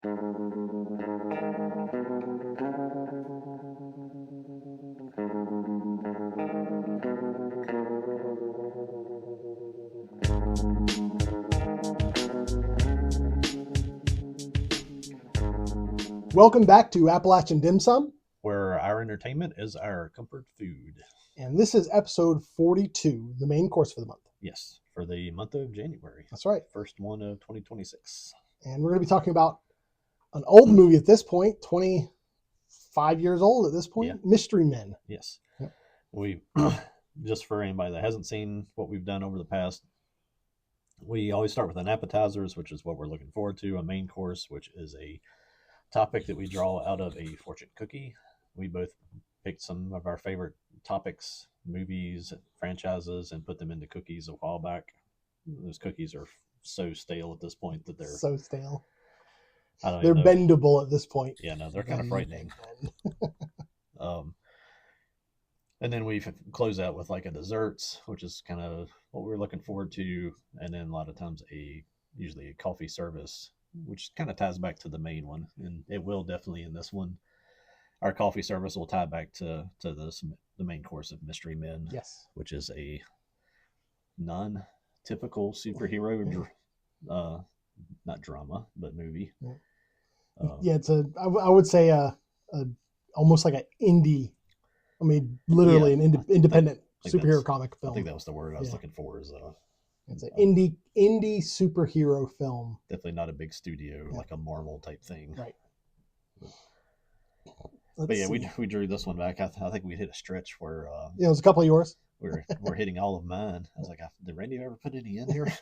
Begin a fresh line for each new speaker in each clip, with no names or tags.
Welcome back to Appalachian Dim Sum,
where our entertainment is our comfort food.
and this is episode 42, the main course for the month.
Yes, for the month of January.
That's right.
First one of 2026.
And we're going to be talking about an old movie at this point, 25 years old at this point,
Yeah.
Mystery Men.
Yes.
Yep.
We, just for anybody that hasn't seen what we've done over the past, we always start with an appetizers, which is what we're looking forward to, a main course, which is a topic that we draw out of a fortune cookie. We both picked some of our favorite topics, movies, franchises, and put them into cookies a while back. Those cookies are so stale at this point that they're
so stale.
They're
bendable at this point.
Yeah, no, they're kind of frightening. And then we close out with like a desserts, which is kind of what we're looking forward to, and then a lot of times usually a coffee service, which kind of ties back to the main one, and it will definitely in this one. Our coffee service will tie back to the main course of Mystery Men,
yes,
which is a non-typical superhero, not drama, but movie.
Yeah, it's I would say almost like an indie. I mean, literally an independent superhero comic film.
I think that was the word I was looking for.
It's an indie superhero film.
Definitely not a big studio like a Marvel type thing.
Right.
But yeah, we drew this one back. I think we hit a stretch where
it was a couple of yours.
We're hitting all of mine. I was like, did Randy ever put any in here?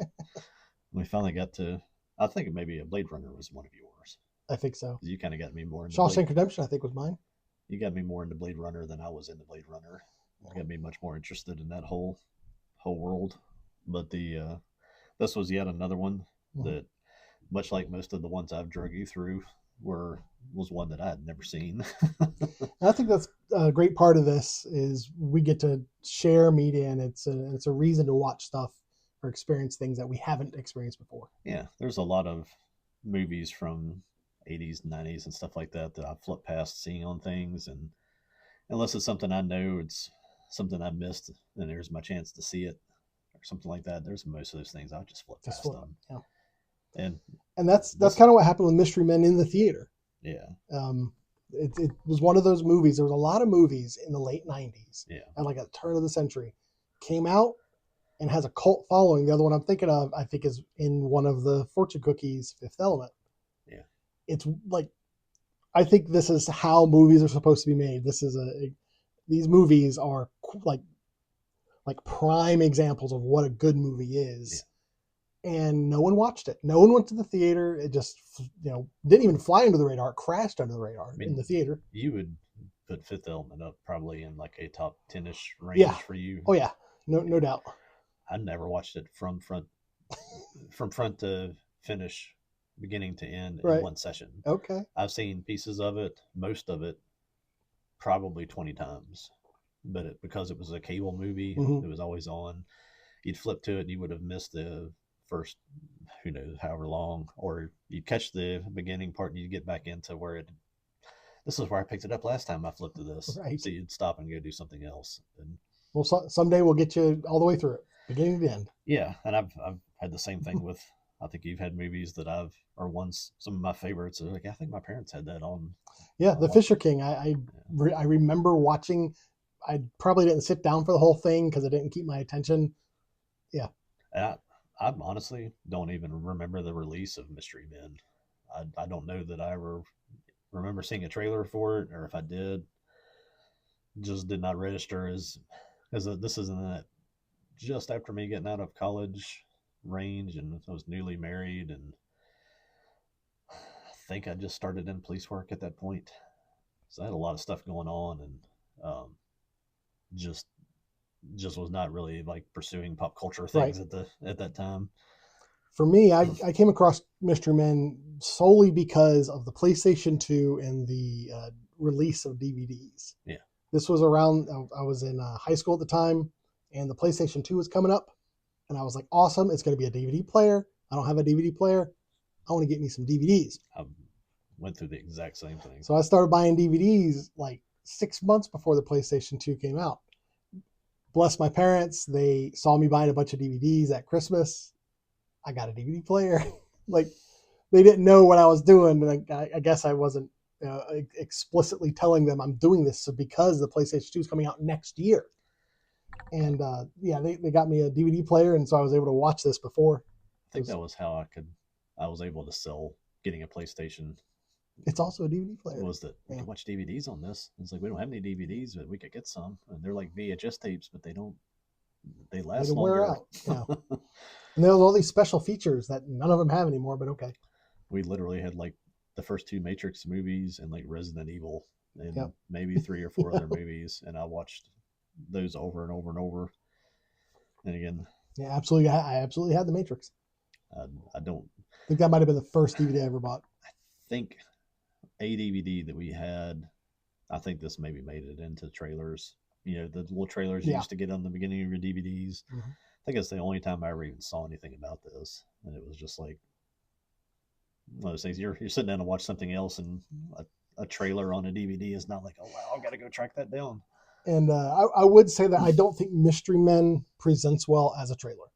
We finally got to. I think maybe a Blade Runner was one of yours.
I think so.
You kind of got me more into
Shawshank Redemption, I think, was mine.
You got me more into Blade Runner than I was into Blade Runner. You got me much more interested in that whole world. But this was yet another one that, much like most of the ones I've drug you through, was one that I had never seen.
I think that's a great part of this is we get to share media, and it's a reason to watch stuff or experience things that we haven't experienced before.
Yeah, there's a lot of movies from 80s, 90s, and stuff like that I flip past seeing on things, and unless it's something I know, it's something I missed, and there's my chance to see it or something like that. There's most of those things I'll just flip past them.
Yeah.
And
that's kind of what happened with Mystery Men in the theater.
Yeah.
It was one of those movies. There was a lot of movies in the late 90s.
Yeah.
At like a turn of the century, came out and has a cult following. The other one I'm thinking of, I think, is in one of the fortune cookies, Fifth Element.
Yeah.
It's like, I think this is how movies are supposed to be made. These movies are like prime examples of what a good movie is. Yeah. And no one watched it. No one went to the theater. It just, didn't even fly under the radar. It crashed under the radar in the theater.
You would put Fifth Element up probably in like a top 10-ish range for you.
Oh yeah, no doubt.
I never watched it from front to finish, beginning to end in one session.
Okay.
I've seen pieces of it, most of it, probably 20 times. But because it was a cable movie, it was always on. You'd flip to it and you would have missed the first, who knows, however long, or you'd catch the beginning part and you'd get back into where this is where I picked it up last time I flipped to this.
Right.
So you'd stop and go do something else. And
well, someday we'll get you all the way through it, beginning to end.
Yeah, and I've had the same thing with, I think you've had movies that some of my favorites. Like, I think my parents had that on.
Yeah, The Fisher King. I remember watching. I probably didn't sit down for the whole thing because it didn't keep my attention. Yeah.
And I honestly don't even remember the release of Mystery Men. I don't know that I ever remember seeing a trailer for it, or if I did, just did not register as this is in that just after me getting out of college range, and I was newly married, and I think I just started in police work at that point. So I had a lot of stuff going on, and just was not really like pursuing pop culture things at that time.
For me, I came across Mystery Men solely because of the PlayStation 2 and the release of DVDs.
Yeah.
This was around, I was in high school at the time, and the PlayStation 2 was coming up, and I was like, awesome, it's going to be a DVD player. I don't have a DVD player. I want to get me some DVDs.
went through the exact same thing.
So I started buying DVDs like 6 months before the PlayStation 2 came out. Bless my parents. They saw me buying a bunch of DVDs at Christmas. I got a DVD player. Like, they didn't know what I was doing. And I guess I wasn't explicitly telling them I'm doing this because the PlayStation 2 is coming out next year. And yeah, they got me a DVD player, and so I was able to watch this before.
I think that was how I was able to sell getting a PlayStation.
It's also a DVD player.
Was that we can watch DVDs on this? It's like we don't have any DVDs, but we could get some. And they're like VHS tapes, but they last longer.
Wear out. Yeah. And there was all these special features that none of them have anymore, but okay.
We literally had like the first 2 Matrix movies and like Resident Evil and maybe 3 or 4 other movies, and I watched those over and over and over. And again,
yeah, absolutely. I absolutely had the Matrix.
I don't
think that might have been the first DVD I ever bought.
I think a DVD that we had, I think this maybe made it into trailers. You know, the little trailers you used to get on the beginning of your DVDs. Mm-hmm. I think it's the only time I ever even saw anything about this. And it was just like one of those things. You're sitting down to watch something else, and a trailer on a DVD is not like, oh, wow, I've got to go track that down.
And I would say that I don't think Mystery Men presents well as a trailer.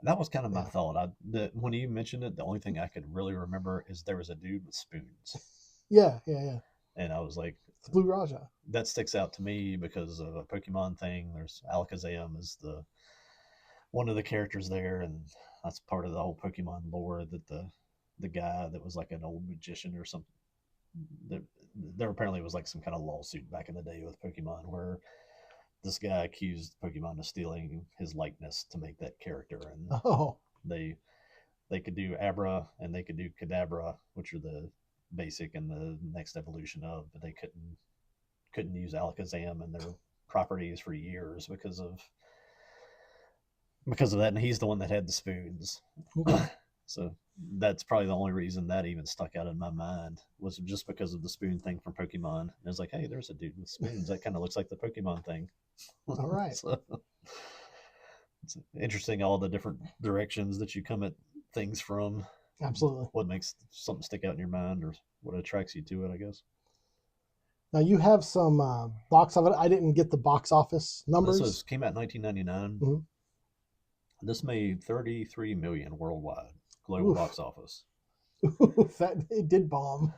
That was kind of my thought. When you mentioned it, the only thing I could really remember is there was a dude with spoons.
Yeah.
And I was like,
it's Blue Raja.
That sticks out to me because of a Pokemon thing. There's Alakazam is one of the characters there, and that's part of the whole Pokemon lore that the guy that was like an old magician or something. There apparently was like some kind of lawsuit back in the day with Pokemon where this guy accused Pokemon of stealing his likeness to make that character, and they could do Abra and they could do Kadabra, which are the basic and the next evolution of, but they couldn't use Alakazam and their properties for years because of that, and he's the one that had the spoons. So that's probably the only reason that even stuck out in my mind, was just because of the spoon thing from Pokemon. And it was like, hey, there's a dude with spoons. That kind of looks like the Pokemon thing.
All right.
So, it's interesting, all the different directions that you come at things from.
Absolutely.
What makes something stick out in your mind, or what attracts you to it, I guess.
Now you have some box office. I didn't get the box office numbers.
This came out in 1999. Mm-hmm. This made $33 million worldwide. Global box office.
It did bomb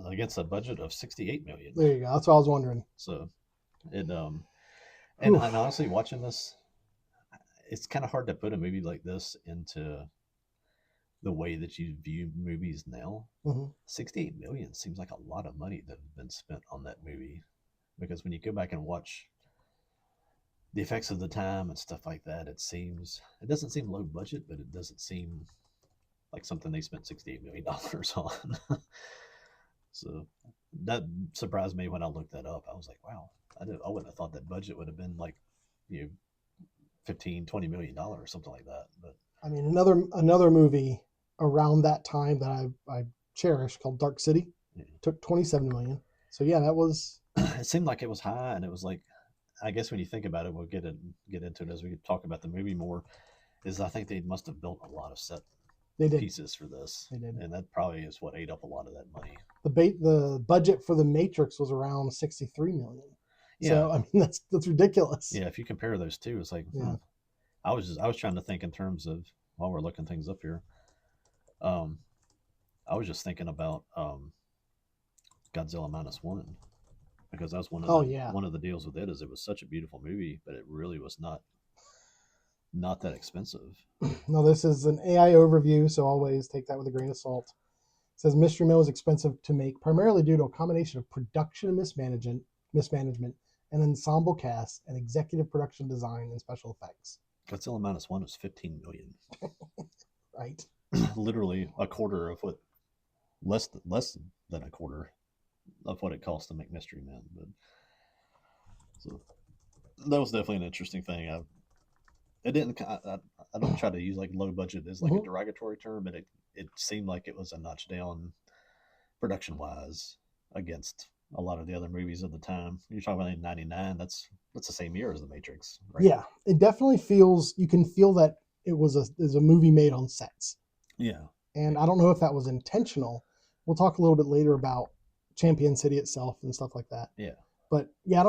against a budget of $68 million.
There you go. That's what I was wondering.
So it and honestly, watching this, it's kind of hard to put a movie like this into the way that you view movies now. Mm-hmm. $68 million seems like a lot of money that has been spent on that movie, because when you go back and watch the effects of the time and stuff like that, it doesn't seem low budget, but it doesn't seem like something they spent $68 million on. So that surprised me when I looked that up. I was like, wow, I wouldn't have thought that budget would have been like, $15-20 million or something like that. But
I mean, another movie around that time that I cherish, called Dark City, took $27 million. So yeah, that was.
It seemed like it was high, and it was like, I guess when you think about it, we'll get into it as we talk about the movie more. Is I think they must have built a lot of set pieces for this.
They did.
And that probably is what ate up a lot of that money.
The budget for the Matrix was around $63 million. Yeah. So I mean, that's ridiculous.
Yeah, if you compare those two, it's like, I was trying to think in terms of, while we're looking things up here, I was just thinking about Godzilla -1, because that's one of the deals with it, is it was such a beautiful movie, but it really was not that expensive.
No, this is an AI overview, so always take that with a grain of salt. It says Mystery Men was expensive to make, primarily due to a combination of production mismanagement, an ensemble cast, and executive production design and special effects.
Godzilla -1 was $15 million.
Right.
Literally a quarter of what, less than a quarter of what it cost to make Mystery Men. But so that was definitely an interesting thing. I don't try to use like low budget as like a derogatory term, but it seemed like it was a notch down production wise against a lot of the other movies of the time. You're talking about in 99, that's the same year as The Matrix, right?
Yeah, it definitely you can feel that it was a movie made on sets.
Yeah.
And I don't know if that was intentional, we'll talk a little bit later about Champion City itself and stuff like that.
Yeah.
But yeah,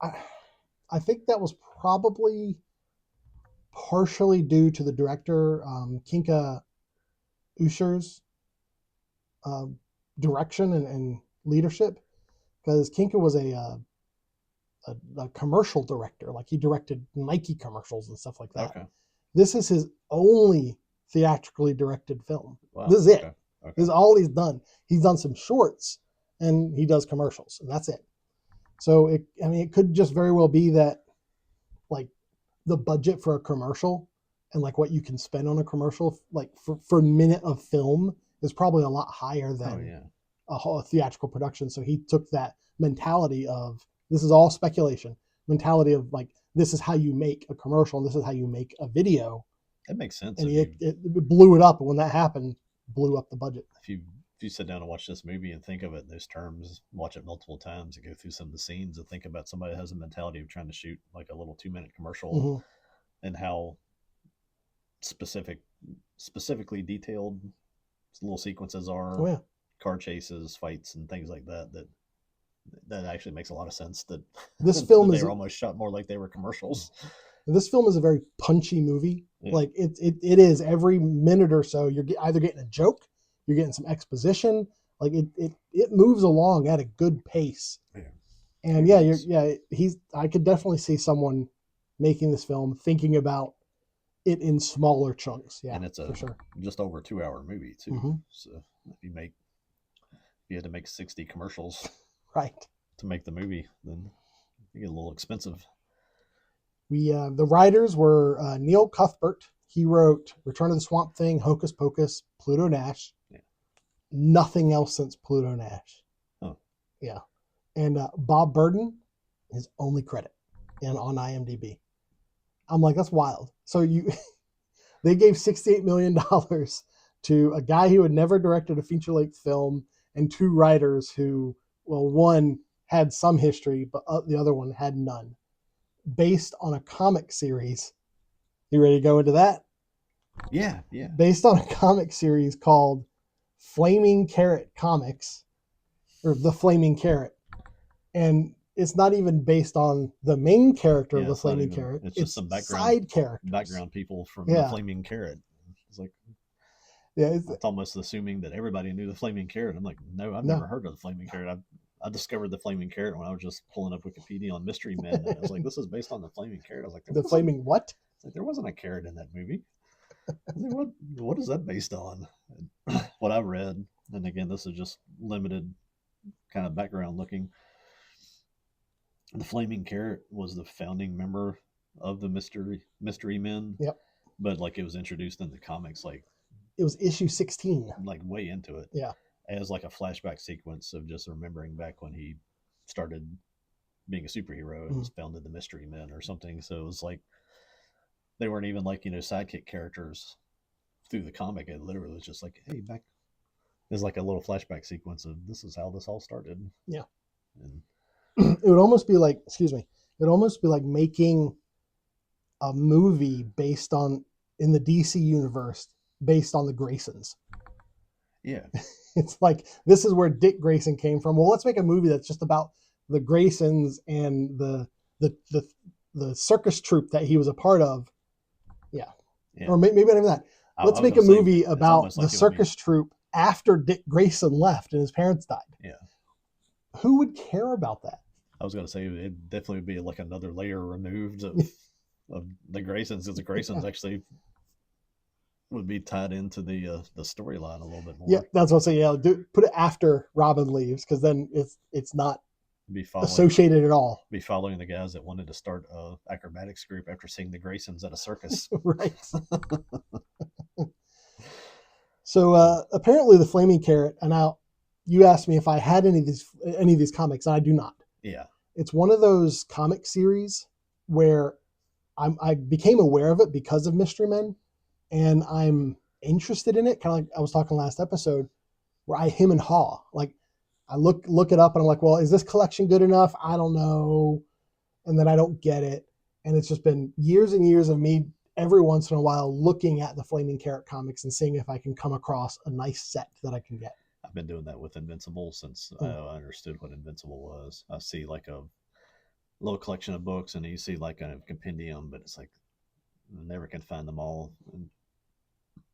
I think that was probably partially due to the director, Kinka Usher's direction and leadership, because Kinka was a commercial director. Like, he directed Nike commercials and stuff like that.
Okay.
This is his only theatrically directed film.
Wow.
This is it.
Okay.
This is all he's done. He's done some shorts and he does commercials, and that's it. So it could just very well be that, like, the budget for a commercial and like what you can spend on a commercial, like for a minute of film, is probably a lot higher than a whole theatrical production. So he took that mentality of, this is all speculation, mentality of like, this is how you make a commercial and this is how you make a video.
That makes sense.
And it blew it up. And when that happened, blew up the budget.
If you sit down and watch this movie and think of it in those terms, watch it multiple times and go through some of the scenes and think about somebody that has a mentality of trying to shoot like a little 2-minute commercial, and how specifically detailed little sequences are, car chases, fights, and things like that actually makes a lot of sense. That
this film
they were almost shot more like they were commercials.
This film is a very punchy movie. Like it is, every minute or so you're either getting a joke, you're getting some exposition. Like it moves along at a good pace. And I could definitely see someone making this film thinking about it in smaller chunks. Yeah, and it's for sure.
Just over 2-hour movie too. So if you had to make 60 commercials,
right,
to make the movie, then you get a little expensive.
The writers were Neil Cuthbert. He wrote Return of the Swamp Thing, Hocus Pocus, Pluto Nash. Yeah. Nothing else since Pluto Nash.
Oh.
Yeah. And Bob Burden, his only credit on IMDb. I'm like, that's wild. So they gave $68 million to a guy who had never directed a feature-length film and 2 writers who, well, one had some history, but the other one had none. Based on a comic series. You ready to go into that?
Yeah.
Based on a comic series called Flaming Carrot Comics, or The Flaming Carrot. And it's not even based on the main character of the Flaming Carrot.
It's just some
side characters.
Background people from the Flaming Carrot. It's like, it's almost assuming that everybody knew the Flaming Carrot. I'm like, no, I've never heard of the Flaming Carrot. I discovered the Flaming Carrot when I was just pulling up Wikipedia on Mystery Men. And I was like, this is based on the Flaming Carrot. I was like,
the Flaming what?
Like, there wasn't a carrot in that movie. I was like, what is that based on? And what I read, and again, this is just limited kind of background looking. The Flaming Carrot was the founding member of the Mystery Men.
Yep.
But like, it was introduced in the comics, like
it was issue 16.
Like way into it.
Yeah.
As like a flashback sequence of just remembering back when he started being a superhero and was founded the Mystery Men or something. So it was like, they weren't even like, sidekick characters through the comic. It literally was just like, hey, back. There's like a little flashback sequence of this is how this all started.
Yeah.
And
it would almost be like, making a movie based on, in the DC universe, based on the Graysons.
Yeah.
It's like, this is where Dick Grayson came from. Well, let's make a movie that's just about the Graysons and the circus troupe that he was a part of. Yeah. Or maybe not even that. Let's make a movie about the circus troupe after Dick Grayson left and his parents died.
Yeah.
Who would care about that?
I was going to say, it definitely would be like another layer removed of the Graysons, because the Graysons actually would be tied into the storyline a little bit more.
Yeah, that's what I'm saying. Yeah, put it after Robin leaves, because then it's not associated at all.
Be following the guys that wanted to start a acrobatics group after seeing the Graysons at a circus.
Right. So apparently the Flaming Carrot, and now you asked me if I had any of these comics, and I do not.
Yeah.
It's one of those comic series where I became aware of it because of Mystery Men, and I'm interested in it. Kind of like I was talking last episode, where I hem and haw. Like, I look it up and I'm like, well, is this collection good enough? I don't know. And then I don't get it. And it's just been years and years of me every once in a while looking at the Flaming Carrot comics and seeing if I can come across a nice set that I can get.
been doing that with Invincible since I understood what Invincible was. I see like a little collection of books, and you see like a compendium, but it's like I never can find them all. And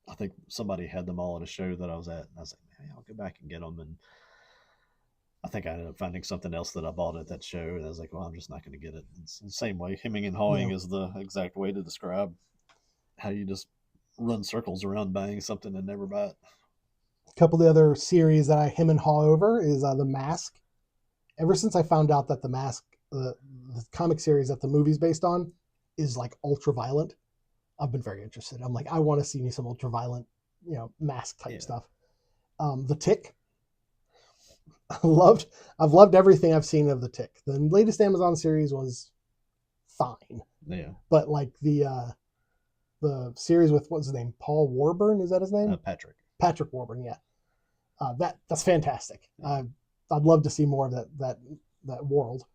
I think somebody had them all at a show that I was at, and I was like, maybe I'll go back and get them. And I think I ended up finding something else that I bought at that show, and I was like, well, I'm just not going to get it. It's the same way. Hemming and hawing is the exact way to describe how you just run circles around buying something and never buy it.
A couple of the other series that I hem and haw over is The Mask. Ever since I found out that The Mask, the comic series that the movie's based on, is like ultra violent, I've been very interested. I'm like, I want to see me some ultra violent, mask type stuff. The Tick. I've loved everything I've seen of The Tick. The latest Amazon series was fine.
Yeah.
But like the series with, what's his name? Paul Warburton, is that his name? Patrick Warburton, yeah. That's fantastic. I'd love to see more of that world.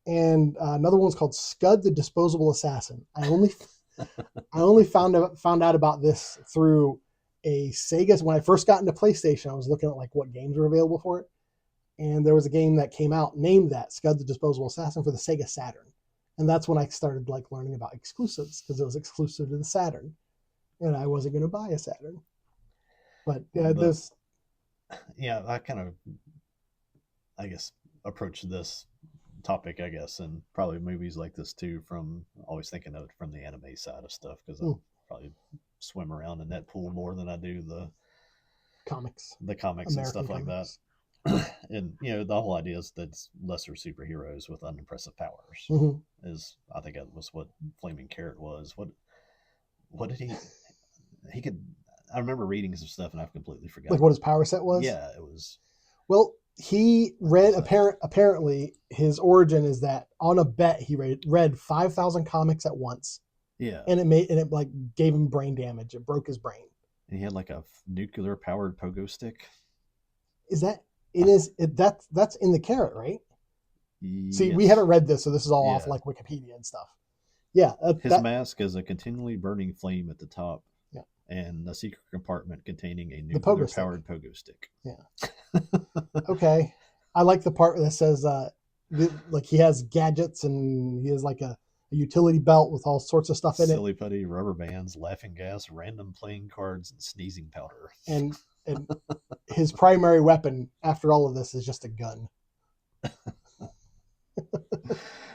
And another one's called Scud the Disposable Assassin. I only found out about this through a Sega. When I first got into PlayStation, I was looking at like what games were available for it, and there was a game that came out named that Scud the Disposable Assassin for the Sega Saturn, and that's when I started like learning about exclusives, because it was exclusive to the Saturn, and I wasn't going to buy a Saturn. But
I kind of, I guess, approach this topic, I guess, and probably movies like this too, from always thinking of it from the anime side of stuff, because I probably swim around in that pool more than I do the
comics
American and stuff like that. And the whole idea is that lesser superheroes with unimpressive powers is, I think that was what Flaming Carrot was. What did he could, I remember reading some stuff and I've completely forgotten.
Like what his power set was?
Yeah, it was.
Well, he read, apparently his origin is that on a bet he read 5,000 comics at once.
Yeah.
And it like gave him brain damage. It broke his brain.
And he had like a nuclear powered pogo stick.
That's in the Carrot, right?
Yes.
See, we haven't read this, so this is all off like Wikipedia and stuff. Yeah.
His mask is a continually burning flame at the top.
Yeah.
And a secret compartment containing a nuclear powered pogo stick.
Yeah. Okay. I like the part that says like he has gadgets, and he has like a utility belt with all sorts of stuff in it.
Silly putty, rubber bands, laughing gas, random playing cards, and sneezing powder.
And his primary weapon after all of this is just a gun.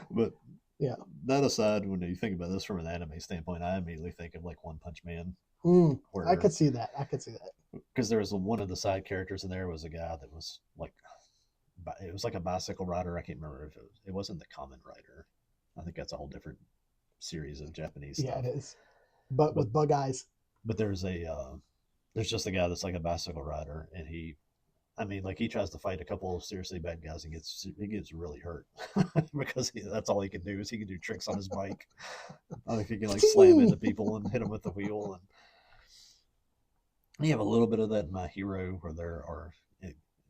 But yeah, that aside, when you think about this from an anime standpoint, I immediately think of like One Punch Man.
I could see that.
Because there was one of the side characters in there was a guy that was like, it was like a bicycle rider. I can't remember if it wasn't the Kamen Rider. I think that's a whole different series of Japanese stuff.
Yeah, it is. But with bug eyes.
But there's just a guy that's like a bicycle rider, and he tries to fight a couple of seriously bad guys and he gets really hurt because that's all he can do is he can do tricks on his bike. I think he can like slam into people and hit them with the wheel. And you have a little bit of that in My Hero, where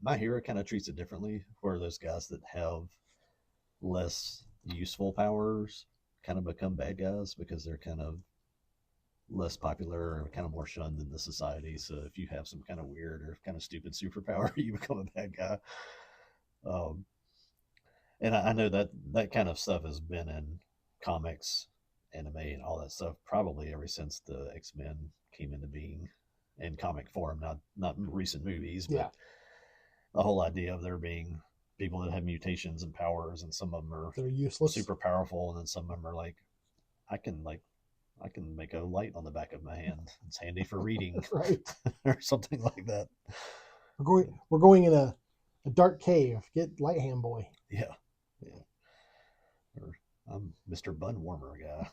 My Hero kind of treats it differently, where those guys that have less useful powers kind of become bad guys because they're kind of less popular or kind of more shunned in the society. So if you have some kind of weird or kind of stupid superpower, you become a bad guy. And I know that kind of stuff has been in comics, anime, and all that stuff probably ever since the X-Men came into being in comic form, not recent movies, but the whole idea of there being people that have mutations and powers, and some of them
they're useless,
super powerful, and then some of them are like, I can make a light on the back of my hand. It's handy for reading,
right?
Or something like that.
We're going in a dark cave. Get Light Hand Boy.
Yeah. Or I'm Mr. Bun Warmer guy.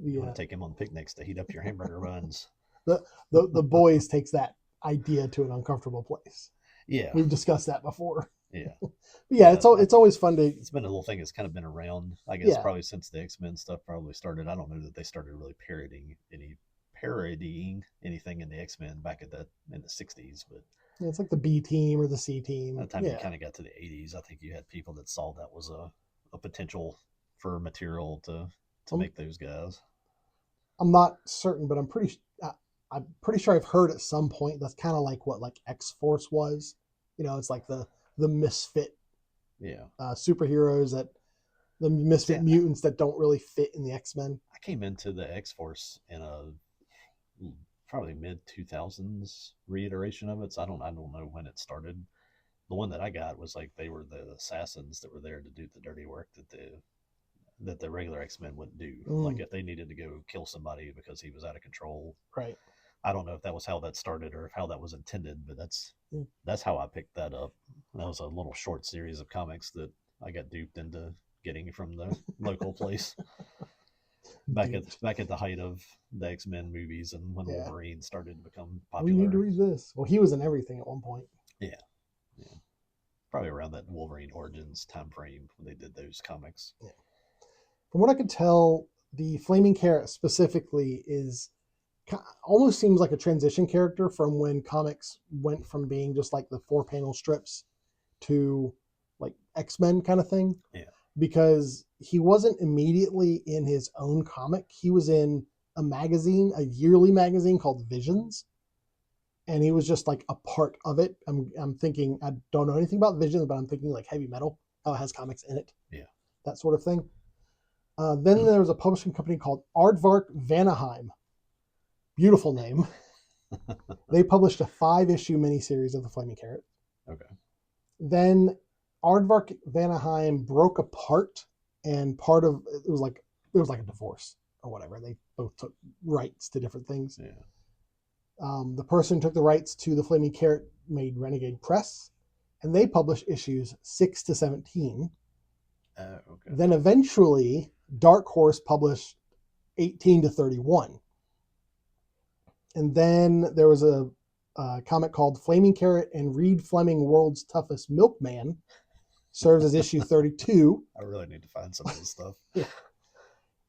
You want to take him on picnics to heat up your hamburger buns.
The boys takes that idea to an uncomfortable place.
Yeah,
we've discussed that before.
Yeah.
It's always fun to.
It's been a little thing that's kind of been around, I guess, probably since the X-Men stuff probably started. I don't know that they started really parodying anything in the X-Men back in the 60s, but
it's like the B team or the C team.
By the time you kind of got to the 80s, I think you had people that saw that was a potential for material to make those guys.
I'm not certain, but I'm pretty. I'm pretty sure I've heard at some point that's kind of like what like X-Force was. It's like the misfit
Yeah.
superheroes, that the misfit
See,
mutants that don't really fit in the X-Men.
I came into the X Force in a probably mid 2000s reiteration of it. So I don't know when it started. The one that I got was like they were the assassins that were there to do the dirty work that the regular X-Men wouldn't do. Like if they needed to go kill somebody because he was out of control.
Right.
I don't know if that was how that started or if how that was intended, but that's how I picked that up. That was a little short series of comics that I got duped into getting from the local place. Back at the height of the X-Men movies and when
Yeah.
Wolverine started to become
We need to
popular.
read this. Well, he was in everything at one point.
Yeah. Yeah. Probably around that Wolverine Origins time frame when they did those comics.
Yeah. From what I could tell, the Flaming Carrot specifically is almost seems like a transition character from when comics went from being just like the 4-panel strips to like X-Men kind of thing.
Yeah.
Because he wasn't immediately in his own comic. He was in a magazine, a yearly magazine called Visions. And he was just like a part of it. I'm thinking, I don't know anything about Visions, but I'm thinking like heavy metal, how it has comics in it.
Yeah.
That sort of thing. Then there was a publishing company called Aardvark Vanaheim. Beautiful name. They published a 5-issue miniseries of the Flaming Carrot.
Okay.
Then Aardvark Vanaheim broke apart, and part of it was like a divorce or whatever. They both took rights to different things.
Yeah.
The person who took the rights to the Flaming Carrot made Renegade Press, and they published issues 6 to 17.
Okay.
Then eventually, Dark Horse published 18 to 31. And then there was a comic called Flaming Carrot and Reed Fleming World's Toughest Milkman. Serves as issue 32.
I really need to find some of this stuff.
Yeah.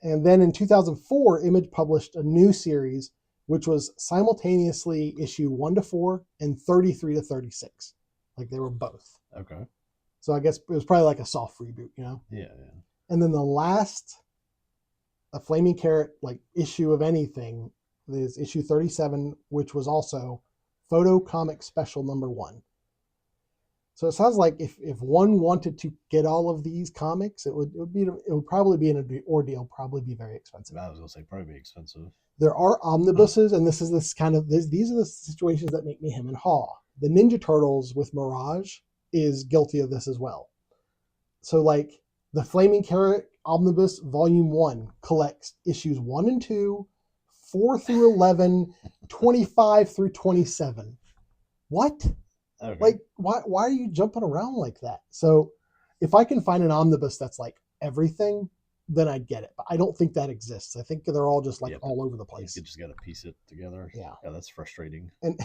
And then in 2004, Image published a new series, which was simultaneously issue 1 to 4 and 33 to 36. Like they were both.
Okay.
So I guess it was probably like a soft reboot,
Yeah. Yeah.
And then the last a Flaming Carrot like issue of anything is issue 37, which was also Photo Comic Special #1. So it sounds like if one wanted to get all of these comics, it would probably be an ordeal, probably be very expensive.
I was gonna say probably be expensive.
There are omnibuses, and these are the situations that make me hem and haw. The Ninja Turtles with Mirage is guilty of this as well. So like the Flaming Carrot Omnibus Volume 1 collects issues 1 and 2, 4 through 11, 25 through 27. What?
Okay.
Like, why are you jumping around like that? So if I can find an omnibus that's like everything, then I'd get it. But I don't think that exists. I think they're all just like all over the place.
You just got to piece it together.
Yeah.
Yeah, that's frustrating.
And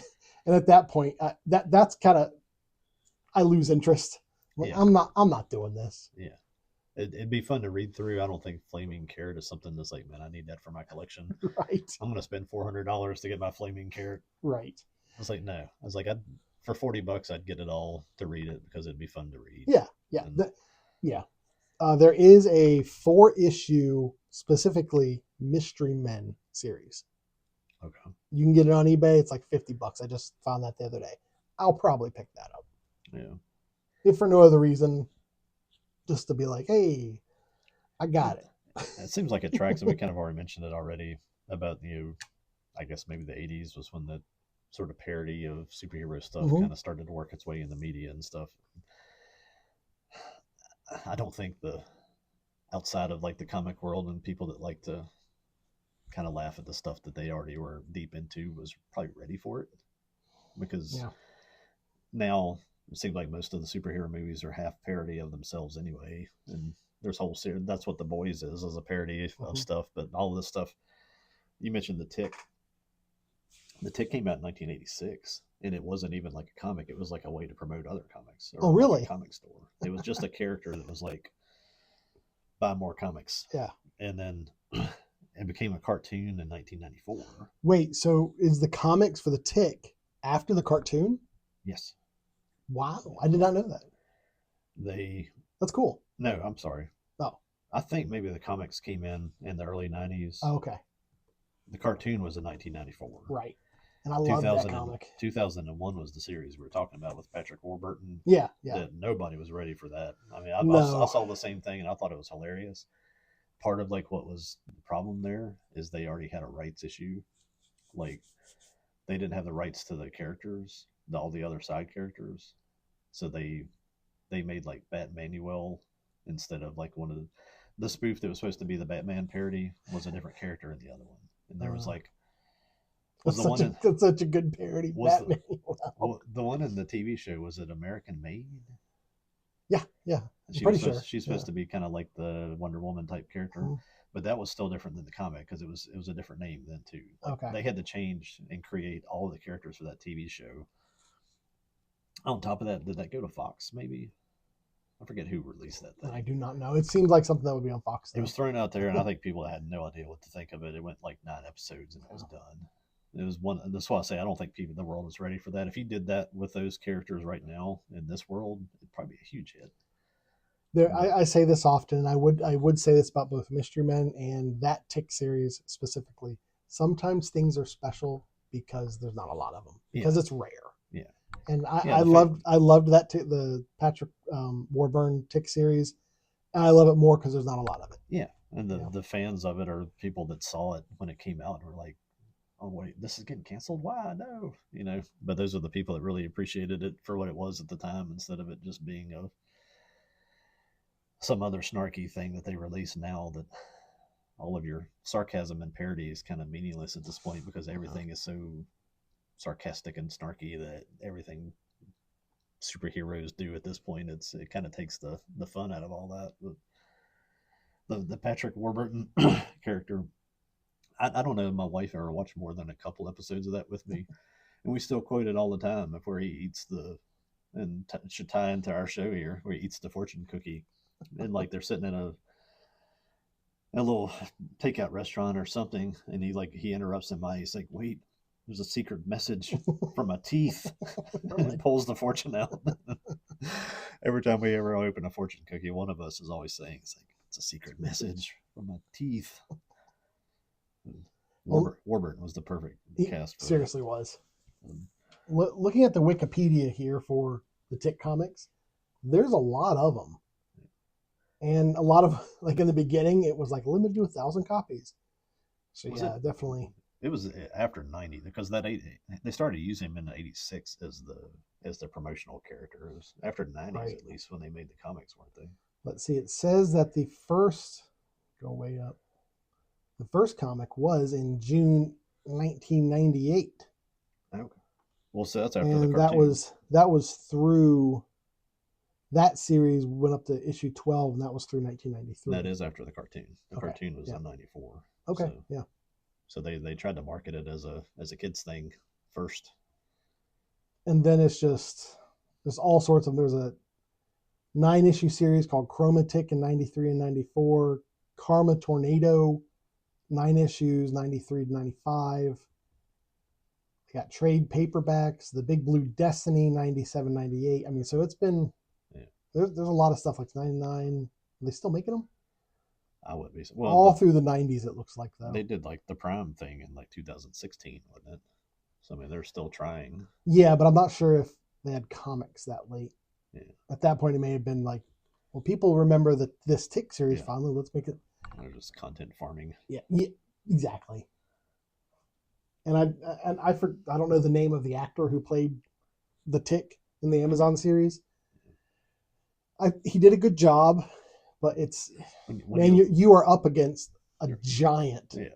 at that point, that's kind of, I lose interest. Like,
Yeah.
I'm not doing this.
Yeah. It'd be fun to read through. I don't think Flaming Carrot is something that's like, man, I need that for my collection.
Right.
I'm going to spend $400 to get my Flaming Carrot.
Right.
I was like, no. I was like, for $40, I'd get it all to read it because it'd be fun to read.
Yeah. Yeah. There is a 4-issue specifically Mystery Men series.
Okay.
You can get it on eBay. It's like $50. I just found that the other day. I'll probably pick that up.
Yeah.
If for no other reason, just to be like, hey, I got it.
It seems like it tracks, and we kind of already mentioned it already about, I guess maybe the 80s was when the sort of parody of superhero stuff kind of started to work its way in the media and stuff. I don't think outside of like the comic world and people that like to kind of laugh at the stuff that they already were deep into was probably ready for it, because now it seems like most of the superhero movies are half parody of themselves anyway, and there's whole series. That's what The Boys is a parody of stuff. But all of this stuff, you mentioned The Tick. The Tick came out in 1986, and it wasn't even like a comic. It was like a way to promote other comics.
Oh, really?
Like a comic store. It was just a character that was like, buy more comics.
Yeah.
And then it became a cartoon in 1994.
Wait, so is the comics for The Tick after the cartoon?
Yes.
Wow, I did not know that. That's cool.
No, I'm sorry.
Oh.
I think maybe the comics came in the early 90s.
Oh, okay.
The cartoon was in 1994.
Right. and I loved that comic.
2001 was the series we were talking about with Patrick Warburton.
Yeah.
That nobody was ready for that. I mean, I saw the same thing and I thought it was hilarious. Part of like what was the problem there is they already had a rights issue. Like they didn't have the rights to the characters, all the other side characters, so they made like Batmanuel instead of like one of the spoof that was supposed to be the Batman parody was a different character in the other one, and there was like
that's such a good parody. Batman.
The one in the TV show, was it American Made?
Yeah.
She's supposed to be kind of like the Wonder Woman type character, but that was still different than the comic because it was a different name then too. Like, they had to change and create all of the characters for that TV show. On top of that, did that go to Fox? Maybe I forget who released that thing.
I do not know. It seems like something that would be on Fox.
Though. It was thrown out there, and I think people had no idea what to think of it. It went like 9 episodes, and it was done. It was one. That's why I say I don't think the world is ready for that. If he did that with those characters right now in this world, it'd probably be a huge hit.
I say this often, and I would say this about both Mystery Men and that Tick series specifically. Sometimes things are special because there's not a lot of them, because it's rare.
Yeah.
And I loved that the Patrick Warburton Tick series, and I love it more because there's not a lot of it.
Yeah, and the fans of it are people that saw it when it came out and were like, "Oh wait, this is getting canceled? Why? No." But those are the people that really appreciated it for what it was at the time, instead of it just being some other snarky thing that they release now. That all of your sarcasm and parody is kind of meaningless at this point because everything is so sarcastic and snarky that everything superheroes do at this point, it kind of takes the fun out of all that. The Patrick Warburton character, I don't know if my wife ever watched more than a couple episodes of that with me, and we still quote it all the time of where he eats and should tie into our show here, where he eats the fortune cookie, and like they're sitting in a little takeout restaurant or something, and he interrupts him by, he's like, "Wait, there's a secret message from my teeth," and he pulls the fortune out. Every time we ever open a fortune cookie, one of us is always saying, "It's like, it's a secret message from my teeth." Warburton was the perfect cast.
Seriously was. Looking at the Wikipedia here for the Tick comics, there's a lot of them. And a lot of, like in the beginning, it was like limited to 1,000 copies. So definitely.
It was after 90 because they started using him in 86 as the promotional character. It was after 90s at least when they made the comics, weren't they?
Let's see. It says that the first comic was in June 1998.
Okay. Well, so that's after
and
the cartoon.
that was through. That series went up to issue 12, and that was through 1993.
That is after the cartoon. The cartoon was in 94.
Okay,
So they tried to market it as a kids thing first.
And then there's all sorts of, there's a 9-issue series called Chromatic in 93 and 94, Karma Tornado, 9 issues, 93 to 95. They got trade paperbacks, The Big Blue Destiny, 97, 98. I mean, so it's been, there's a lot of stuff like 99. Are they still making them?
I would be.
Well, all through the 90s, it looks like, though.
They did like the Prime thing in like 2016, wasn't it? So, I mean, they're still trying.
Yeah, but I'm not sure if they had comics that late.
Yeah.
At that point, it may have been like, well, people remember this Tick series finally. Let's make it.
They're just content farming.
Yeah, exactly. And I don't know the name of the actor who played the Tick in the Amazon series. He did a good job, but it's you are up against a giant.
Yeah.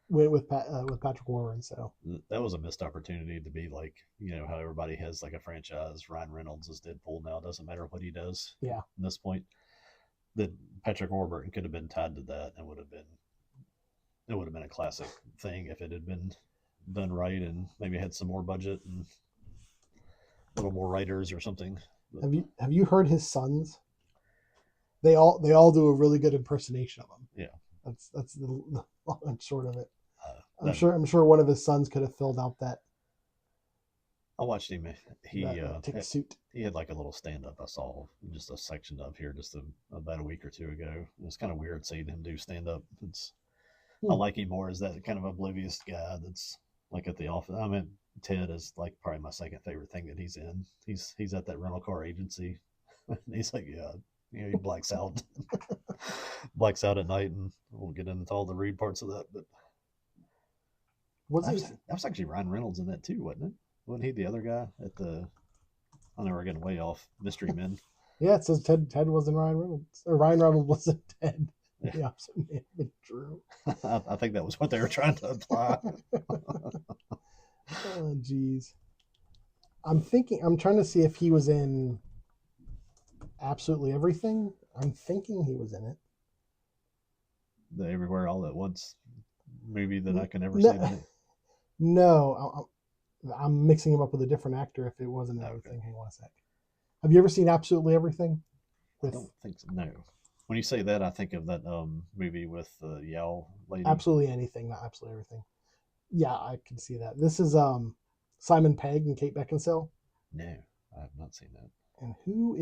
With Patrick Warburton, so
that was a missed opportunity to be like, how everybody has like a franchise. Ryan Reynolds is Deadpool now. It doesn't matter what he does.
Yeah.
At this point, that Patrick Warburton could have been tied to that, and it would have been a classic thing if it had been done right and maybe had some more budget and a little more writers or something. But
have you heard his sons? They all do a really good impersonation of him.
Yeah.
That's the long and short of it. I'm sure one of his sons could have filled out that.
I watched him.
Tick suit.
He had like a little stand up. I saw just a section of here just about a week or two ago. It's kind of weird seeing him do stand up. I like him more as that kind of oblivious guy that's like at the office. I mean, Ted is like probably my second favorite thing that he's in. He's at that rental car agency. And he's like, yeah, you know, he blacks out, blacks out at night, and we'll get into all the rude parts of that. But
Was
that
he?
was, that was actually Ryan Reynolds in that too, wasn't it? Wasn't he the other guy at the? I know we're getting way off. Mystery Men.
Yeah, it says Ted wasn't Ryan Reynolds, or Ryan Reynolds wasn't Ted.
Yeah.
The opposite may have been true.
I think that was what they were trying to imply.
Oh, jeez. I'm trying to see if he was in absolutely everything. I'm thinking he was in it.
The Everywhere All at Once movie that I can never
No,
say the name.
no, I'm mixing him up with a different actor. If it wasn't everything,
Okay.
hang on a sec. Have you ever seen Absolutely Everything?
I don't think so. No. When you say that, I think of that movie with the Yao lady.
Absolutely Anything, not Absolutely Everything. Yeah, I can see that. This is Simon Pegg and Kate Beckinsale.
No, I have not seen that.
And who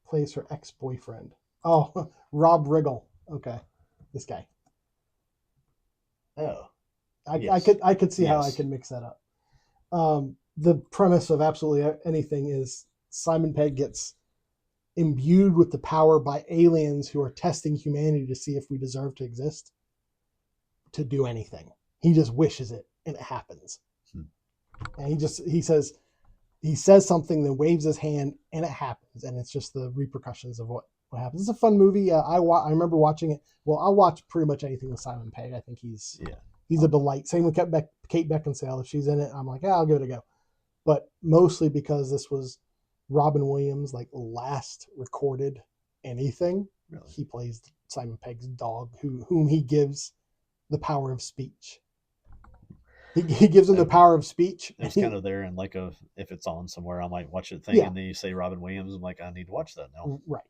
plays her ex-boyfriend? Oh, Rob Riggle. Okay, this guy.
Oh,
I could see how I could mix that up. The premise of Absolutely Anything is Simon Pegg gets imbued with the power by aliens who are testing humanity to see if we deserve to exist, to do anything. He just wishes it, and it happens. And he says something, then waves his hand, and it happens. And it's just the repercussions of what happens. It's a fun movie. I remember watching it. Well, I'll watch pretty much anything with Simon Pegg. I think he's a delight. Same with Kate Beckinsale. If she's in it, I'm like, I'll give it a go. But mostly because this was Robin Williams' like last recorded anything.
Really?
He plays Simon Pegg's dog, whom he gives the power of speech. He gives him the power of speech.
It was kind of there, and like if it's on somewhere, I might watch the thing, and then you say Robin Williams, I'm like, I need to watch that now.
Right.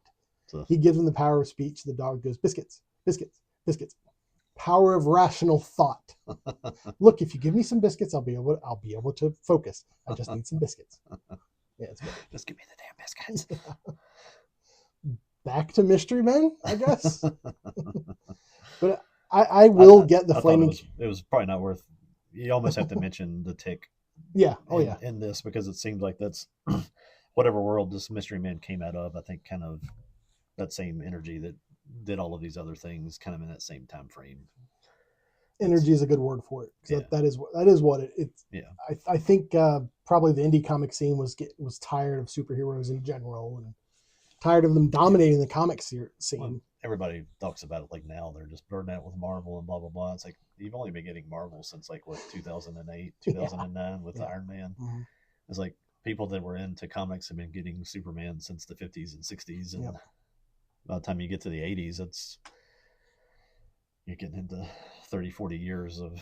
So
he gives him the power of speech. The dog goes, biscuits, biscuits, biscuits. Power of rational thought. Look, if you give me some biscuits, I'll be able to focus. I just need some biscuits. Yeah, it's good.
Just give me the damn biscuits.
Yeah. Back to Mystery Men, I guess. But I will get the flaming.
It was probably not worth. You almost have to mention the tick.
Yeah.
In this, because it seems like that's whatever world this Mystery Man came out of. I think kind of that same energy that did all of these other things, kind of in that same time frame.
Energy is a good word for it.
Yeah.
That is what it's.
Yeah.
I think probably the indie comic scene was tired of superheroes in general and tired of them dominating the comic scene.
Well, everybody talks about it like now they're just burning out with Marvel and blah blah blah. It's like you've only been getting Marvel since like 2008, 2009 with Iron Man.
Mm-hmm.
It's like people that were into comics have been getting Superman since the 50s and 60s, and by the time you get to the 80s, you're getting into 30, 40 years of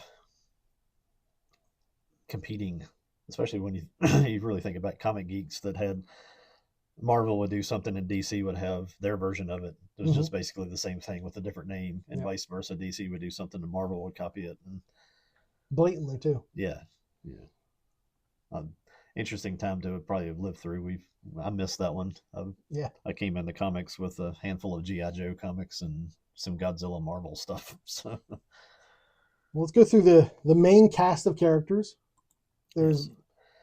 competing, especially when you really think about comic geeks that had Marvel would do something and DC would have their version of it. It was just basically the same thing with a different name, and vice versa. DC would do something and Marvel would copy it, and
blatantly too.
Yeah. Interesting time to probably have lived through. I missed that one. I came into comics with a handful of G.I. Joe comics and some Godzilla Marvel stuff. So,
well, let's go through the main cast of characters. There's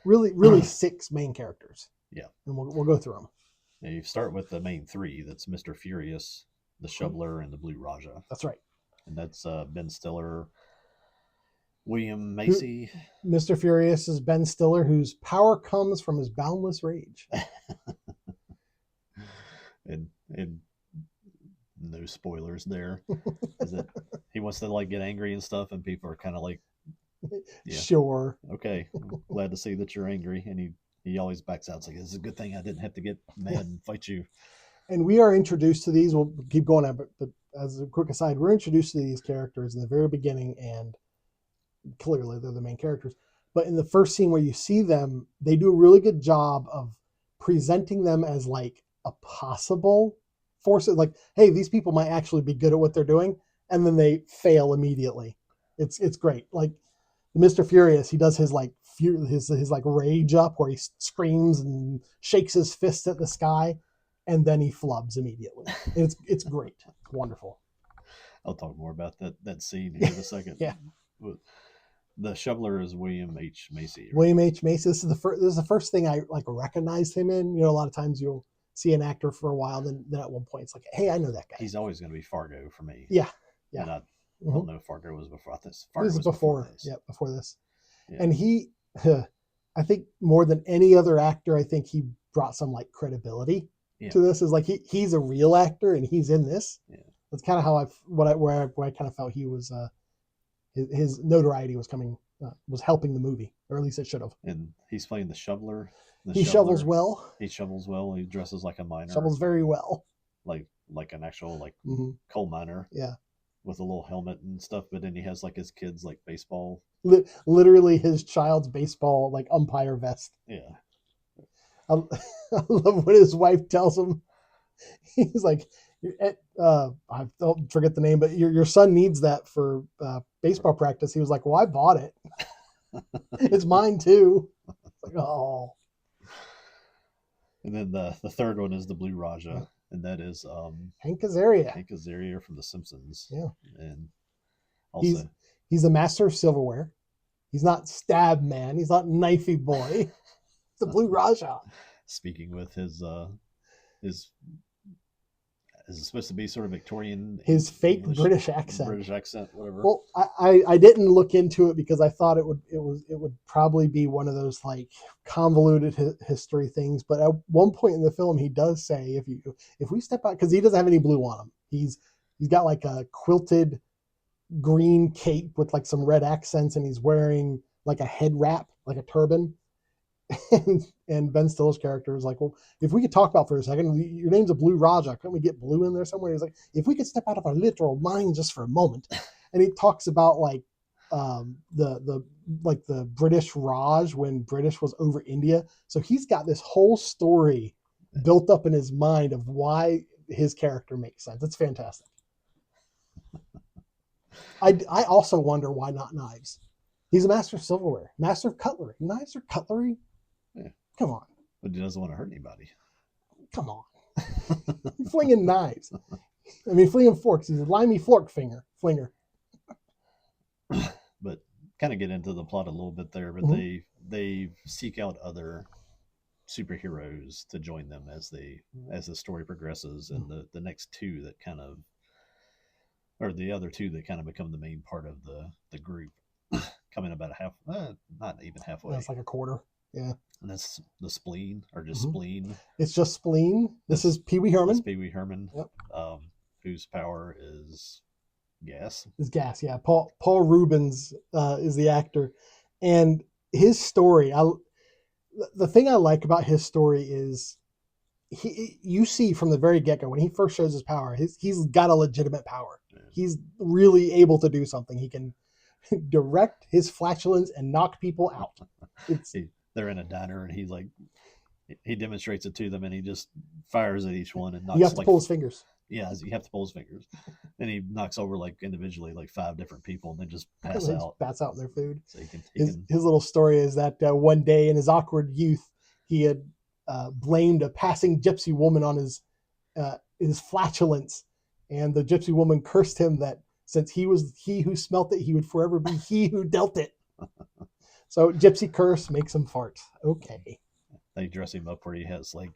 really 6 main characters.
Yeah,
and we'll go through them.
Now you start with the main 3. That's Mr. Furious, the Shoveler, and the Blue Raja.
That's right.
And that's Ben Stiller, William Macy.
Mr. Furious is Ben Stiller, whose power comes from his boundless rage.
and no spoilers there. Is that he wants to like get angry and stuff, and people are kind of like,
sure,
okay, I'm glad to see that you're angry, and he always backs out. It's like, this is a good thing I didn't have to get mad and fight you.
And we are introduced to these. We'll keep going on, but as a quick aside, we're introduced to these characters in the very beginning, and clearly they're the main characters. But in the first scene where you see them, they do a really good job of presenting them as like a possible force. Like, hey, these people might actually be good at what they're doing, and then they fail immediately. It's great. Like Mr. Furious, he does his like his like rage up where he screams and shakes his fist at the sky, and then he flubs immediately. It's great. It's wonderful.
I'll talk more about that scene here in a second.
Yeah.
The shoveler is William H. Macy. Right?
William H. Macy. This is the first thing I like recognized him in. You know, a lot of times you'll see an actor for a while, then at one point it's like, hey, I know that guy.
He's always going to be Fargo for me.
Yeah.
And I don't know if Fargo was before this. Fargo
This was before this. Yeah, before this. Yeah. And he, I think more than any other actor, I think he brought some like credibility to this. Is like he's a real actor and he's in this. Yeah. That's kind of how where I kind of felt he was. His notoriety was coming, was helping the movie, or at least it should have.
And he's playing the shoveler.
He shovels well.
He shovels well. He dresses like a miner.
Shovels very well.
Like an actual coal miner.
Yeah.
With a little helmet and stuff, but then he has like his kids like baseball.
Literally his child's baseball like umpire vest.
Yeah.
I love when his wife tells him, he's like, I don't forget the name, but your son needs that for baseball practice. He was like, well, I bought it. It's mine too. Like, oh.
And then the third one is the Blue Raja, and that is
Hank Azaria.
Hank Azaria from The Simpsons.
Yeah.
And also
he's a master of silverware. He's not stab man. He's not knifey boy. The Blue Raja.
Speaking with his is it supposed to be sort of Victorian?
His fake
English,
British accent.
British accent, whatever.
Well, I didn't look into it because I thought it would probably be one of those like convoluted history things. But at one point in the film, he does say, if we step out, because he doesn't have any blue on him. He's got like a quilted green cape with like some red accents, and he's wearing like a head wrap, like a turban. And Ben Stiller's character is like, well, if we could talk about for a second, your name's a Blue Raja. Couldn't we get blue in there somewhere? He's like, if we could step out of our literal mind just for a moment. And he talks about like the British Raj when British was over India. So he's got this whole story built up in his mind of why his character makes sense. It's fantastic. I also wonder why not knives. He's a master of silverware, master of cutlery. Knives or cutlery?
Yeah.
Come on.
But he doesn't want to hurt anybody.
Come on. He's flinging knives. I mean, flinging forks. He's a limey fork flinger.
But kind of get into the plot a little bit there. But they seek out other superheroes to join them as the story progresses, and the next two that kind of, or the other two that kind of become the main part of the group, coming about not even halfway.
That's like a quarter. Yeah.
And that's the Spleen, or just Spleen.
It's just Spleen. This is Pee Wee Herman.
That's Pee Wee Herman. Yep. Whose power is gas.
Is gas, yeah. Paul Rubens is the actor. And his story, the thing I like about his story is you see from the very get-go, when he first shows his power, he's got a legitimate power. Yeah. He's really able to do something. He can direct his flatulence and knock people out.
They're in a diner, and he demonstrates it to them, and he just fires at each one and knocks.
You have to pull his fingers.
Yeah, you have to pull his fingers, and he knocks over like individually like 5 different people, and they just pass out.
Bats out in their food. So
his
little story is that one day in his awkward youth, he had blamed a passing gypsy woman on his flatulence, and the gypsy woman cursed him that since he was he who smelt it, he would forever be he who dealt it. So gypsy curse makes him fart. Okay.
They dress him up where he has like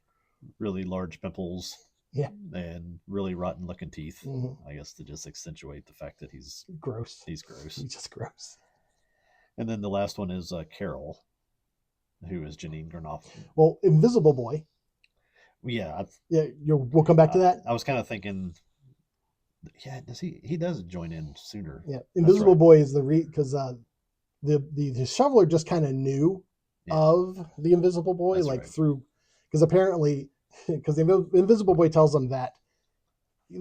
really large pimples.
Yeah.
And really rotten looking teeth. I guess to just accentuate the fact that he's
gross.
He's gross.
He's just gross.
And then the last one is Carol, who is Janine Garnoff.
Well, Invisible Boy.
Yeah.
We'll come back to that.
I was kind of thinking, yeah, he does join in sooner.
Yeah. Invisible Boy is because the shoveler just kind of knew of the Invisible Boy. That's like right. Through, because apparently, because the Invisible Boy tells them that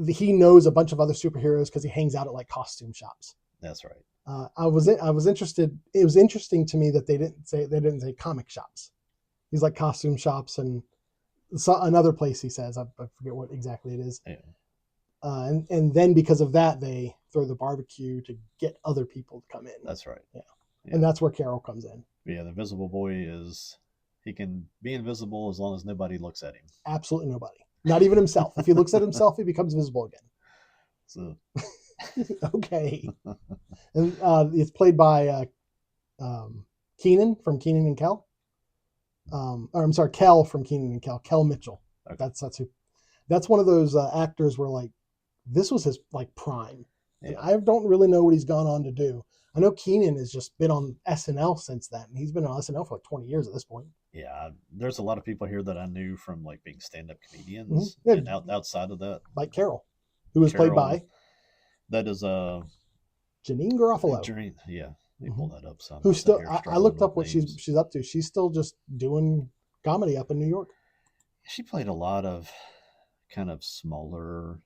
he knows a bunch of other superheroes because he hangs out at like costume shops.
That's right.
I was interested. It was interesting to me that they didn't say comic shops. He's like costume shops and another place he says, I forget what exactly it is.
Yeah.
And then because of that, they throw the barbecue to get other people to come in.
That's right.
Yeah. And that's where Carol comes in.
Yeah, the Invisible Boy he can be invisible as long as nobody looks at him.
Absolutely nobody. Not even himself. If he looks at himself, he becomes visible again.
So
okay. And it's played by Keenan from Keenan and Kel. Or I'm sorry, Kel from Keenan and Kel. Kel Mitchell.
Okay.
That's who. That's one of those actors where like this was his like prime, and
Yeah.
I don't really know what he's gone on to do. I know Keenan has just been on SNL since then. He's been on SNL for like 20 years at this point.
Yeah, there's a lot of people here that I knew from like being stand-up comedians,
Yeah,
and outside of that,
like Carol, who was played
Carol,
by
that is
Janine Garofalo,
Dream. Yeah, let me pull that up. So I'm
who
not sitting
still
here
I
struggling
looked up
with
what
names.
she's up to. She's still just doing comedy up in New York.
She played a lot of kind of smaller,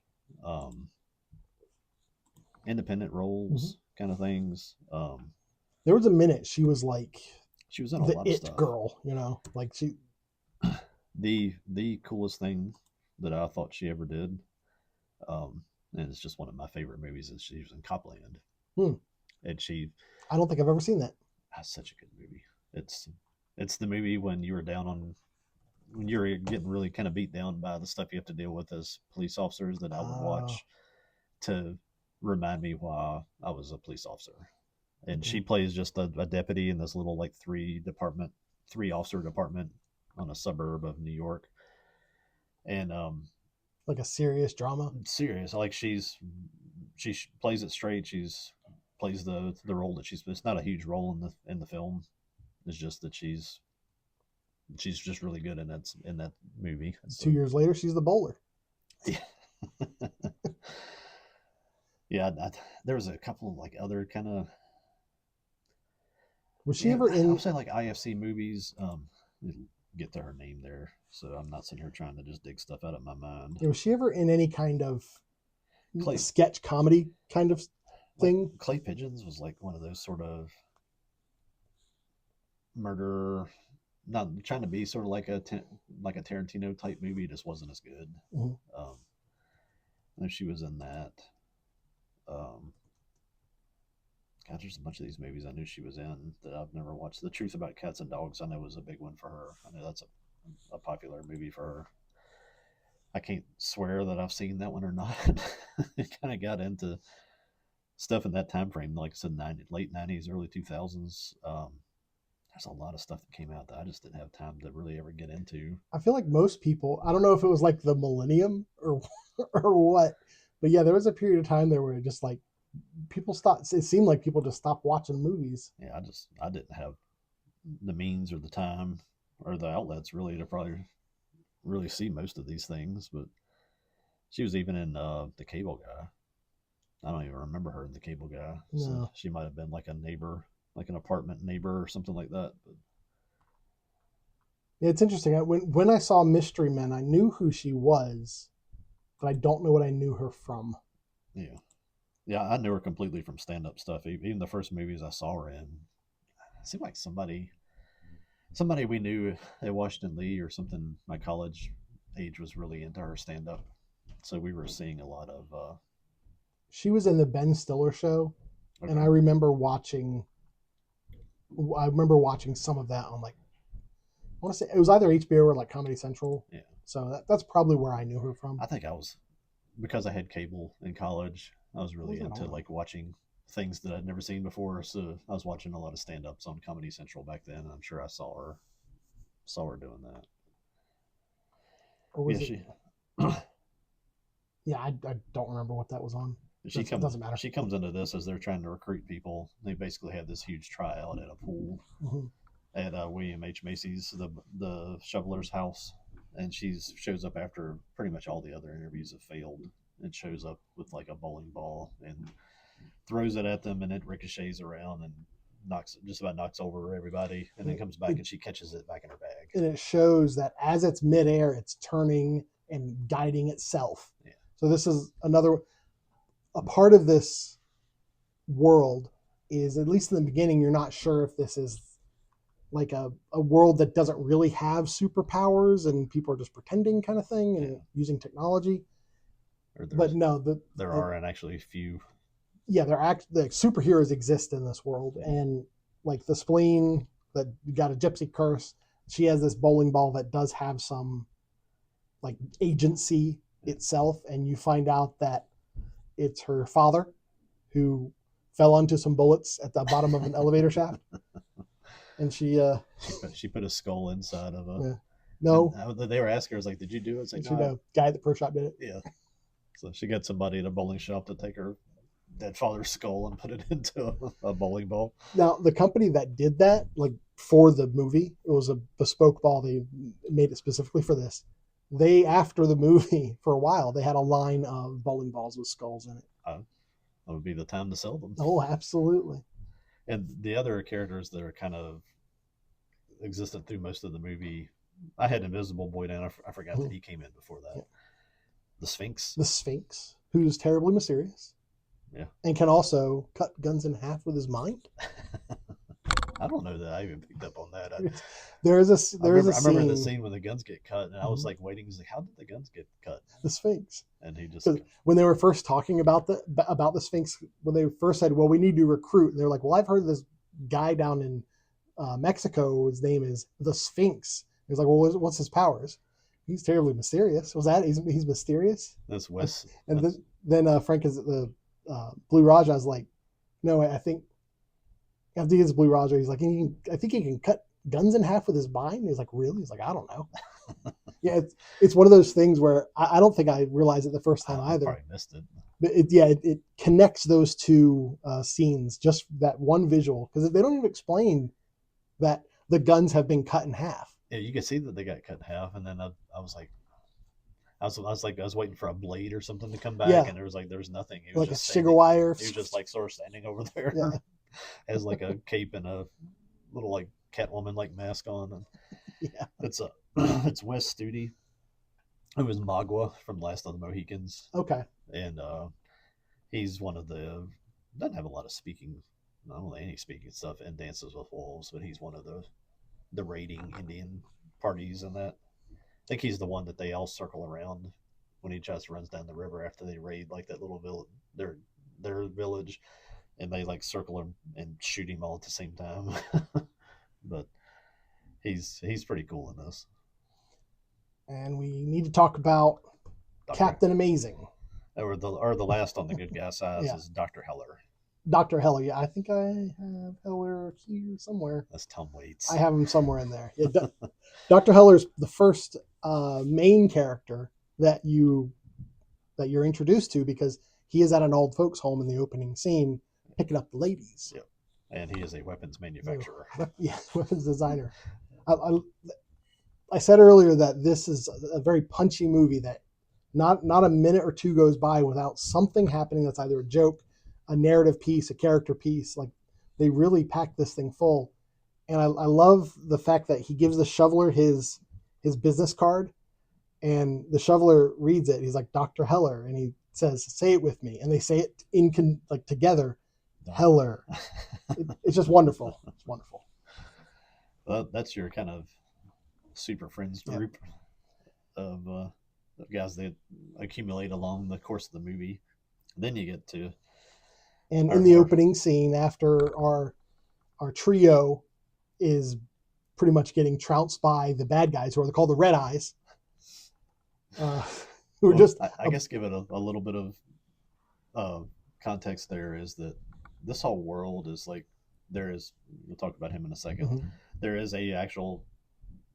um, independent roles, kind of things.
There was a minute she was like
She was in a
the
lot of
it
stuff.
girl, you know, like she.
The coolest thing that I thought she ever did, and it's just one of my favorite movies, is she was in Copland, and she.
I don't think I've ever seen that.
That's such a good movie. It's the movie when you were down on when you're getting really kind of beat down by the stuff you have to deal with as police officers that I would watch to remind me why I was a police officer. And she plays just a deputy in this little like three officer department on a suburb of New York. And
like a serious drama.
Serious, like she plays it straight. She's plays the role that she's. It's not a huge role in the film. It's just that she's just really good in that movie.
So, 2 years later, she's the bowler.
Yeah. Yeah, there was a couple of like other kind of.
Was she ever in?
I would say like IFC movies. Get to her name there, so I'm not sitting here trying to just dig stuff out of my mind.
Was she ever in any kind of sketch comedy kind of thing?
Like Clay Pigeons was like one of those sort of murder, not trying to be sort of like a Tarantino type movie, just wasn't as good. I know she was in that. God, there's a bunch of these movies I knew she was in that I've never watched. The Truth About Cats and Dogs, I know, was a big one for her. I know that's a popular movie for her. I can't swear that I've seen that one or not. It kind of got into stuff in that time frame, like I said, late 90s, early 2000s. There's a lot of stuff that came out that I just didn't have time to really ever get into.
I feel like most people, I don't know if it was like the millennium or what, but yeah, there was a period of time there where it just like people stopped. It seemed like people just stopped watching movies.
Yeah, I didn't have the means or the time or the outlets really to probably really see most of these things. But she was even in The Cable Guy. I don't even remember her in The Cable Guy.
No.
So she might have been like a neighbor, like an apartment neighbor or something like that. But
yeah, it's interesting. When I saw Mystery Men, I knew who she was, but I don't know what I knew her from.
Yeah. Yeah, I knew her completely from stand-up stuff. Even the first movies I saw her in, it seemed like somebody we knew at Washington Lee or something. My college age was really into her stand-up, so we were seeing a lot of.
She was in the Ben Stiller show, and I remember watching some of that on like, I want to say it was either HBO or like Comedy Central.
Yeah.
So that's probably where I knew her from.
I think I was, because I had cable in college, I was really into like watching things that I'd never seen before. So I was watching a lot of stand-ups on Comedy Central back then. And I'm sure I saw her doing that.
Or was it? Yeah, I don't remember what that was on.
It doesn't matter. She comes into this as they're trying to recruit people. They basically have this huge tryout at a pool at William H. Macy's, the shoveler's house. And she shows up after pretty much all the other interviews have failed, and shows up with like a bowling ball and throws it at them, and it ricochets around and just about knocks over everybody, and then comes back and she catches it back in her bag.
And it shows that as it's midair, it's turning and guiding itself. Yeah. So this is a part of this world is, at least in the beginning, you're not sure if this is like a world that doesn't really have superpowers and people are just pretending kind of thing and using technology. But no,
there are actually few.
Yeah, the superheroes exist in this world, and like the spleen that got a gypsy curse, she has this bowling ball that does have some like agency itself, and you find out that it's her father who fell onto some bullets at the bottom of an elevator shaft, and she
She put a skull inside of a.
yeah. No,
They were asking her, "Was like, did you do it?" It's like, no,
guy at the pro shop did it.
yeah. So she got somebody at a bowling shop to take her dead father's skull and put it into a bowling ball.
Now, the company that did that, like for the movie, it was a bespoke ball. They made it specifically for this. They, after the movie, for a while, they had a line of bowling balls with skulls in it.
That would be the time to sell them.
Oh, absolutely.
And the other characters that are kind of existent through most of the movie, I had Invisible Boy down. I forgot that he came in before that.
Yeah.
The Sphinx.
The Sphinx, who's terribly mysterious.
Yeah.
And can also cut guns in half with his mind.
I don't know that I even picked up on that.
I
remember the scene when the guns get cut, and I was like waiting. He's like, "How did the guns get cut?"
The Sphinx.
And he just
when they were first talking about the Sphinx, when they first said, "Well, we need to recruit," and they're like, "Well, I've heard this guy down in Mexico. His name is the Sphinx." He was like, "Well, what's his powers?" He's terribly mysterious. Was that he's mysterious?
That's Wes.
And then Frank is the Blue Raja is like, "No, I think it's Blue Raja." He's like, "I think he can cut guns in half with his mind." He's like, "Really?" He's like, "I don't know." Yeah, it's one of those things where I don't think I realized it the first time either.
Probably missed it.
But it connects those two scenes, just that one visual, because they don't even explain that the guns have been cut in half.
Yeah, you can see that they got cut in half, and then I was like, I was waiting for a blade or something to come back, and there was nothing. He was
like
just
a sugar wire.
He was just like sort of standing over there,
yeah.
has like a cape and a little like Catwoman like mask on, and
yeah,
it's Wes Studi, who was Magua from Last of the Mohicans.
Okay,
and he's one of the doesn't have a lot of speaking, not only any speaking stuff in Dances with Wolves, but he's one of the raiding Indian parties in that. I think he's the one that they all circle around when he just runs down the river after they raid like that little village, their village, and they like circle him and shoot him all at the same time. But he's pretty cool in this.
And we need to talk about Captain Amazing.
Or the last on the good guy side is Dr. Heller.
Dr. Heller, yeah, I think I have Heller here somewhere.
That's Tom Waits.
I have him somewhere in there. Yeah, Dr. Heller's the first main character that you're introduced to, because he is at an old folks' home in the opening scene picking up the ladies.
Yep. And he is a weapons manufacturer.
Yeah, weapons designer. I said earlier that this is a very punchy movie, that not a minute or two goes by without something happening that's either a joke, a narrative piece, a character piece. Like, they really pack this thing full. And I love the fact that he gives the shoveler his business card, and the shoveler reads it. He's like, Dr. Heller, and he says, "Say it with me," and they say it together, Heller. It's just wonderful. It's wonderful.
Well, that's your kind of super friends group of guys that accumulate along the course of the movie. Then you get to,
and in the opening scene, after our trio is pretty much getting trounced by the bad guys, who are called the Red Eyes.
I guess give it a little bit of context. There is that this whole world is like, we'll talk about him in a second.
Mm-hmm.
There is a actual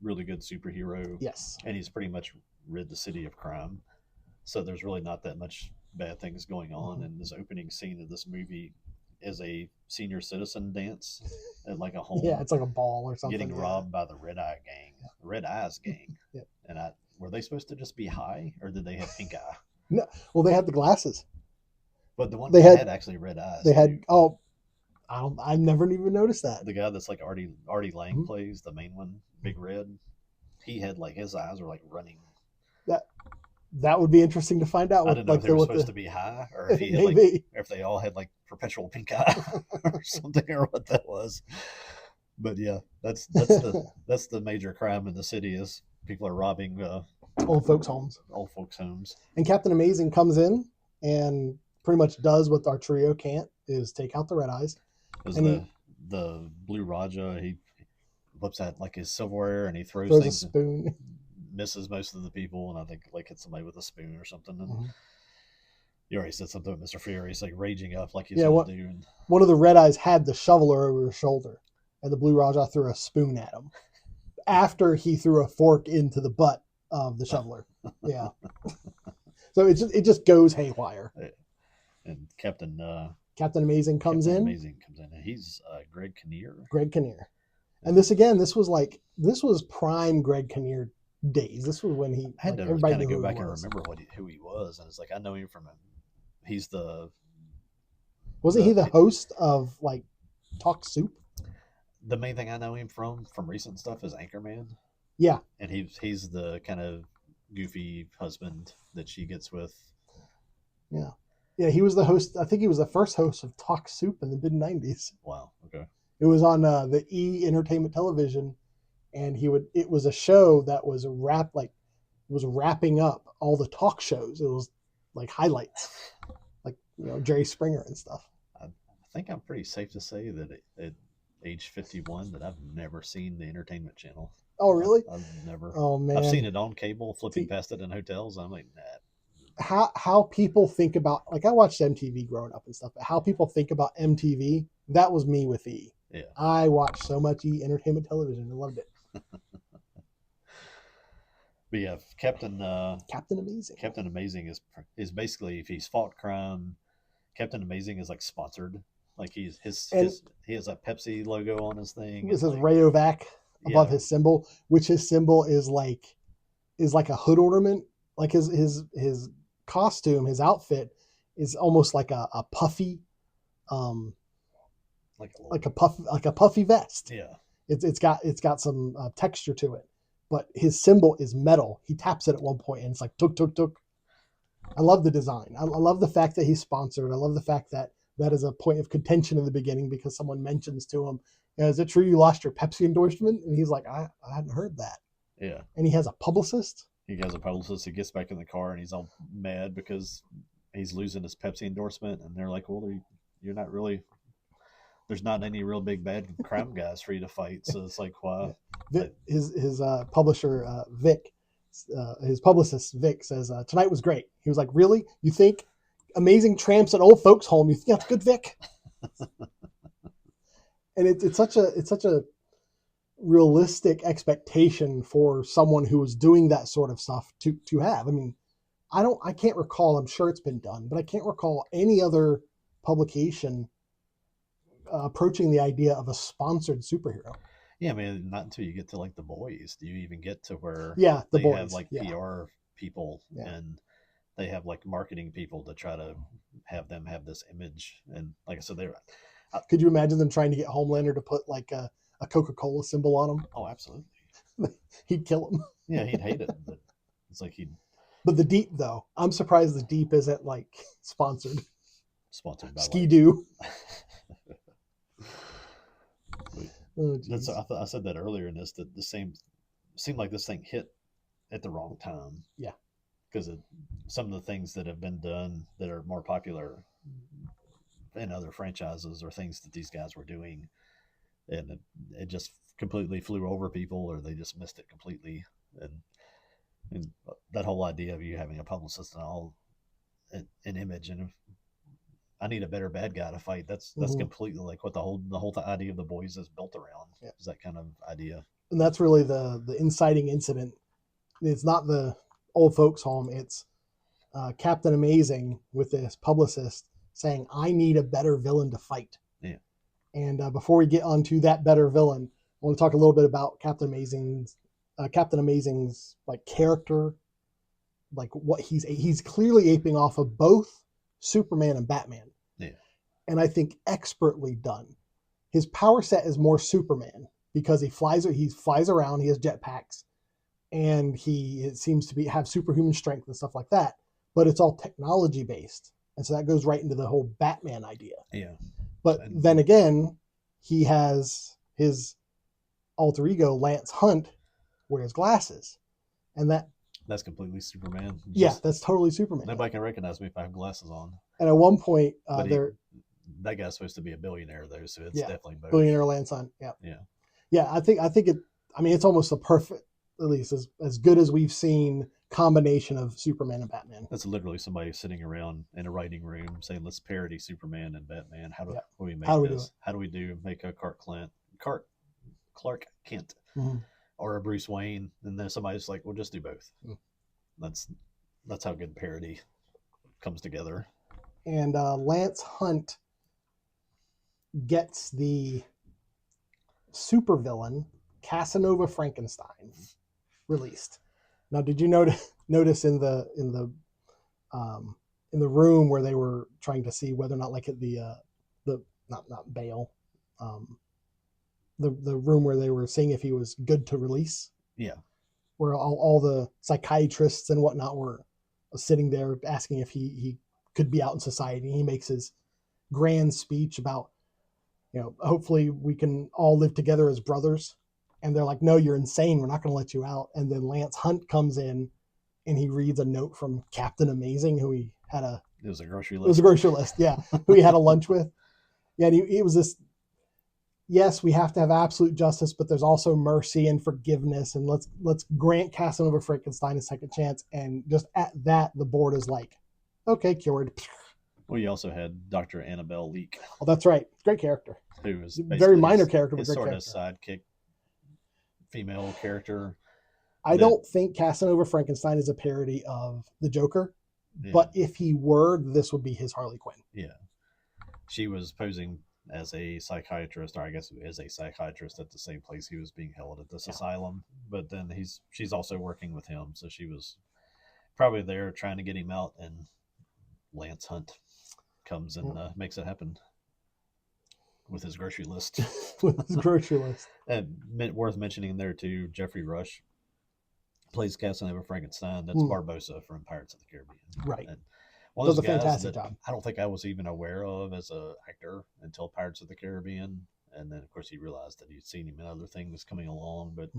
really good superhero.
Yes.
And he's pretty much rid the city of crime. So there's really not that much bad things going on. Mm-hmm. And this opening scene of this movie is a senior citizen dance at like a home.
Yeah, it's like a ball or something.
Getting robbed by the Red Eyes gang.
Yeah.
And were they supposed to just be high, or did they have pink eye?
No, well, they had the glasses.
But the one they had actually red eyes.
They had I've never even noticed that.
The guy that's like Artie Lang plays, the main one, Big Red. He had like his eyes were like running.
That would be interesting to find out.
I don't know if they were supposed to be high, or if he had or if they all had like perpetual pink eye or something, or what that was. But yeah, that's the major crime in the city, is people are robbing
old folks' homes.
And
Captain Amazing comes in and pretty much does what our trio can't, is take out the Red Eyes.
And the Blue Raja, he whips out like his silverware and he throws things,
a spoon,
misses most of the people, and I think like hits somebody with a spoon or something. And You already said something with Mr. Fury. He's like raging up like he's
Yeah,
going to do. And
one of the Red Eyes had the shoveler over his shoulder, and the Blue Raja threw a spoon at him after he threw a fork into the butt of the shoveler. Yeah. So it just goes haywire.
And Captain
Amazing comes
Captain
in.
Amazing comes in, and he's Greg Kinnear.
Greg Kinnear. And this was prime Greg Kinnear days. This was when he
I had
like,
to
everybody
kind of
knew
go
who he
back and
was.
remember who he was, and it's like I know him from him. He's
Wasn't he the host of like Talk Soup?
The main thing I know him from recent stuff is Anchorman.
Yeah,
and he's the kind of goofy husband that she gets with.
Yeah. Yeah, he was the host. I think he was the first host of Talk Soup in the mid '90s.
Wow. Okay.
It was on the E Entertainment Television, and it was a show that was wrapping up all the talk shows. It was like highlights, like Jerry Springer and stuff.
I think I'm pretty safe to say that at age 51 that I've never seen the Entertainment Channel.
Oh, really?
I've never.
Oh, man.
I've seen it on cable, flipping past it in hotels. I'm like, nah.
How people think about, like, I watched MTV growing up and stuff, but how people think about MTV, that was me with E.
Yeah.
I watched so much E Entertainment Television. I loved it.
But yeah, Captain
Amazing.
Captain Amazing is basically, if he's fought crime, Captain Amazing is like sponsored. Like he has a Pepsi logo on his thing.
It says
like,
Rayovac above his symbol, which his symbol is like a hood ornament. Like his costume, his outfit is almost like a puffy, like a puffy vest.
Yeah.
It's got some texture to it, but his symbol is metal. He taps it at one point, and it's like tuk tuk tuk. I love the design. I love the fact that he's sponsored. I love the fact that is a point of contention in the beginning because someone mentions to him, "Is it true you lost your Pepsi endorsement?" And he's like, "I hadn't heard that."
Yeah.
And he has a publicist.
He has a publicist. He gets back in the car and he's all mad because he's losing his Pepsi endorsement. And they're like, "Well, you're not really. There's not any real big bad crime guys for you to fight." So it's like, why?
His publisher Vic, his publicist Vic says, "Tonight was great." He was like, "Really? You think Amazing tramps at old folks' home? You think that's good, Vic?" And it's such a realistic expectation for someone who is doing that sort of stuff to have. I mean, I can't recall. I'm sure it's been done, but I can't recall any other publication approaching the idea of a sponsored superhero.
Yeah, I mean, not until you get to like The Boys do you even get to where
The Boys
have like PR people and they have like marketing people to try to have them have this image. And like I said,
could you imagine them trying to get Homelander to put like a Coca-Cola symbol on him?
Oh, absolutely.
He'd kill him.
Yeah, he'd hate it. But it's like
But the Deep, though, I'm surprised the Deep isn't like sponsored by Ski-Doo.
I said that earlier in this, that the same seemed like this thing hit at the wrong time.
Yeah.
Because some of the things that have been done that are more popular in other franchises or things that these guys were doing, and it just completely flew over people, or they just missed it completely. And that whole idea of you having a publicist and all an image, and I need a better bad guy to fight. That's completely like what the whole idea of The Boys is built around. Yeah. Is that kind of idea.
And that's really the inciting incident. It's not the old folks' home. It's Captain Amazing with this publicist saying, "I need a better villain to fight."
Yeah.
And before we get onto that better villain, I want to talk a little bit about Captain Amazing's like character, like what he's clearly aping off of both Superman and Batman.
Yeah.
And I think expertly done. His power set is more Superman because he flies around, he has jetpacks, and it seems to have superhuman strength and stuff like that, but it's all technology based. And so that goes right into the whole Batman idea.
Yeah.
But then again, he has his alter ego, Lance Hunt, wears glasses. And
that's completely Superman.
That's totally Superman.
Nobody can recognize me if I have glasses on.
And at one point,
that guy's supposed to be a billionaire, though, so it's definitely both.
Billionaire Lance Hunt. Yeah.
Yeah.
Yeah, I think it. I mean, it's almost a perfect. at least as good as we've seen combination of Superman and Batman.
That's literally somebody sitting around in a writing room saying, "Let's parody Superman and Batman. How do we make this? How do we make a Clark Kent,
mm-hmm.
or a Bruce Wayne?" And then somebody's like, "Well, just do both." Mm. That's how good parody comes together.
And Lance Hunt gets the supervillain Casanova Frankenstein released. Now, did you notice in the room where they were trying to see whether or not, like, the not bail, the room where they were seeing if he was good to release?
Yeah.
Where all the psychiatrists and whatnot were sitting there asking if he could be out in society. He makes his grand speech about, hopefully we can all live together as brothers. And they're like, "No, you're insane. We're not going to let you out." And then Lance Hunt comes in and he reads a note from Captain Amazing, who he had
it was a grocery list.
It was a grocery list, yeah. Who he had a lunch with. Yeah, and he was this, yes, we have to have absolute justice, but there's also mercy and forgiveness, and let's grant Casanova Frankenstein a second chance. And just at that, the board is like, okay, cured.
Well, you also had Dr. Annabelle Leake.
Oh, that's right. Great character.
Who was
very minor character, but
his
great
sort
character.
of sidekick female character.
I don't think Casanova Frankenstein is a parody of the Joker, but if he were, this would be his Harley Quinn.
Yeah. She was posing as a psychiatrist, or I guess as a psychiatrist at the same place he was being held at this asylum. But then she's also working with him, so she was probably there trying to get him out, and Lance Hunt comes and makes it happen with his grocery list.
With his grocery list.
And worth mentioning there too, Jeffrey Rush plays Casanova Frankenstein. That's Barbossa from Pirates of the Caribbean.
Right.
And one of those
a
guys
fantastic
that
job.
I don't think I was even aware of as an actor until Pirates of the Caribbean. And then, of course, he realized that he'd seen him in other things coming along. But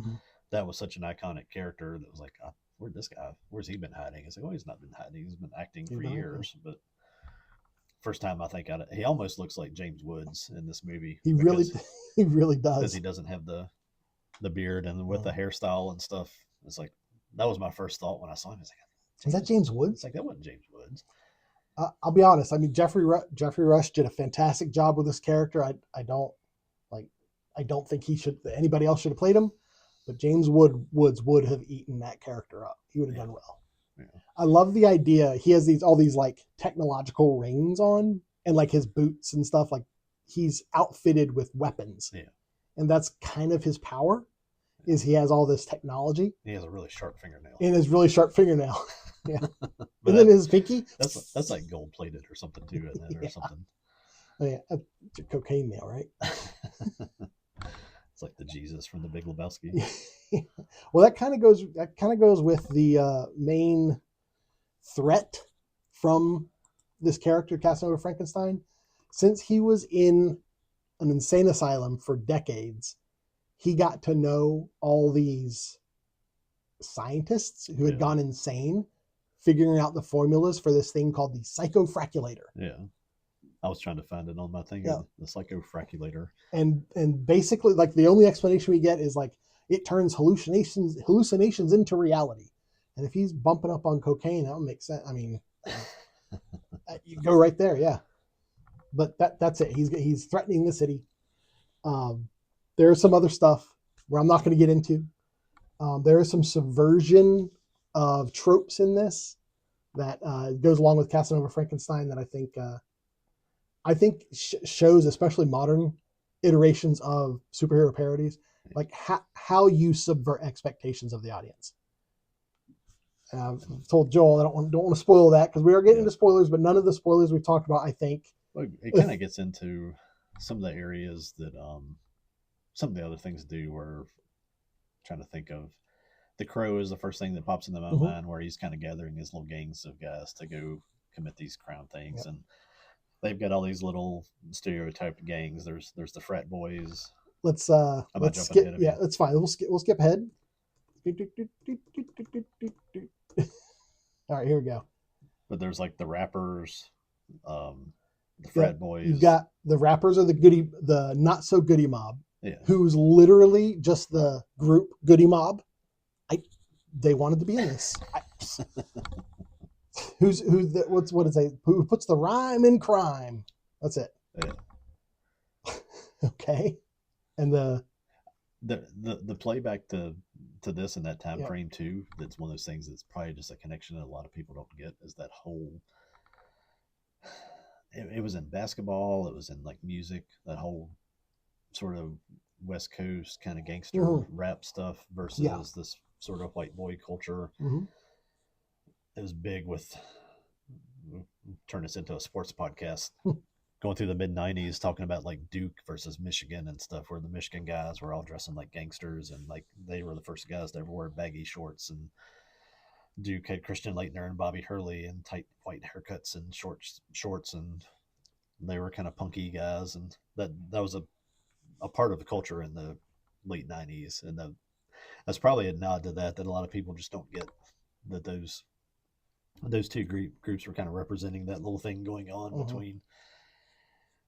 that was such an iconic character that was like, where'd this guy? Where's he been hiding? It's like, oh, he's not been hiding. He's been acting for years. But first time I think he almost looks like James Woods in this movie.
He really does.
Because he doesn't have the beard and with the hairstyle and stuff. It's like, that was my first thought when I saw him. I was like,
is that James Woods?
It's like, that wasn't James Woods.
I'll be honest. I mean, Jeffrey Rush did a fantastic job with this character. I don't think anybody else should have played him, but James Woods would have eaten that character up. He would have done well. Yeah. I love the idea. He has all these like technological rings on, and like his boots and stuff. Like, he's outfitted with weapons.
Yeah.
And that's kind of his power, is he has all this technology.
He has a really sharp fingernail.
And his really sharp fingernail. Yeah. And then his pinky.
That's like gold plated or something too, isn't it? Or something.
Oh yeah, that's a cocaine nail, right?
It's like the Jesus from the Big Lebowski.
Well, that kind of goes with the main threat from this character, Casanova Frankenstein. Since he was in an insane asylum for decades, he got to know all these scientists who had gone insane, figuring out the formulas for this thing called the psychofraculator.
Yeah. I was trying to find it on my thing, the psychofraculator.
And basically, like, the only explanation we get is like, it turns hallucinations into reality. And if he's bumping up on cocaine, that would make sense. I mean, you go right there, yeah. But that's it. He's threatening the city. There's some other stuff where I'm not going to get into. There is some subversion of tropes in this that goes along with Casanova Frankenstein that I think shows, especially modern iterations of superhero parodies, like how you subvert expectations of the audience. I've told Joel I don't want to spoil that, because we are getting into spoilers, but none of the spoilers we've talked about, I think.
Well, it kind of gets into some of the areas that some of the other things do. Where trying to think of, the Crow is the first thing that pops into my mind, where he's kind of gathering his little gangs of guys to go commit these crime things, and they've got all these little stereotyped gangs. There's the frat boys.
Let's skip. Yeah, that's fine. We'll skip ahead. All right, here we go.
But there's like the rappers, the frat boys.
You've got the rappers are the not so goody mob, who's literally just the group Goody Mob. they wanted to be in this. What is it? Who puts the rhyme in crime? That's it.
Yeah.
Okay. And
the playback to this and that time
yeah.
frame too, that's one of those things that's probably just a connection that a lot of people don't get, is that whole it was in basketball, it was in like music, that whole sort of West Coast kind of gangster rap stuff versus this sort of white boy culture. It was big with, turn this into a sports podcast, going through the mid 90s, talking about like Duke versus Michigan and stuff, where the Michigan guys were all dressing like gangsters and like they were the first guys to ever wear baggy shorts, and Duke had Christian Laettner and Bobby Hurley and tight white haircuts and shorts, and they were kind of punky guys, and that was a part of the culture in the late 90s, and that's probably a nod to that a lot of people just don't get, that those two groups were kind of representing that little thing going on between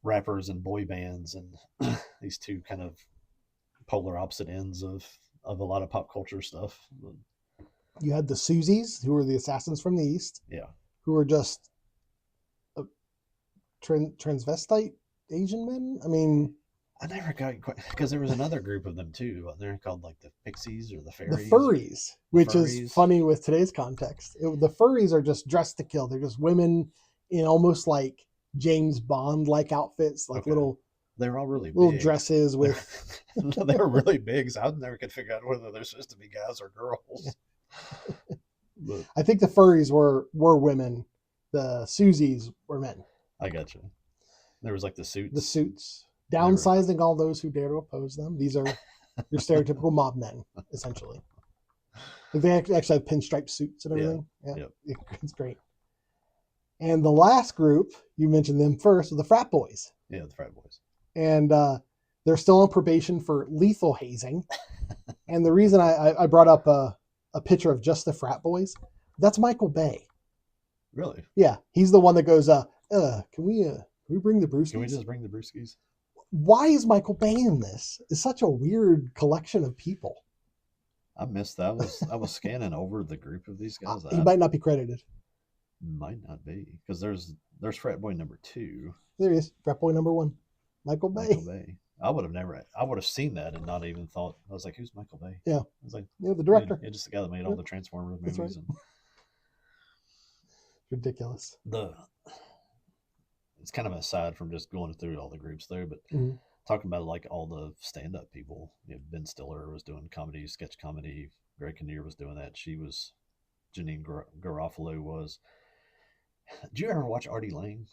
rappers and boy bands, and these two kind of polar opposite ends of a lot of pop culture stuff.
You had the Susies, who were the assassins from the East, who were just transvestite Asian men. I mean,
I never got quite, because there was another group of them too. They're called like the Pixies or the Fairies.
The Furries, which is funny with today's context. The Furries are just dressed to kill. They're just women in almost like James Bond like outfits, like little.
They were all really
little
big.
Dresses with.
They were really big, so I never could figure out whether they're supposed to be guys or girls.
But I think the Furries were women. The Susies were men.
I got you. There was like the suits.
The suits. Downsizing all those who dare to oppose them. These are your stereotypical mob men, essentially. Like they actually have pinstripe suits and everything. Yeah. It's great. And the last group, you mentioned them first, were the frat boys.
Yeah, the frat boys.
And they're still on probation for lethal hazing. And the reason I brought up a picture of just the frat boys, that's Michael Bay.
Really?
Yeah. He's the one that goes, can we bring the Brewskis?
Can we just bring the Brewskis?
Why is Michael Bay in this? It's such a weird collection of people.
I missed that. I was scanning over the group of these guys.
He might not be credited.
Might not be, because there's frat boy number 2.
There he is, frat boy number 1, Michael Bay.
I would have seen that and not even thought. I was like, who's Michael Bay?
Yeah.
I was like,
the director.
Yeah, just the guy that made all the Transformers movies.
Right. Ridiculous.
It's kind of aside from just going through all the groups there, but talking about like all the stand-up people. Ben Stiller was doing comedy, sketch comedy. Greg Kinnear was doing that. Janine Garofalo was. Did you ever watch Artie Lang?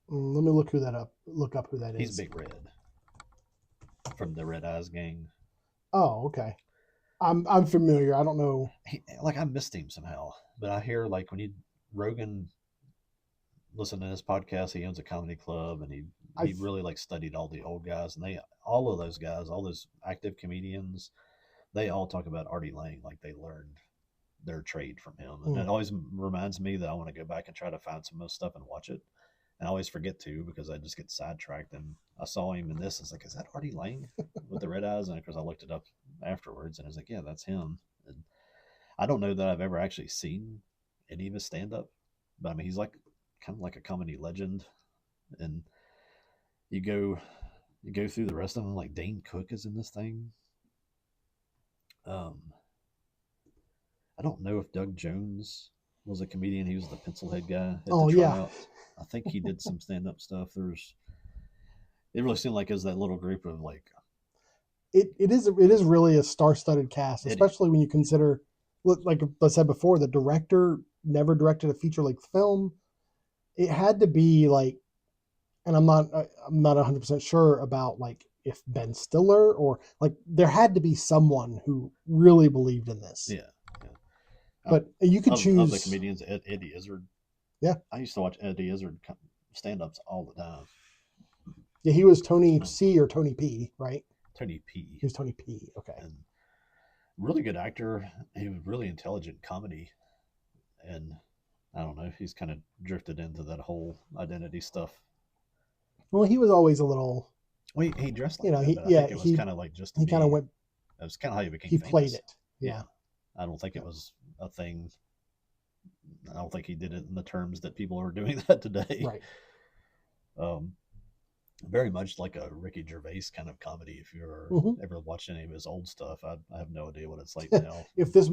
Let me look up who that is.
He's Big Red from the Red Eyes Gang.
Oh, okay. I'm familiar. I don't know.
I missed him somehow, but I hear like when Rogan listened to his podcast, he owns a comedy club, and he really like studied all the old guys, and all of those guys, all those active comedians, they all talk about Artie Lang like they learned their trade from him. And it always reminds me that I want to go back and try to find some of this stuff and watch it. And I always forget to, because I just get sidetracked. And I saw him in this. I was like, is that Artie Lang with the red eyes? And of course I looked it up afterwards, and I was like, yeah, that's him. And I don't know that I've ever actually seen any of his stand-up, but I mean, he's like kind of like a comedy legend. And you go through the rest of them, like Dane Cook is in this thing. I don't know if Doug Jones was a comedian. He was the pencil head guy at the tryout. I think he did some stand-up stuff. It really seemed like it was that little group of like.
It is really a star-studded cast, especially when you consider, like I said before, the director never directed a feature-length film. It had to be like, and I'm not 100% sure about like if Ben Stiller or like there had to be someone who really believed in this.
Yeah.
But you could choose
of the comedians. Eddie Izzard.
Yeah,
I used to watch Eddie Izzard stand-ups all the time.
Yeah, he was Tony C or Tony P, right?
Tony P.
He was Tony P. Okay.
And really good actor. He was really intelligent comedy, and I don't know. He's kind of drifted into that whole identity stuff.
Well, he was always a little.
Well, he dressed like
I think
it was kind of like just.
He kind of went.
That was kind of how he became.
He
famous.
played it. Yeah.
I don't think it was a thing. I don't think he did it in the terms that people are doing that today.
Right.
Um, very much like a Ricky Gervais kind of comedy. If you're
Mm-hmm.
ever watched any of his old stuff, I have no idea what it's like now.
If this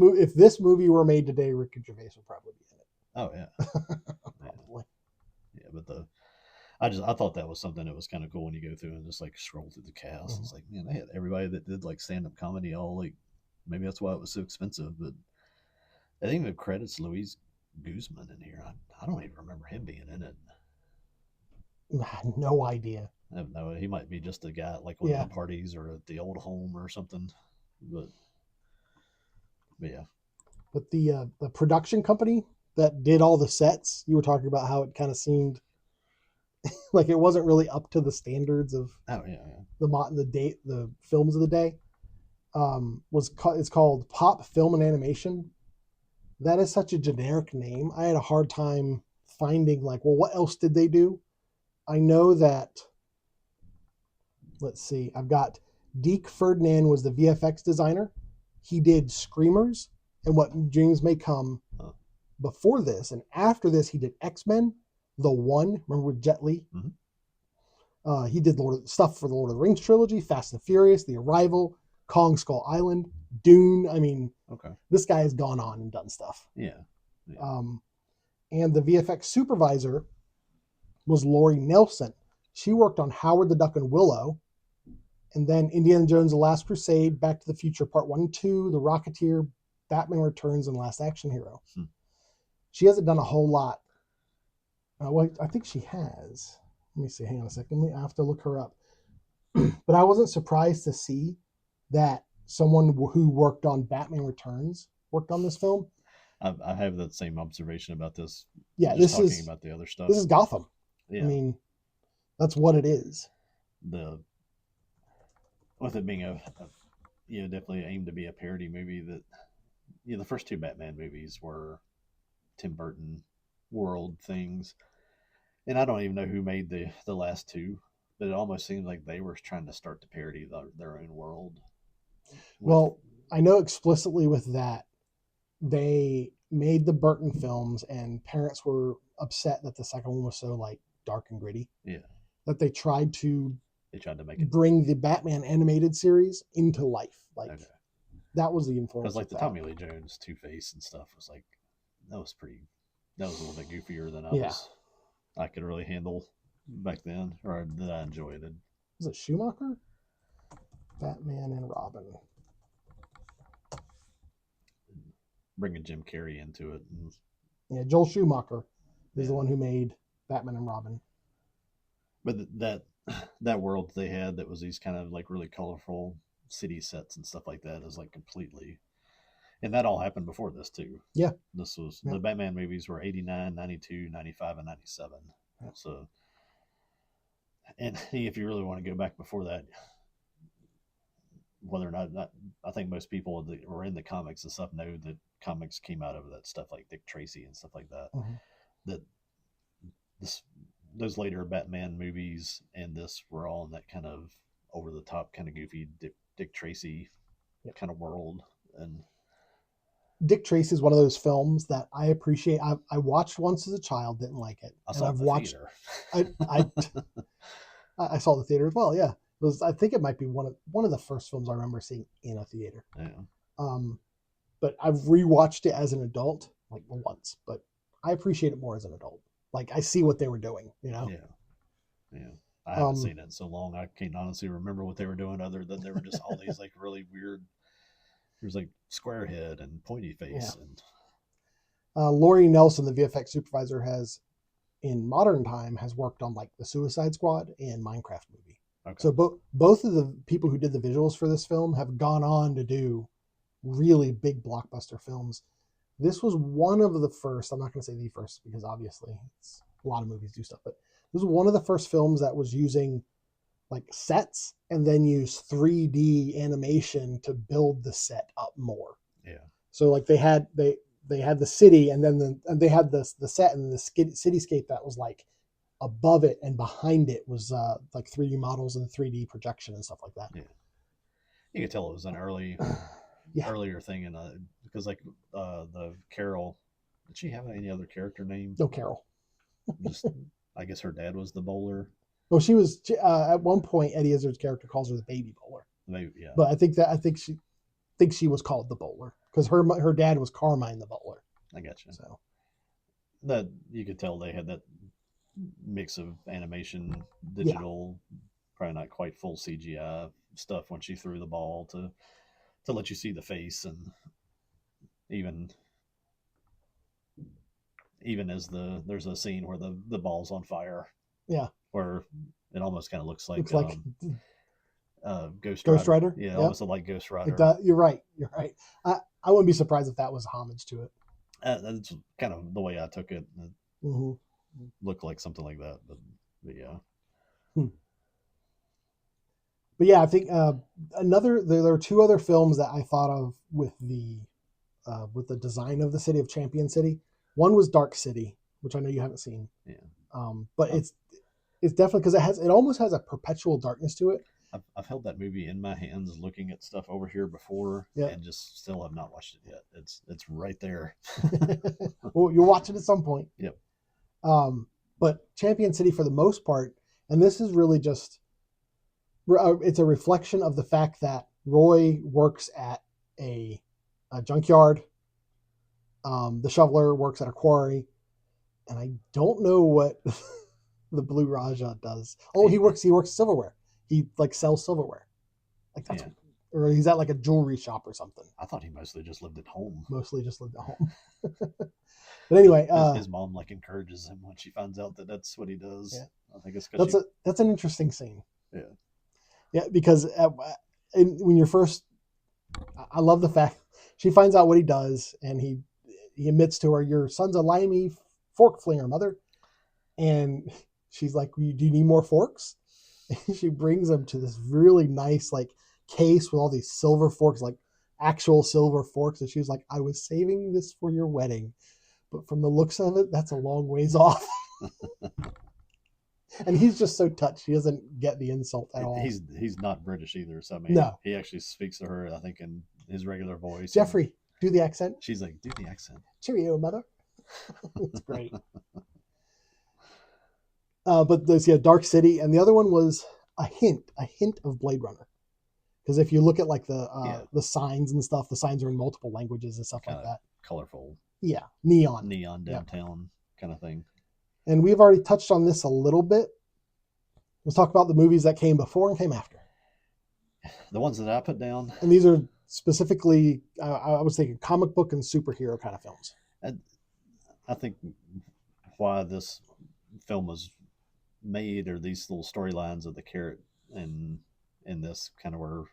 movie were made today, Ricky Gervais would probably be in it.
Oh yeah,
Probably.
yeah. But I thought that was something that was kind of cool when you go through and just like scroll through the cast.
Mm-hmm.
It's like, man, they had everybody that did like stand up comedy all like, maybe that's why it was so expensive. But I think the credits Luis Guzman in here. I don't even remember him being in it.
No idea.
I have no. He might be just a guy at like one
Yeah.
of the parties or at the old home or something. But yeah,
But the production company that did all the sets, you were talking about how it kind of seemed like it wasn't really up to the standards of
oh yeah,
the films of the day. It's called Pop Film and Animation. That is such a generic name. I had a hard time finding like, well, what else did they do? I know that. Let's see. I've got Deke Ferdinand was the VFX designer. He did Screamers and What Dreams May Come.
Huh.
Before this and after this, he did X-Men, The One. Remember with Jet Li?
Mm-hmm.
He did stuff for the Lord of the Rings trilogy, Fast and Furious, The Arrival, Kong Skull Island, Dune. I mean,
Okay.
This guy has gone on and done stuff.
Yeah.
And the VFX supervisor was Lori Nelson. She worked on Howard the Duck and Willow, and then Indiana Jones: The Last Crusade, Back to the Future Part 1 and 2, The Rocketeer, Batman Returns, and Last Action Hero. She hasn't done a whole lot. Well, I think she has. Let me see. Hang on a second. I have to look her up. But I wasn't surprised to see that someone who worked on Batman Returns worked on this film.
I have that same observation about this.
Yeah,
just talking about the other stuff.
This is Gotham.
Yeah.
I mean, that's what it is.
With it being definitely aimed to be a parody movie. That the first two Batman movies were Tim Burton world things, and I don't even know who made the last two, but it almost seems like they were trying to start to parody their own world.
Well, I know explicitly with that, they made the Burton films, and parents were upset that the second one was so like dark and gritty.
Yeah,
that they tried to
make it
bring the Batman animated series into life. Like that was the influence.
Because like the Tommy Lee Jones Two-Face and stuff was like that was a little bit goofier than I could really handle back then, or that I enjoyed it.
Was it Schumacher? Batman and Robin.
Bringing Jim Carrey into it.
Yeah, Joel Schumacher is the one who made Batman and Robin.
But that world they had that was these kind of like really colorful city sets and stuff like that is like completely, and that all happened before this too.
Yeah.
This was the Batman movies were 89, 92, 95, and 97. Yeah. So, and if you really want to go back before that, whether or not I think most people that were in the comics and stuff know that comics came out of that stuff like Dick Tracy and stuff like that. Mm-hmm. That those later Batman movies and this were all in that kind of over the top, kind of goofy Dick Tracy kind of world. And
Dick Tracy is one of those films that I appreciate. I watched once as a child, didn't like it.
I saw it in the theater.
I saw it in the theater as well. Yeah. I think it might be one of the first films I remember seeing in a theater.
Yeah.
But I've rewatched it as an adult, like once, but I appreciate it more as an adult. Like I see what they were doing,
Yeah. I haven't seen it in so long. I can't honestly remember what they were doing other than there were just all these like really weird. There's like square head and pointy face.
Yeah.
And
Lori Nelson, the VFX supervisor, has in modern time has worked on like the Suicide Squad and Minecraft movie. Okay. So both of the people who did the visuals for this film have gone on to do really big blockbuster films. This was one of the first, I'm not going to say the first because obviously a lot of movies do stuff, but this was one of the first films that was using like sets and then use 3D animation to build the set up more.
Yeah.
So like they had the city and then they had the set and the cityscape that was like above it and behind it was like 3D models and 3D projection and stuff like that.
Yeah. You could tell it was an early
Yeah.
earlier thing, and because like the Carol, did she have any other character name?
No, Carol.
Just I guess her dad was the bowler.
Well, she was at one point. Eddie Izzard's character calls her the baby bowler,
Maybe, yeah,
but I think she was called the bowler because her dad was Carmine the bowler.
I got you.
So
That you could tell they had that mix of animation,
yeah,
digital, probably not quite full CGI stuff when she threw the ball to let you see the face, and even even as there's a scene where the ball's on fire,
yeah,
where it almost kind of looks
looks like
Ghost
Ghost
Rider.
Rider.
Yeah,
Yep.
almost like Ghost
It
Rider.
does. You're right. You're right. I wouldn't be surprised if that was a homage to it.
That's kind of the way I took it. It
Mm-hmm.
looked like something like that, but yeah.
But yeah, I think there were two other films that I thought of with the design of the city of Champion City. One was Dark City, which I know you haven't seen.
Yeah.
But
Oh.
It's definitely because it almost has a perpetual darkness to it.
I've held that movie in my hands, looking at stuff over here before,
Yeah.
and just still have not watched it yet. It's right there.
Well, you'll watch it at some point.
Yep.
But Champion City, for the most part, and this is really just it's a reflection of the fact that Roy works at a junkyard. The shoveler works at a quarry, and I don't know what the Blue Raja does. Oh, he works silverware. He like sells silverware. Like that's,
Yeah.
or he's at like a jewelry shop or something.
I thought he mostly just lived at home.
Mostly just lived at home. But anyway,
his mom like encourages him when she finds out that that's what he does.
Yeah.
I think it's because
that's an interesting scene.
Yeah.
Yeah, because when you're first, I love the fact she finds out what he does, and he admits to her, "Your son's a limey fork flinger, mother." And she's like, "Do you need more forks?" And she brings him to this really nice like case with all these silver forks, like actual silver forks. And she was like, "I was saving this for your wedding, but from the looks of it, that's a long ways off." And he's just so touched. He doesn't get the insult at all.
He's not British either. So I mean,
no,
he actually speaks to her, I think, in his regular voice.
Jeffrey, do the accent.
She's like, "Do the accent."
Cheerio, mother. It's great. But there's Dark City, and the other one was a hint of Blade Runner. Because if you look at like the signs and stuff, the signs are in multiple languages and stuff
Kinda
like that.
Colorful.
Yeah, neon
downtown kind of thing.
And we've already touched on this a little bit. Let's talk about the movies that came before and came after.
The ones that I put down.
And these are specifically, I was thinking comic book and superhero kind of films.
I think why this film was made, or these little storylines of the carrot and in this kind of where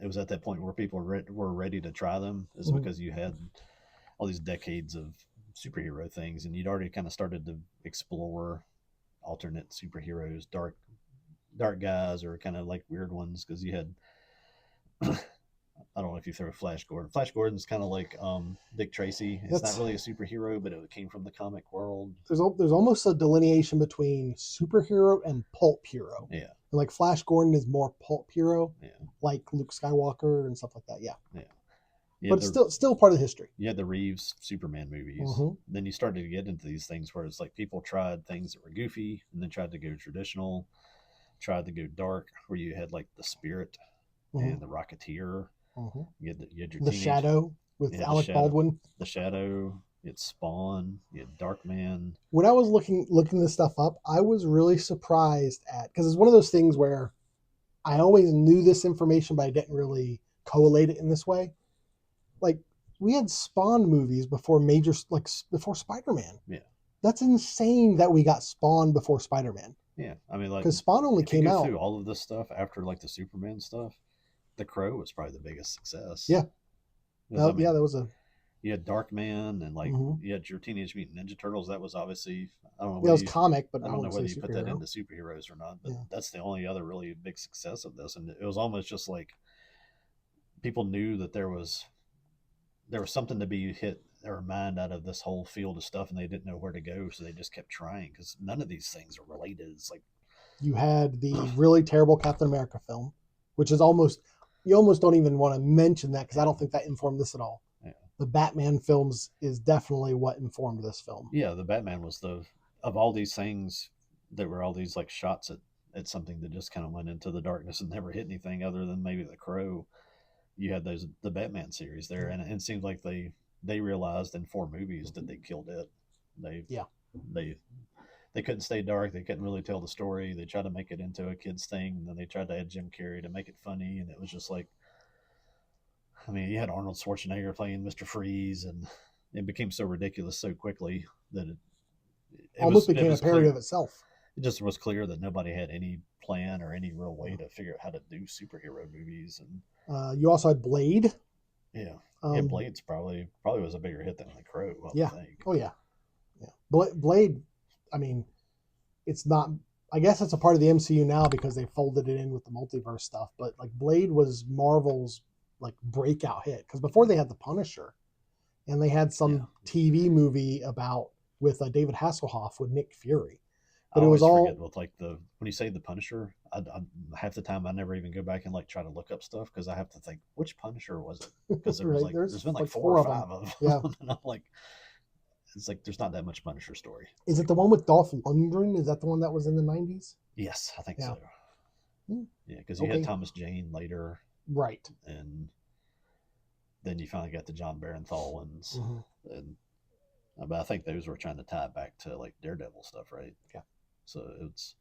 it was at that point where people were ready to try them, is because you had all these decades of superhero things, and you'd already kind of started to explore alternate superheroes, dark guys, or kind of like weird ones, because you had I don't know if you throw Flash Gordon. Flash Gordon's kind of like Dick Tracy. It's not really a superhero, but it came from the comic world.
There's almost a delineation between superhero and pulp hero.
Yeah.
And like Flash Gordon is more pulp hero,
like
Luke Skywalker and stuff like that. Yeah.
Yeah.
But still part of history.
You had the Reeves Superman movies. Then you started to get into these things where it's like people tried things that were goofy and then tried to go traditional, tried to go dark, where you had like the Spirit and the Rocketeer. You had your
The Shadow with Alec Baldwin.
The Shadow. You had Spawn. You had Darkman.
When I was looking this stuff up, I was really surprised at, because it's one of those things where I always knew this information, but I didn't really collate it in this way. Like, we had Spawn movies before before Spider-Man.
Yeah.
That's insane that we got Spawn before Spider-Man.
Yeah, I mean, like,
because Spawn only came out
through all of this stuff after like the Superman stuff. The Crow was probably the biggest success.
Yeah.
That was you had Darkman, and like you had your Teenage Mutant Ninja Turtles. That was obviously, I don't know.
Yeah, it was comic, but
I don't know whether you put that into superheroes or not. But that's the only other really big success of this, and it was almost just like people knew that there was something to be hit or mined out of this whole field of stuff, and they didn't know where to go, so they just kept trying, because none of these things are related. It's like
you had the really terrible Captain America film, which is almost you almost don't even want to mention that because I don't think that informed this at all.
Yeah.
The Batman films is definitely what informed this film.
Yeah, the Batman was of all these things, there were all these like shots at something that just kind of went into the darkness and never hit anything other than maybe the Crow. You had the Batman series there, and it seems like they realized in 4 movies that they killed it.
Yeah.
They couldn't stay dark. They couldn't really tell the story. They tried to make it into a kid's thing, and then they tried to add Jim Carrey to make it funny, and it was just like, I mean, you had Arnold Schwarzenegger playing Mr. Freeze, and it became so ridiculous so quickly that it
Almost
was,
became a parody of itself.
It just was clear that nobody had any plan or any real way to figure out how to do superhero movies. And
you also had Blade.
Yeah, Blade's probably was a bigger hit than The Crow. I
Yeah.
think.
Oh yeah. Blade. I mean, it's not. I guess it's a part of the MCU now because they folded it in with the multiverse stuff. But like Blade was Marvel's like breakout hit because before they had the Punisher, and they had some TV movie about with David Hasselhoff with Nick Fury. But
I
it was all
forget with like when you say the Punisher, I half the time I never even go back and like try to look up stuff because I have to think which Punisher was it, because there was
right,
there's been like
like
4 or
of
5 of them.
Yeah.
And I'm like, it's like there's not that much Punisher story.
Is it the one with Dolph Lundgren? Is that the one that was in the 90s?
Yes, I think so.
Hmm.
Yeah, because you had Thomas Jane later,
right,
and then you finally got the John Barenthal ones, and but I think those were trying to tie it back to like Daredevil stuff, right?
Yeah.
So it's.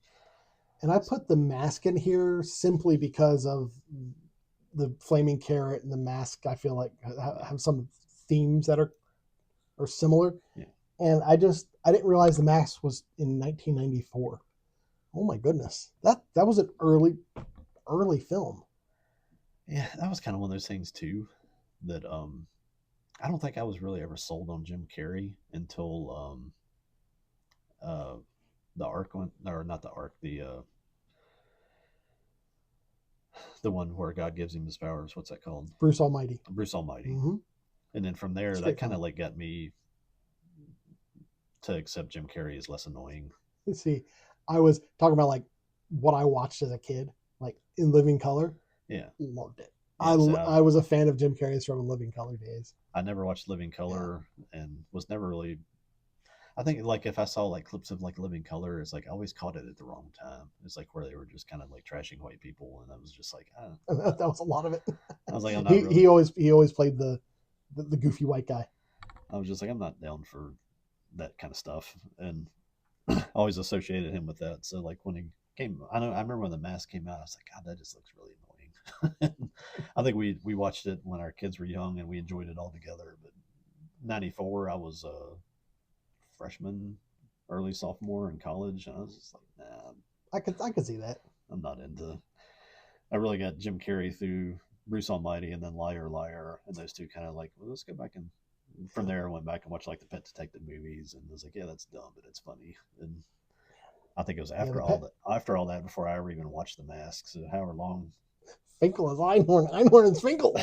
And I put the mask in here simply because of the flaming carrot and the mask. I feel like have some themes that are similar.
Yeah.
And I didn't realize the mask was in 1994. Oh my goodness, that was an early film.
Yeah, that was kind of one of those things too, that I don't think I was really ever sold on Jim Carrey until the Ark one, or not the Ark, the one where God gives him his powers. What's that called?
Bruce Almighty.
Bruce Almighty.
Mm-hmm.
And then from there, that kind of like got me to accept Jim Carrey as less annoying.
Let's see, I was talking about like what I watched as a kid, like In Living Color.
Yeah,
loved it.
Yeah,
I was a fan of Jim Carrey's from Living Color days.
I never watched Living Color and was never really. I think like if I saw like clips of like Living Color, it's like I always caught it at the wrong time. It's like where they were just kind of like trashing white people, and I was just like,
that was a lot of it.
I was like, I'm not
he,
really.
he always played the goofy white guy.
I was just like, I'm not down for that kind of stuff, and I always associated him with that. So like when he came, I remember when The Mask came out, I was like, God, that just looks really annoying. I think we watched it when our kids were young and we enjoyed it all together. But '94, I was a freshman, early sophomore in college, and I was just like, nah.
I could see that.
I'm not into. I really got Jim Carrey through Bruce Almighty and then Liar Liar, and those two kind of like, well, let's go back and. From there, I went back and watched like the Pet Detective movies, and I was like, "Yeah, that's dumb, but it's funny." And I think it was after all that before I ever even watched The Mask. So however long.
Finkel is Einhorn is Finkel.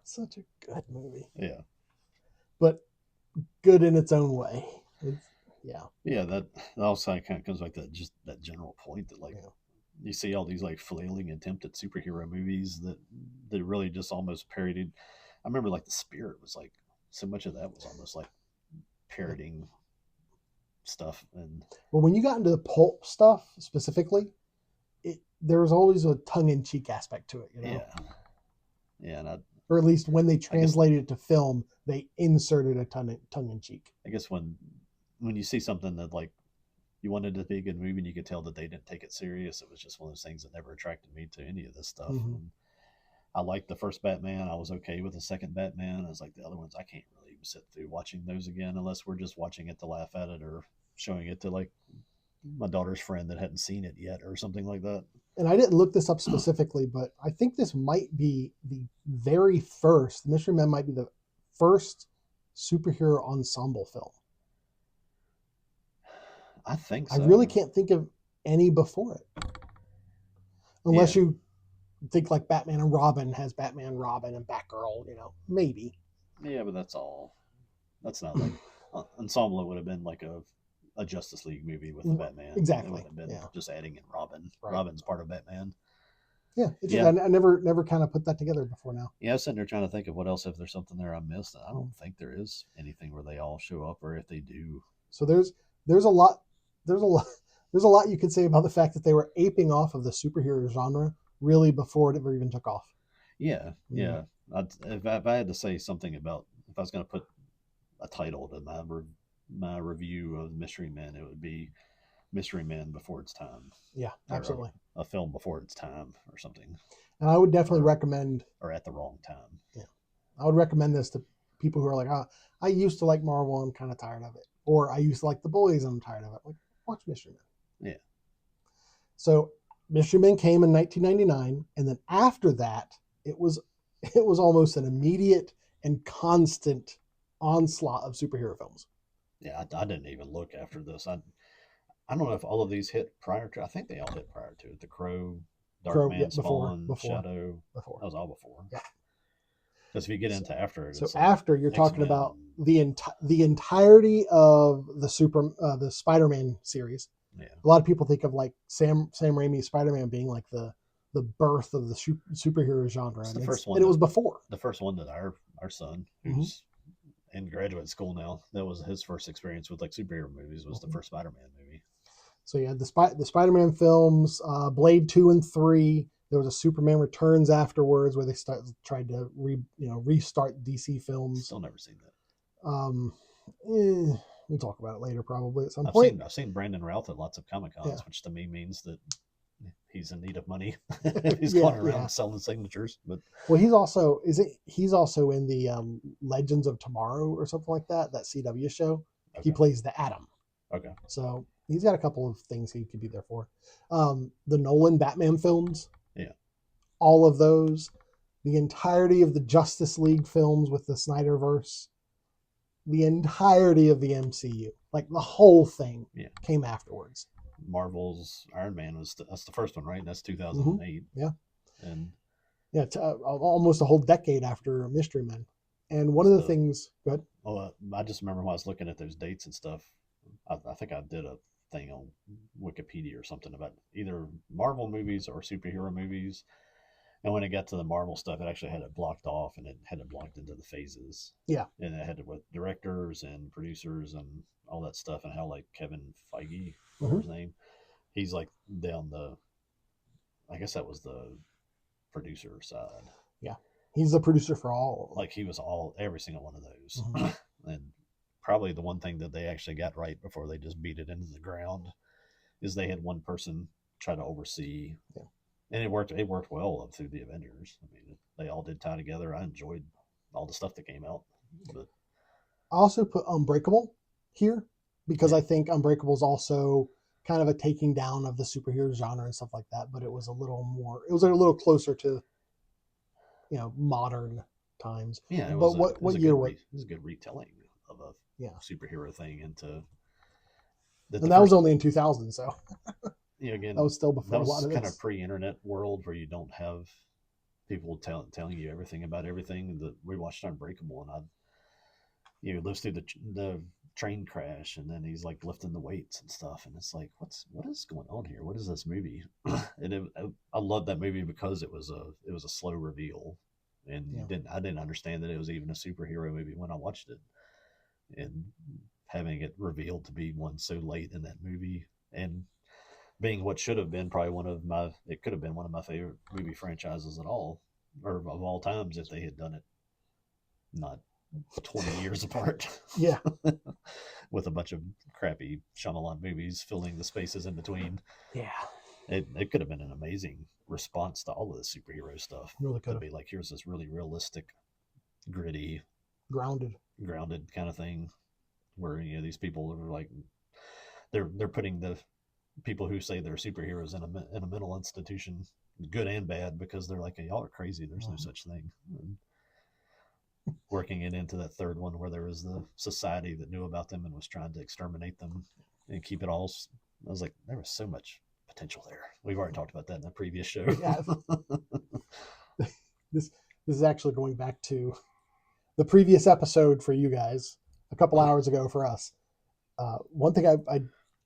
Such a good movie.
Yeah,
but good in its own way.
Yeah. That also kind of comes back to just that general point that like. Yeah. You see all these like flailing attempt at superhero movies that really just almost parodied. I remember like The Spirit was like so much of that was almost like parodying stuff. And
well, when you got into the pulp stuff specifically, there was always a tongue-in-cheek aspect to it, you know.
Yeah,
or at least when they translated it to film, they inserted a tongue-in-cheek.
I guess when you see something that like. You wanted it to be a good movie, and you could tell that they didn't take it serious. It was just one of those things that never attracted me to any of this stuff.
Mm-hmm.
And I liked the first Batman. I was okay with the second Batman. I was like, the other ones, I can't really even sit through watching those again unless we're just watching it to laugh at it or showing it to like my daughter's friend that hadn't seen it yet or something like that.
And I didn't look this up specifically, but I think this might be the very first, the Mystery Men might be the first superhero ensemble film.
I think so.
I really can't think of any before it. Unless you think like Batman and Robin has Batman, Robin, and Batgirl, you know, maybe.
Yeah, but that's all. That's not like ensemble. It would have been like a Justice League movie with the Batman.
Exactly.
It would have been just adding in Robin.
Right.
Robin's part of Batman.
Yeah, it's
Yeah,
I never kind of put that together before now.
yeah. I was sitting there trying to think of what else, if there's something there I missed. I don't think there is anything where they all show up, or if they do.
So there's a lot there's a lot there's a lot you could say about the fact that they were aping off of the superhero genre really before it ever even took off.
Yeah,
Mm.
yeah. If I had to say something about, if I was going to put a title to my review of Mystery Men, it would be Mystery Men Before Its Time,
Yeah,
or
absolutely.
a film before its time, or something,
And I would definitely
or
recommend.
or at the wrong time.
Yeah, I would recommend this to people who are like, I used to like Marvel, I'm kind of tired of it, or I used to like The Boys, I'm tired of it. Like, watch Mystery Men.
Yeah,
So Mystery Men came in 1999, and then after that, it was it was almost an immediate and constant onslaught of superhero films.
yeah. I didn't even look after this. I don't know if all of these hit prior to. I think they all hit prior to it. The Crow, Dark
Crow, yeah,
Man, Spawn, Shadow.
before.
That was all before.
Yeah.
Because if you get
So,
into after it,
so
it's like
after you're talking
X-Men.
about the entirety of the Spider-Man series.
Yeah,
A lot of people think of like Sam Raimi's Spider-Man being like the birth of the superhero genre,
it's
and
the first
and
one
it
that
was before.
our son,
Mm-hmm.
who's in graduate school now, that was his first experience with like superhero movies, was the
Mm-hmm.
first Spider-Man movie.
So you had the Spider-Man films, Blade 2 and 3. There was a Superman Returns afterwards where they tried to restart DC films.
Still never seen that.
Um, eh, we'll talk about it later probably at some
I've
point.
seen I've seen Brandon Routh at lots of Comic
Yeah,
Cons, which to me means that he's in need of money. He's
yeah,
going
yeah.
around selling signatures, but
Well, he's also in the Legends of Tomorrow or something like that CW show. He
okay,
plays the Atom.
okay,
So he's got a couple of things he could be there for. The Nolan Batman films,
yeah,
all of those, the entirety of the Justice League films with the Snyderverse, the entirety of the MCU, like the whole thing,
yeah.
came afterwards.
Marvel's Iron Man that's the first one, right? That's
Mm-hmm.
2008,
Yeah,
and
yeah, almost a whole decade after Mystery Men. And one
what's
of the
the
things, good.
oh, I just remember when I was looking at those dates and stuff. I think I did a thing on Wikipedia or something about either Marvel movies or superhero movies. And when it got to the Marvel stuff, it actually had it blocked off, and it had it blocked into the phases.
Yeah.
And it had it with directors and producers and all that stuff, and how like Kevin Feige, whatever
Mm-hmm.
his name, he's like down the. I guess that was the producer side.
Yeah, he's the producer for all of them.
Like he was every single one of those,
Mm-hmm.
and probably the one thing that they actually got right before they just beat it into the ground is they had one person try to oversee,
Yeah.
and it worked. It worked well up through the Avengers. I mean, they all did tie together. I enjoyed all the stuff that came out, but
I also put Unbreakable here because
yeah,
I think Unbreakable is also kind of a taking down of the superhero genre and stuff like that, but it was a little more, it was a little closer to, modern times.
yeah,
But
it was
what
a
year
good
was,
it was a good retelling of a
yeah.
superhero thing into that the
And that was
first.
only in 2000. So that
Again,
was still
that
before a lot
was
of
kind of
this.
pre-internet world where you don't have people telling you everything about everything. That we watched Unbreakable, and I lives through the train crash, and then he's like lifting the weights and stuff, and it's like, what is going on here? What is this movie? I love that movie because it was a slow reveal, and
Yeah.
I didn't understand that it was even a superhero movie when I watched it, and having it revealed to be one so late in that movie, and being what should have been probably it could have been one of my favorite movie franchises at all, or of all times, if they had done it not 20 years apart.
Yeah.
With a bunch of crappy Shyamalan movies filling the spaces in between.
Yeah.
It could have been an amazing response to all of the superhero stuff.
Really could
To
have.
be like, here's this really realistic, gritty,
Grounded.
grounded kind of thing, where these people are like, they're putting the people who say they're superheroes in a mental institution, good and bad, because they're like, hey, y'all are crazy. There's no such thing. And working it into that third one where there was the society that knew about them and was trying to exterminate them and keep it all. I was like, there was so much potential there. We've already talked about that in the previous show.
Yeah. This is actually going back to the previous episode for you guys a couple hours ago for us. One thing I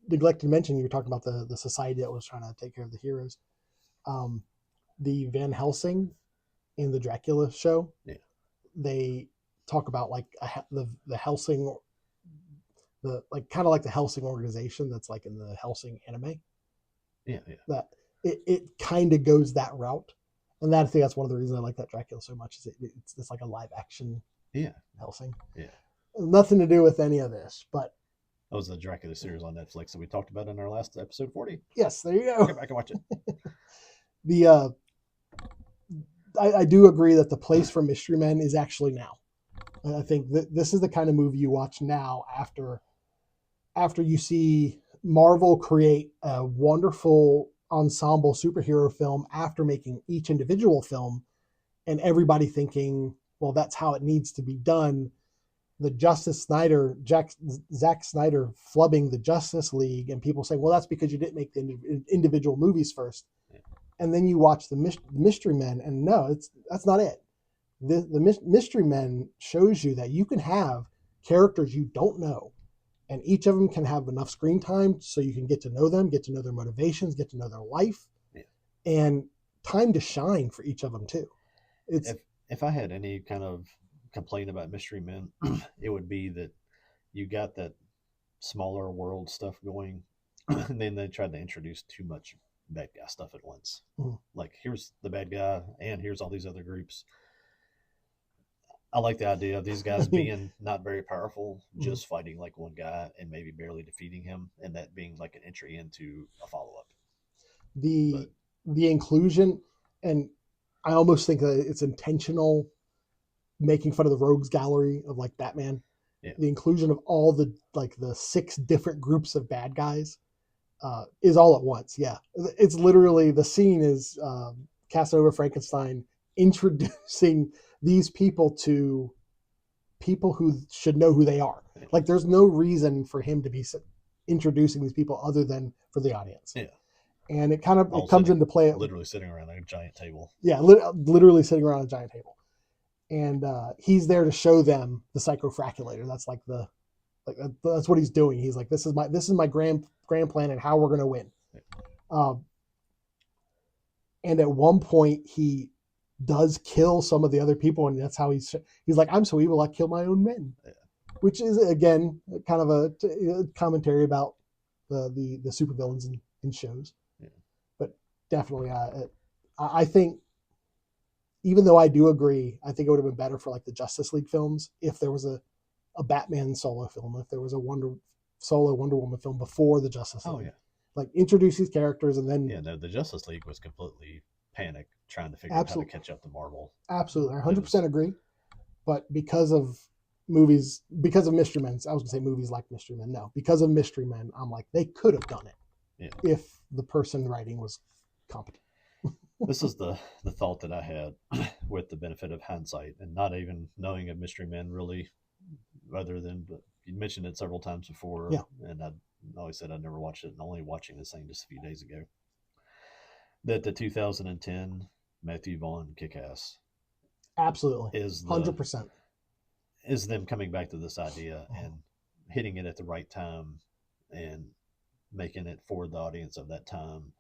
neglected to mention, you were talking about the society that was trying to take care of the heroes. the Van Helsing in the Dracula show,
Yeah.
they talk about like the Helsing, the like kind of like the Helsing organization that's like in the Helsing anime.
Yeah. Yeah.
That it kind of goes that route, and that I think that's one of the reasons I like that Dracula so much. Is it's like a live action
Yeah.
Helsing.
Yeah.
Nothing to do with any of this, but
That was the Dracula series on Netflix that we talked about in our last episode 40.
yes, there you
Go
go.
back and watch it.
The I do agree that the place for Mystery Men is actually now. I think that this is the kind of movie you watch now after you see Marvel create a wonderful ensemble superhero film after making each individual film, and everybody thinking, well, that's how it needs to be done. The Zack Snyder flubbing the Justice League, and people saying, well, that's because you didn't make the individual movies first.
Yeah.
And then you watch the Mystery Men, and no, that's not it. The Mystery Men shows you that you can have characters you don't know, and each of them can have enough screen time so you can get to know them, get to know their motivations, get to know their life,
Yeah.
and time to shine for each of them too. It's
if I had any kind of complaint about Mystery Men, it would be that you got that smaller world stuff going, and then they tried to introduce too much bad guy stuff at once. Like, here's the bad guy, and here's all these other groups. I like the idea of these guys being not very powerful, just fighting like one guy and maybe barely defeating him, and that being like an entry into a follow up.
The inclusion, and I almost think that it's intentional, making fun of the rogues gallery of like Batman.
Yeah.
The inclusion of all the 6 different groups of bad guys is all at once. Yeah, it's literally the scene is Casanova Frankenstein introducing these people to people who should know who they are.
Yeah.
Like, there's no reason for him to be introducing these people other than for the audience.
Yeah.
And it comes into play.
Literally sitting around a giant table.
Yeah, literally sitting around a giant table. And he's there to show them the psychofraculator. That's that's what he's doing. He's like, this is my grand plan and how we're going to win. Yeah. And at one point he does kill some of the other people, and that's how he's like, I'm so evil I kill my own men. Yeah. Which is again kind of a commentary about the supervillains in shows. Yeah. But definitely, I think, even though I do agree, I think it would have been better for like the Justice League films if there was a Batman solo film, if there was a Wonder Woman film before the Justice League. Oh yeah. Like, introduce these characters and then...
Yeah, no, the Justice League was completely panicked trying to figure out how to catch up to Marvel.
Absolutely. I 100% agree. But because of Mystery Men, I was going to say movies like Mystery Men. No, because of Mystery Men, I'm like, they could have done it if the person writing was competent.
This is the thought that I had with the benefit of hindsight and not even knowing of Mystery Men really, other than, but you mentioned it several times before. Yeah. And I always said I'd never watched it, and only watching this thing just a few days ago. That the 2010 Matthew Vaughn Kick-Ass.
Absolutely. Is 100%.
Is them coming back to this idea and hitting it at the right time and making it for the audience of that time.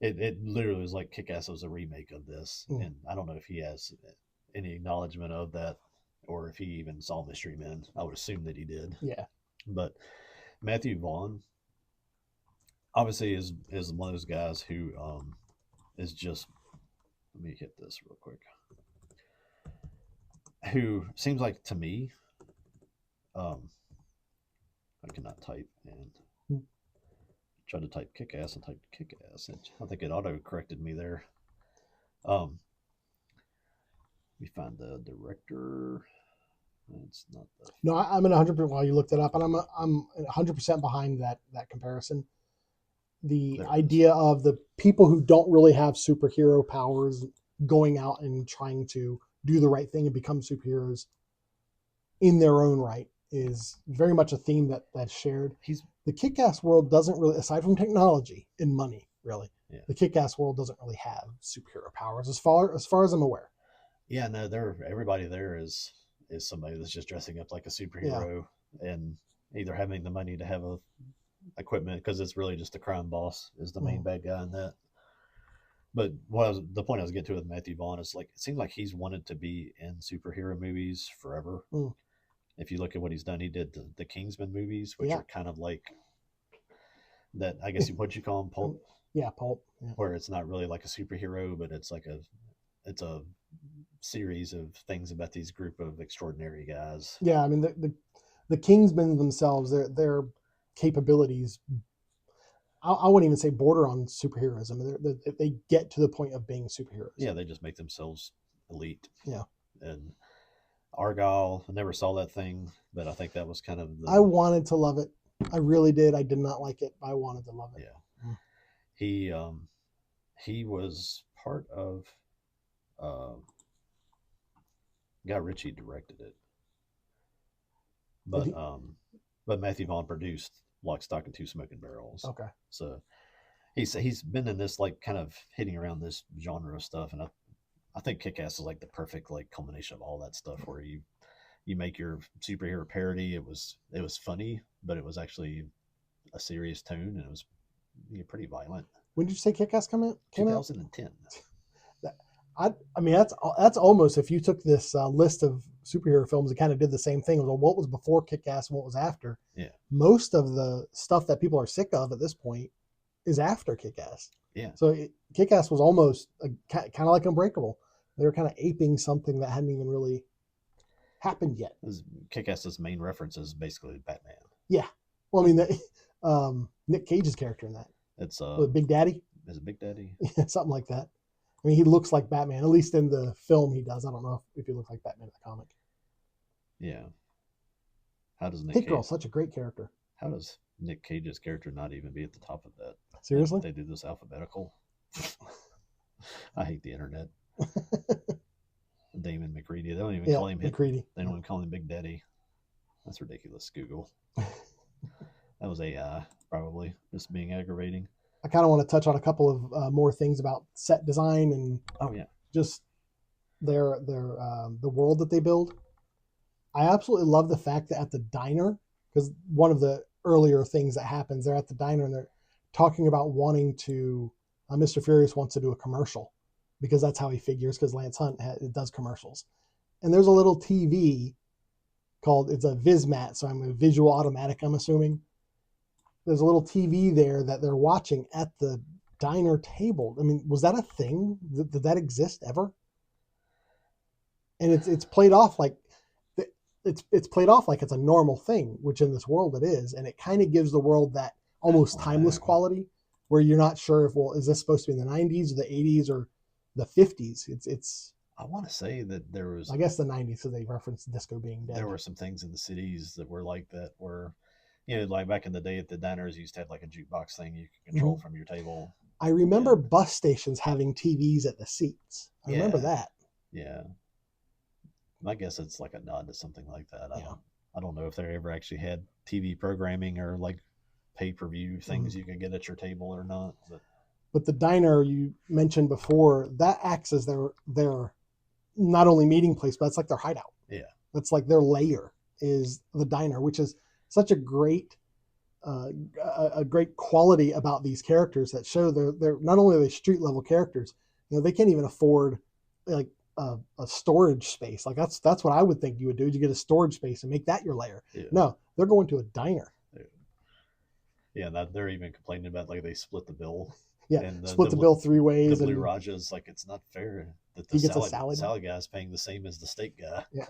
It literally was like Kick-Ass was a remake of this. And I don't know if he has any acknowledgement of that or if he even saw Mystery Men. I would assume that he did.
Yeah.
But Matthew Vaughn obviously is one of those guys who is just, let me hit this real quick, who seems like, to me, I cannot type and tried to type Kick-Ass and typed Kick-Ass, and I think it auto-corrected me there. Let me find the director. It's not the...
No, I'm in 100% while you looked it up, and I'm 100% behind that comparison. The idea of the people who don't really have superhero powers going out and trying to do the right thing and become superheroes in their own right is very much a theme that's shared. The Kick-Ass world doesn't really, aside from technology and money, really, the Kick-Ass world doesn't really have superhero powers as far as I'm aware.
Yeah, no, everybody there is somebody that's just dressing up like a superhero and either having the money to have equipment, because it's really just the crime boss is the main bad guy in that. But the point I was getting to with Matthew Vaughn is like it seems like he's wanted to be in superhero movies forever.
Mm.
If you look at what he's done, he did the Kingsman movies, which
Yeah.
are kind of like that. I guess what you call them, pulp,
Yeah, pulp. Yeah.
where it's not really like a superhero, but it's it's a series of things about these group of extraordinary guys.
Yeah, I mean the Kingsmen themselves, their capabilities, I wouldn't even say border on superheroes. I mean, they get to the point of being superheroes.
Yeah, they just make themselves elite.
Yeah.
And Argyle, I never saw that thing, but I think that was kind of
I wanted to love it. I really did. I did not like it. I wanted to love it.
Yeah. He was part of Guy Ritchie directed it. But Matthew Vaughn produced Lock, Stock, and Two Smoking Barrels.
Okay.
So he's been in this like kind of hitting around this genre of stuff, and I think Kick-Ass is like the perfect like culmination of all that stuff where you make your superhero parody. It was funny, but it was actually a serious tone, and it was pretty violent.
When did you say Kick-Ass came out?
2010.
I mean, that's almost, if you took this list of superhero films and kind of did the same thing, what was before Kick-Ass and what was after.
Yeah.
Most of the stuff that people are sick of at this point is after Kick-Ass.
Yeah.
So Kick-Ass was almost kind of like Unbreakable. They were kind of aping something that hadn't even really happened yet.
Kick-Ass's main reference is basically Batman.
Yeah. Well, I mean, Nick Cage's character in that.
It's
Big Daddy.
Is it Big Daddy?
Yeah, something like that. I mean, he looks like Batman, at least in the film he does. I don't know if he looks like Batman in the comic.
Yeah. How does Nick
Hit
Cage...
Girl's such a great character.
How does Nick Cage's character not even be at the top of that?
Seriously?
They do this alphabetical. I hate the internet. Damon McCready. They don't even call him McCready. They don't even call him Big Daddy. That's ridiculous, Google. That was AI, probably, just being aggravating.
I kind of want to touch on a couple of more things about set design and just the world that they build. I absolutely love the fact that at the diner, because one of the earlier things that happens, they're at the diner and they're talking about wanting to, Mr. Furious wants to do a commercial because that's how he figures, because Lance Hunt does commercials. And there's a little TV it's a Vismat, so I'm a visual automatic, I'm assuming. There's a little TV there that they're watching at the diner table. I mean, was that a thing? Did that exist ever? And it's played off like it's played off like it's a normal thing, which in this world it is, and it kind of gives the world that almost timeless quality, where you're not sure if, well, is this supposed to be in the 90s or the 80s or the 50s? It's.
I want to say that there was.
I guess the 90s, so they referenced disco being dead.
There were some things in the cities that were like that, where. Like back in the day at the diners, you used to have like a jukebox thing you could control from your table.
I remember bus stations having TVs at the seats. I remember that.
Yeah. I guess it's like a nod to something like that. I don't know if they ever actually had TV programming or like pay-per-view things you could get at your table or not.
But the diner you mentioned before, that acts as their not only meeting place, but it's like their hideout.
Yeah.
That's like their lair is the diner, which is such a great quality about these characters that show they're not only are they street level characters, they can't even afford like a storage space. Like that's what I would think you would do. You get a storage space and make that your lair. Yeah. No, they're going to a diner.
Yeah, they're even complaining about like they split the bill.
Yeah, and split the bill 3 ways.
The Blue Raja's like, it's not fair that the salad guy's paying the same as the steak guy.
Yeah.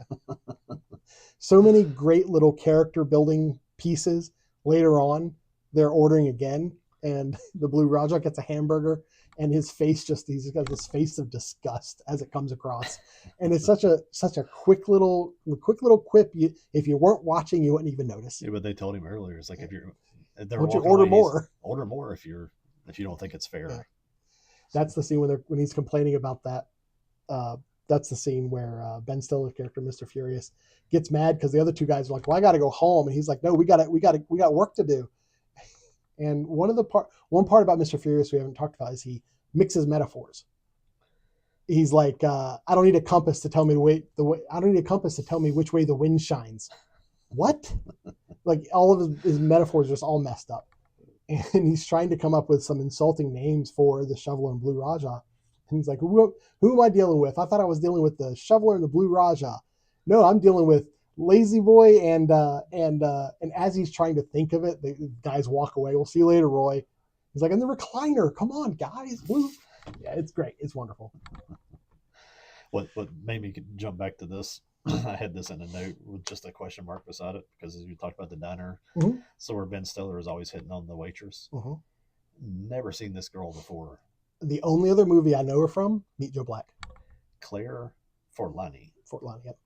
So many great little character building pieces. Later on, they're ordering again, and the Blue Raja gets a hamburger, and his face he's got this face of disgust as it comes across. And it's such a quick little quip. If you weren't watching, you wouldn't even notice.
Yeah, but they told him earlier, it's like,
don't you order more?
Order more if you don't think it's fair. Yeah.
That's the scene when he's complaining about that. That's the scene where Ben Stiller's character, Mr. Furious, gets mad because the other two guys are like, "Well, I got to go home," and he's like, "No, we got work to do." And one part about Mr. Furious we haven't talked about is he mixes metaphors. He's like, "I don't need a compass to tell me I don't need a compass to tell me which way the wind shines." What? Like all of his metaphors are just all messed up. And he's trying to come up with some insulting names for the Shovel and Blue Raja. And he's like, who am I dealing with? I thought I was dealing with the shoveler and the Blue Raja. No, I'm dealing with Lazy Boy and as he's trying to think of it, the guys walk away. We'll see you later, Roy. He's like, and the recliner. Come on, guys. Woo. Yeah, it's great. It's wonderful.
What made me jump back to this? I had this in a note with just a question mark beside it because as you talked about the diner,
Mhm.
so where Ben Stiller is always hitting on the waitress.
Mhm.
Never seen this girl before.
The only other movie I know her from, Meet Joe Black.
Claire Forlani.
Forlani, yep.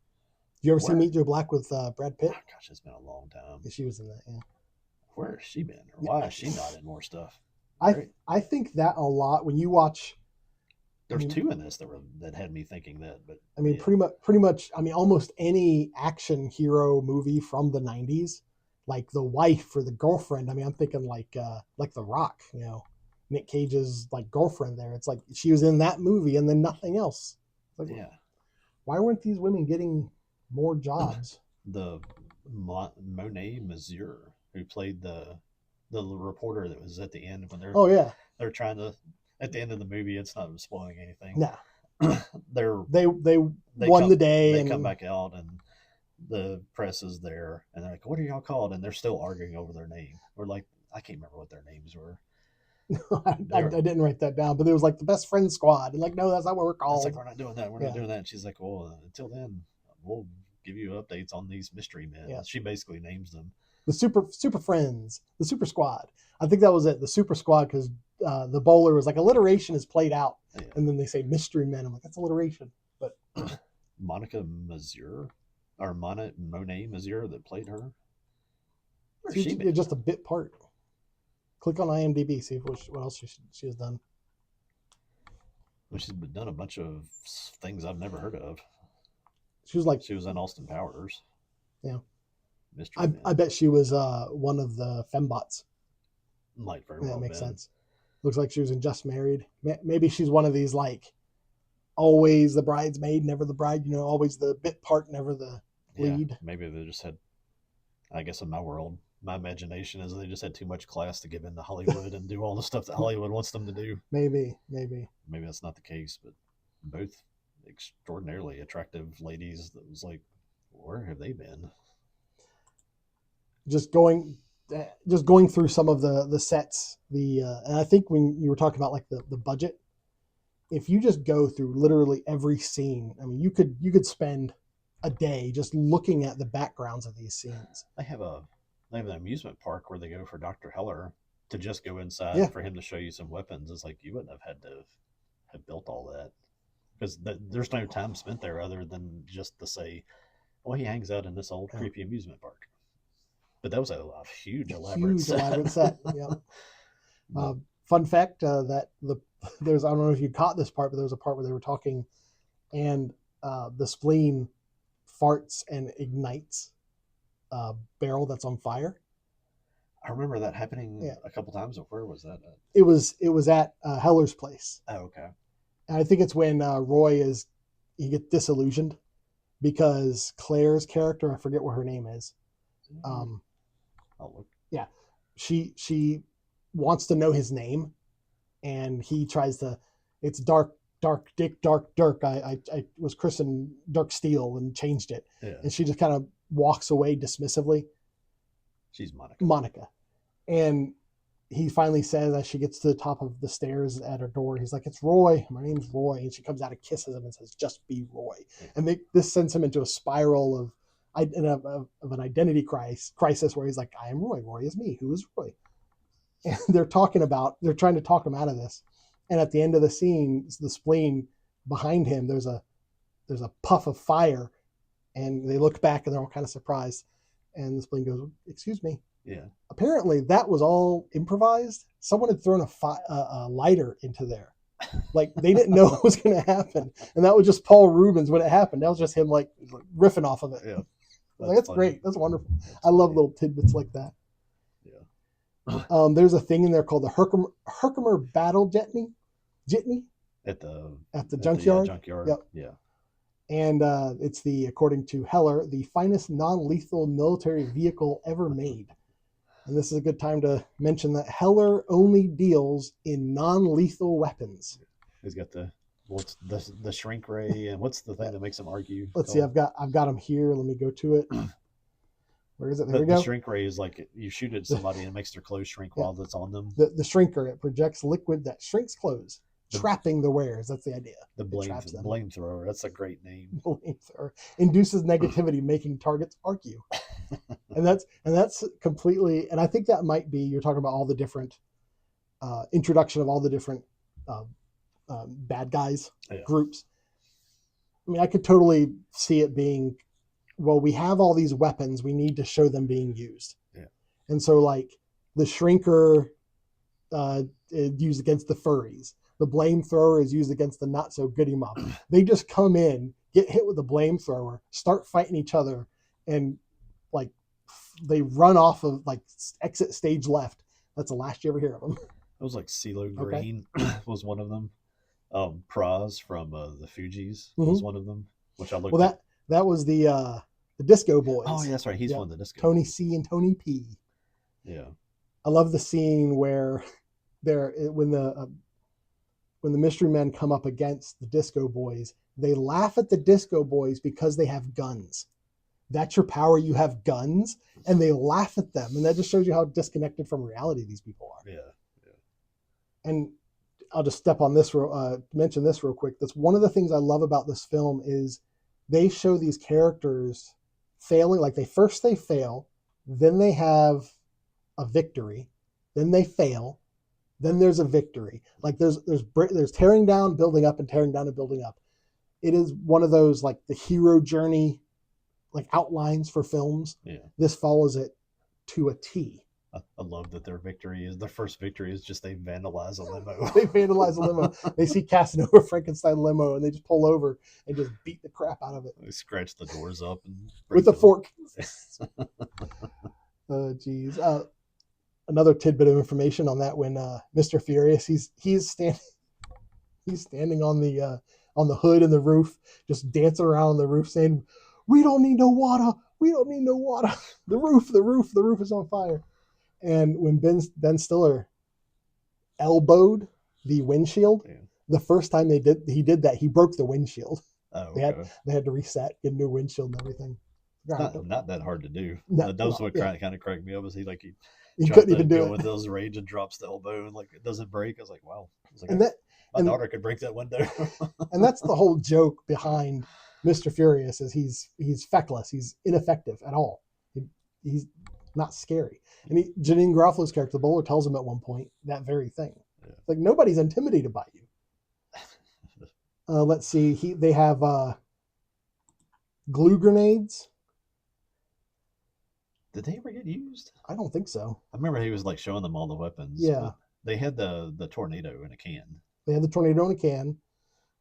Did you ever see Meet Joe Black with Brad Pitt?
Oh, gosh, it's been a long time.
Yeah, she was in that, yeah.
Where has she been? Or why is she not in more stuff?
I think that a lot when you watch.
There's two in this that had me thinking that, but
I mean, yeah. pretty much. I mean, almost any action hero movie from the '90s, like the wife or the girlfriend. I mean, I'm thinking like The Rock, you know, Nick Cage's like girlfriend. There, it's like she was in that movie and then nothing else. Like,
yeah.
Why weren't these women getting more jobs?
The Monet Mazur, who played the reporter that was at the end when they're trying to. At the end of the movie, it's not spoiling anything.
No,
they
won the day.
They come back out, and the press is there, and they're like, "What are y'all called?" And they're still arguing over their name. Or like, I can't remember what their names were.
I didn't write that down, but it was like the best friend squad, and like, no, that's not what we're called.
It's like we're not doing that. We're not doing that. And she's like, "Well, until then, we'll give you updates on these mystery men." Yeah. She basically names them
the super friends, the super squad. I think that was it, the super squad, because the bowler was like alliteration is played out, and then they say mystery men. I'm like, that's alliteration. But
Monica Mazur or Monet Mazur that played her.
She's just a bit part. Click on IMDb, see what else she has done.
Well, she's done a bunch of things I've never heard of.
She was
in Austin Powers.
Yeah. I bet she was one of the fembots.
Might very well.
That makes sense. Looks like she was in Just Married. Maybe she's one of these like always the bridesmaid, never the bride. You know, always the bit part, never the lead.
Yeah, maybe they just had. I guess in my world, my imagination is they just had too much class to give in to Hollywood and do all the stuff that Hollywood wants them to do.
Maybe
that's not the case, but both extraordinarily attractive ladies. That was like, where have they been?
Just going through some of the sets, and I think when you were talking about like the budget, if you just go through literally every scene, I mean, you could spend a day just looking at the backgrounds of these scenes.
They have an amusement park where they go for Dr. Heller to just go inside for him to show you some weapons. It's like you wouldn't have had to have built all that because there's no time spent there other than just to say, well, he hangs out in this old creepy amusement park. But that was a huge elaborate set.
Yeah. Fun fact that there's I don't know if you caught this part, but there was a part where they were talking, and the spleen farts and ignites a barrel that's on fire.
I remember that happening a couple times. Where was that at?
It was at Heller's place.
Oh, okay.
And I think it's when Roy he gets disillusioned because Claire's character, I forget what her name is. Yeah, she wants to know his name, and he tries to. It's Dark Dick, Dark Dirk. I was christened Dirk Steele and changed it, and she just kind of walks away dismissively.
She's Monica.
Monica, and he finally says as she gets to the top of the stairs at her door, he's like, "It's Roy. My name's Roy," and she comes out and kisses him and says, "Just be Roy." Yeah. And this sends him into a spiral of an identity crisis where he's like, I am Roy. Roy is me. Who is Roy? And they're trying to talk him out of this. And at the end of the scene, the spleen behind him, there's a puff of fire, and they look back and they're all kind of surprised. And the spleen goes, "Excuse me."
Yeah.
Apparently that was all improvised. Someone had thrown a lighter into there. Like they didn't know what was going to happen. And that was just Paul Rubens when it happened. That was just him like riffing off of it.
Yeah.
That's great. That's wonderful. I love little tidbits like that. Yeah. There's a thing in there called the Herkimer Battle Jitney
at the
junkyard.
Junkyard.
Yep.
Yeah.
And it's according to Heller, the finest non-lethal military vehicle ever made. And this is a good time to mention that Heller only deals in non-lethal weapons.
He's got the what's the shrink ray, and what's the thing that makes them argue
Let's see.
called?
I've got them here. Let me go to it. Where is it? There we
The
go.
shrink ray is like you shoot at somebody and it makes their clothes shrink
Yeah.
while it's on them.
The shrinker, it projects liquid that shrinks clothes,
The,
trapping the wearers. That's the idea.
the blame thrower. That's a great name.
Flamethrower induces negativity, making targets argue. And that's completely. And I think that might be, you're talking about all the different introduction of all the different bad guys groups. I mean, I could totally see it being, well, we have all these weapons, we need to show them being used.
Yeah.
And so, like, the shrinker is used against the furries. The blame thrower is used against the not so goody mob. They just come in, get hit with the blame thrower, start fighting each other, and like they run off of, like, exit stage left. That's the last you ever hear of them.
It was like CeeLo Green was one of them. Praz from the Fugees was one of them, which I looked.
Well, that was the Disco Boys.
Oh, yeah, that's right. He's one of the Disco.
Tony C and Tony P.
Yeah.
I love the scene where when the Mystery Men come up against the Disco Boys, they laugh at the Disco Boys because they have guns. That's your power. You have guns, and they laugh at them, and that just shows you how disconnected from reality these people are.
Yeah.
And I'll just step on this, mention this real quick. That's one of the things I love about this film is they show these characters failing. Like they fail, then they have a victory, then they fail, then there's a victory. Like there's tearing down, building up, and tearing down and building up. It is one of those, like, the hero journey, like, outlines for films.
Yeah.
This follows it to a T.
I love that their first victory is just they vandalize a limo.
They vandalize a limo. They see Casanova Frankenstein limo, and they just pull over and just beat the crap out of it.
They scratch the doors up and
with a fork. Oh, geez. Another tidbit of information on that: when Mr. Furious, he's standing on the hood and the roof, just dancing around on the roof, saying, "We don't need no water. We don't need no water. The roof is on fire." And when Ben Stiller elbowed the windshield, the first time he did that, he broke the windshield.
Oh, okay.
They had to reset, get a new windshield and everything.
Not that hard to do.
No,
that's what kind of cracked me up. Is he
couldn't even do it
with those rage and drops the elbow and, like, it doesn't break. I was like, wow.
My
daughter could break that window.
And that's the whole joke behind Mr. Furious, is he's feckless. He's ineffective at all. He's not scary. And Janine Garofalo's character, the bowler, tells him at one point that very thing. Yeah. Like, nobody's intimidated by you. Let's see. They have glue grenades.
Did they ever get used?
I don't think so.
I remember he was, like, showing them all the weapons.
Yeah.
They had the tornado in a can.
They had the tornado in a can.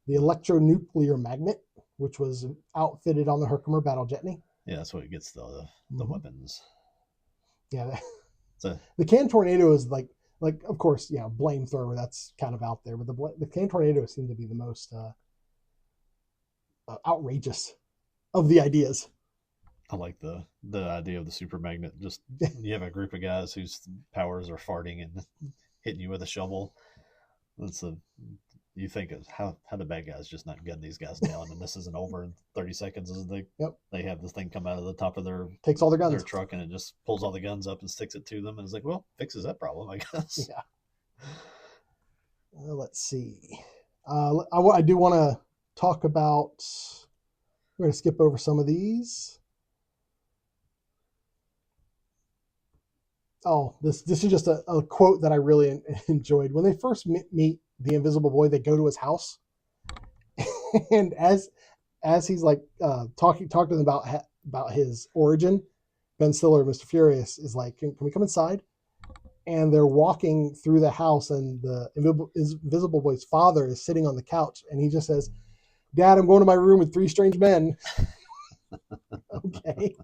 The electronuclear magnet, which was outfitted on the Herkimer battle jetney.
Yeah, that's what gets the weapons.
Yeah. The can tornado is like of course, blame thrower, that's kind of out there, but the can tornado seemed to be the most outrageous of the ideas.
I like the idea of the super magnet. Just you have a group of guys whose powers are farting and hitting you with a shovel. You think of how the bad guys just not gun these guys down, and this isn't over in 30 seconds. As they have this thing come out of the top of
takes all their guns,
their truck, and it just pulls all the guns up and sticks it to them, and it's like, well, fixes that problem, I guess.
Yeah. Let's see. I do want to talk about. We're going to skip over some of these. Oh, this is just a quote that I really enjoyed. When they first meet the Invisible Boy, they go to his house, and as he's like talking to them about his origin, Ben Stiller, Mr. Furious, is like, "Can we come inside?" And they're walking through the house, and the Invisible Boy's father is sitting on the couch, and he just says, "Dad, I'm going to my room with 3 strange men." Okay.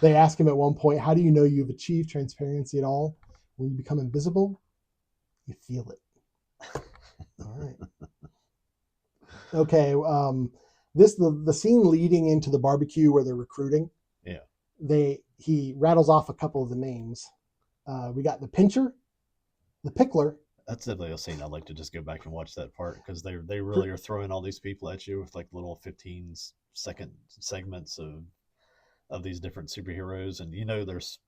They ask him at one point, "How do you know you've achieved transparency at all? When you become invisible, you feel it." All right. Okay. The scene leading into the barbecue where they're recruiting.
Yeah.
He rattles off a couple of the names. We got the Pincher, the Pickler,
That's definitely a scene I'd like to just go back and watch that part because they really are throwing all these people at you with like little 15-second segments of these different superheroes, and there's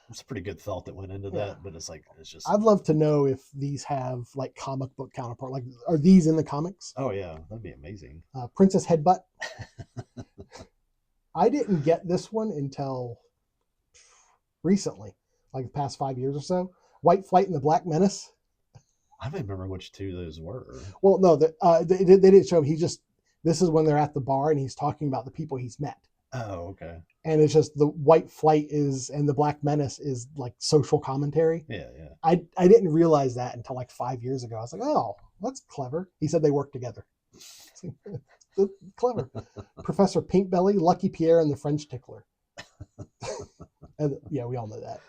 it's a pretty good thought that went into
Yeah.
that, but it's like it's just
I'd love to know if these have like comic book counterpart. Like, are these in the comics?
oh yeah, that'd be amazing.
Princess Headbutt. I didn't get this one until recently, like the past 5 years or so. White Flight and the Black Menace.
I don't remember which two those were.
Well, no, they didn't show him. This is when they're at the bar and he's talking about the people he's met.
Oh, okay.
And it's just the White Flight and the Black Menace is like social commentary.
Yeah, yeah.
I didn't realize that until like 5 years ago. I was like, oh, that's clever. He said they work together. Clever. Professor Pinkbelly, Lucky Pierre, and the French Tickler. And yeah, we all know that.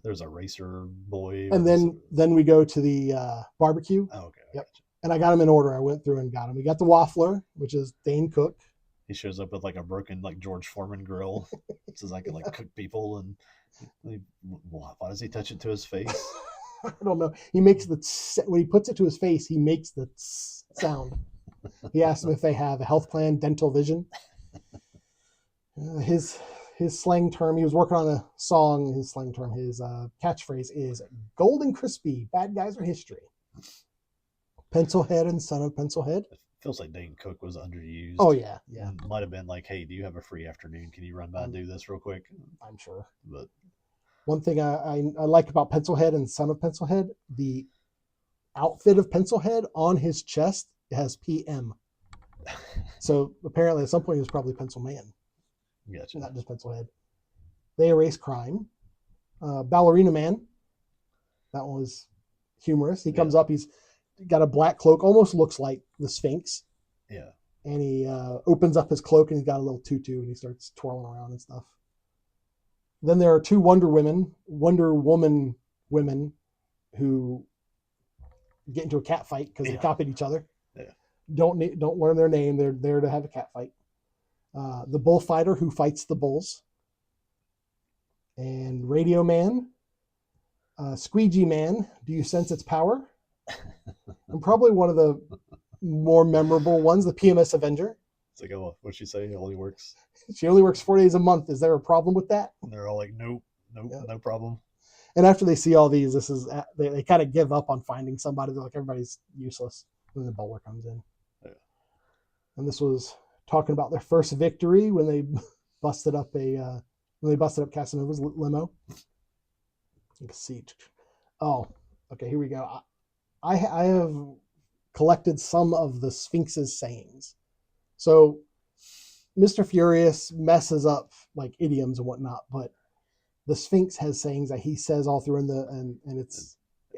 There's a racer boy.
And then we go to the barbecue.
Oh, okay.
Yep. And I got them in order. I went through and got them. We got the Waffler, which is Dane Cook.
He shows up with like a broken like George Foreman grill. Says I can like cook people, and why does he touch it to his face?
I don't know. He makes when he puts it to his face, he makes the sound. He asked them if they have a health plan, dental vision. His slang term, he was working on a song. His slang term, his catchphrase is "Golden Crispy, bad guys are history." Pencilhead and Son of Pencilhead.
It feels like Dane Cook was underused.
Oh yeah, yeah.
It might have been like, hey, do you have a free afternoon? Can you run by and do this real quick?
I'm sure.
But
one thing I like about Pencilhead and Son of Pencilhead, the outfit of Pencilhead on his chest has PM. So apparently at some point he was probably Pencil Man.
Gotcha.
Not just Pencilhead. They Erase Crime. Ballerina Man. That one was humorous. He comes up, he's got a black cloak, almost looks like the Sphinx.
Yeah.
And he opens up his cloak and he's got a little tutu and he starts twirling around and stuff. Then there are two Wonder Woman women who get into a cat fight because they copied each other.
Yeah.
Don't learn their name. They're there to have a cat fight. The bullfighter who fights the bulls. And Radio Man. Squeegee Man, do you sense its power? And probably one of the more memorable ones, the PMS Avenger.
It's like, oh, what'd she say? It only works.
She only works 4 days a month. Is there a problem with that?
And they're all like, nope, no problem.
And after they see all these, they kind of give up on finding somebody. They're like, everybody's useless. And then the bowler comes in.
Yeah.
And this was talking about their first victory when they busted up Casanova's limo. You can see. Oh, okay. Here we go. I have collected some of the Sphinx's sayings. So Mr. Furious messes up like idioms and whatnot, but the Sphinx has sayings that he says all through and it's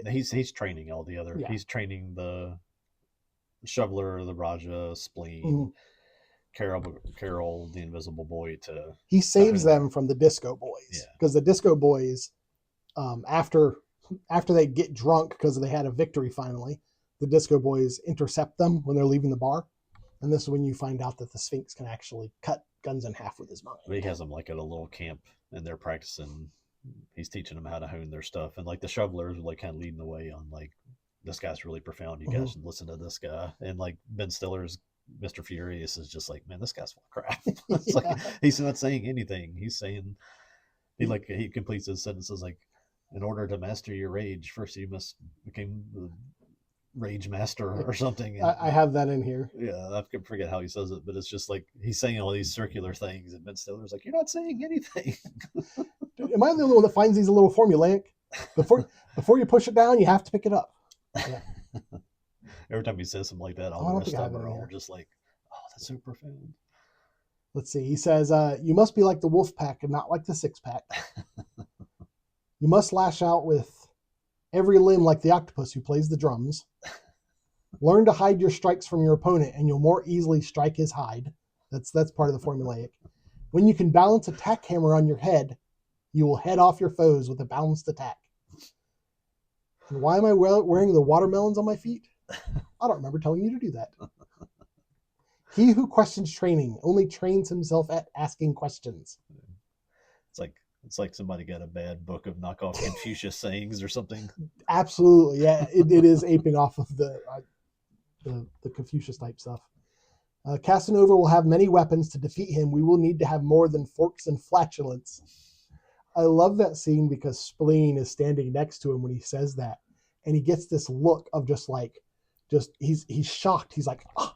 he's training all the other. Yeah. He's training the Shoveler, the Raja, Spleen, Carol, the Invisible Boy.
He saves them from the Disco Boys because the Disco Boys, after they get drunk because they had a victory finally, the Disco Boys intercept them when they're leaving the bar. And this is when you find out that the Sphinx can actually cut guns in half with his mind.
He has them like at a little camp and they're practicing. He's teaching them how to hone their stuff. And like the Shovelers are like kind of leading the way on like, this guy's really profound. You guys should listen to this guy. And like Ben Stiller's Mr. Furious is just like, man, this guy's full of crap. It's like, he's not saying anything. He's saying, he completes his sentences like, in order to master your rage, first you must become the rage master or something. And,
I have that in here.
Yeah, I forget how he says it, but it's just like he's saying all these circular things, and Ben Stiller's like, "You're not saying anything."
Dude, am I the only one that finds these a little formulaic? Before you push it down, you have to pick it up. Yeah.
Every time he says something like that, all the rest of them are all just like, "Oh, that's so profound."
Let's see. He says, "You must be like the wolf pack and not like the six pack. You must lash out with every limb like the octopus who plays the drums. Learn to hide your strikes from your opponent and you'll more easily strike his hide." That's part of the formulaic. "When you can balance a tack hammer on your head, you will head off your foes with a balanced attack." And why am I wearing the watermelons on my feet? I don't remember telling you to do that. "He who questions training only trains himself at asking questions."
It's like It's like somebody got a bad book of knockoff Confucius sayings or something.
Absolutely, yeah. It is aping off of the Confucius type stuff. Casanova will have many weapons to defeat him. We will need to have more than forks and flatulence. I love that scene because Spleen is standing next to him when he says that, and he gets this look of he's shocked. He's like, ah.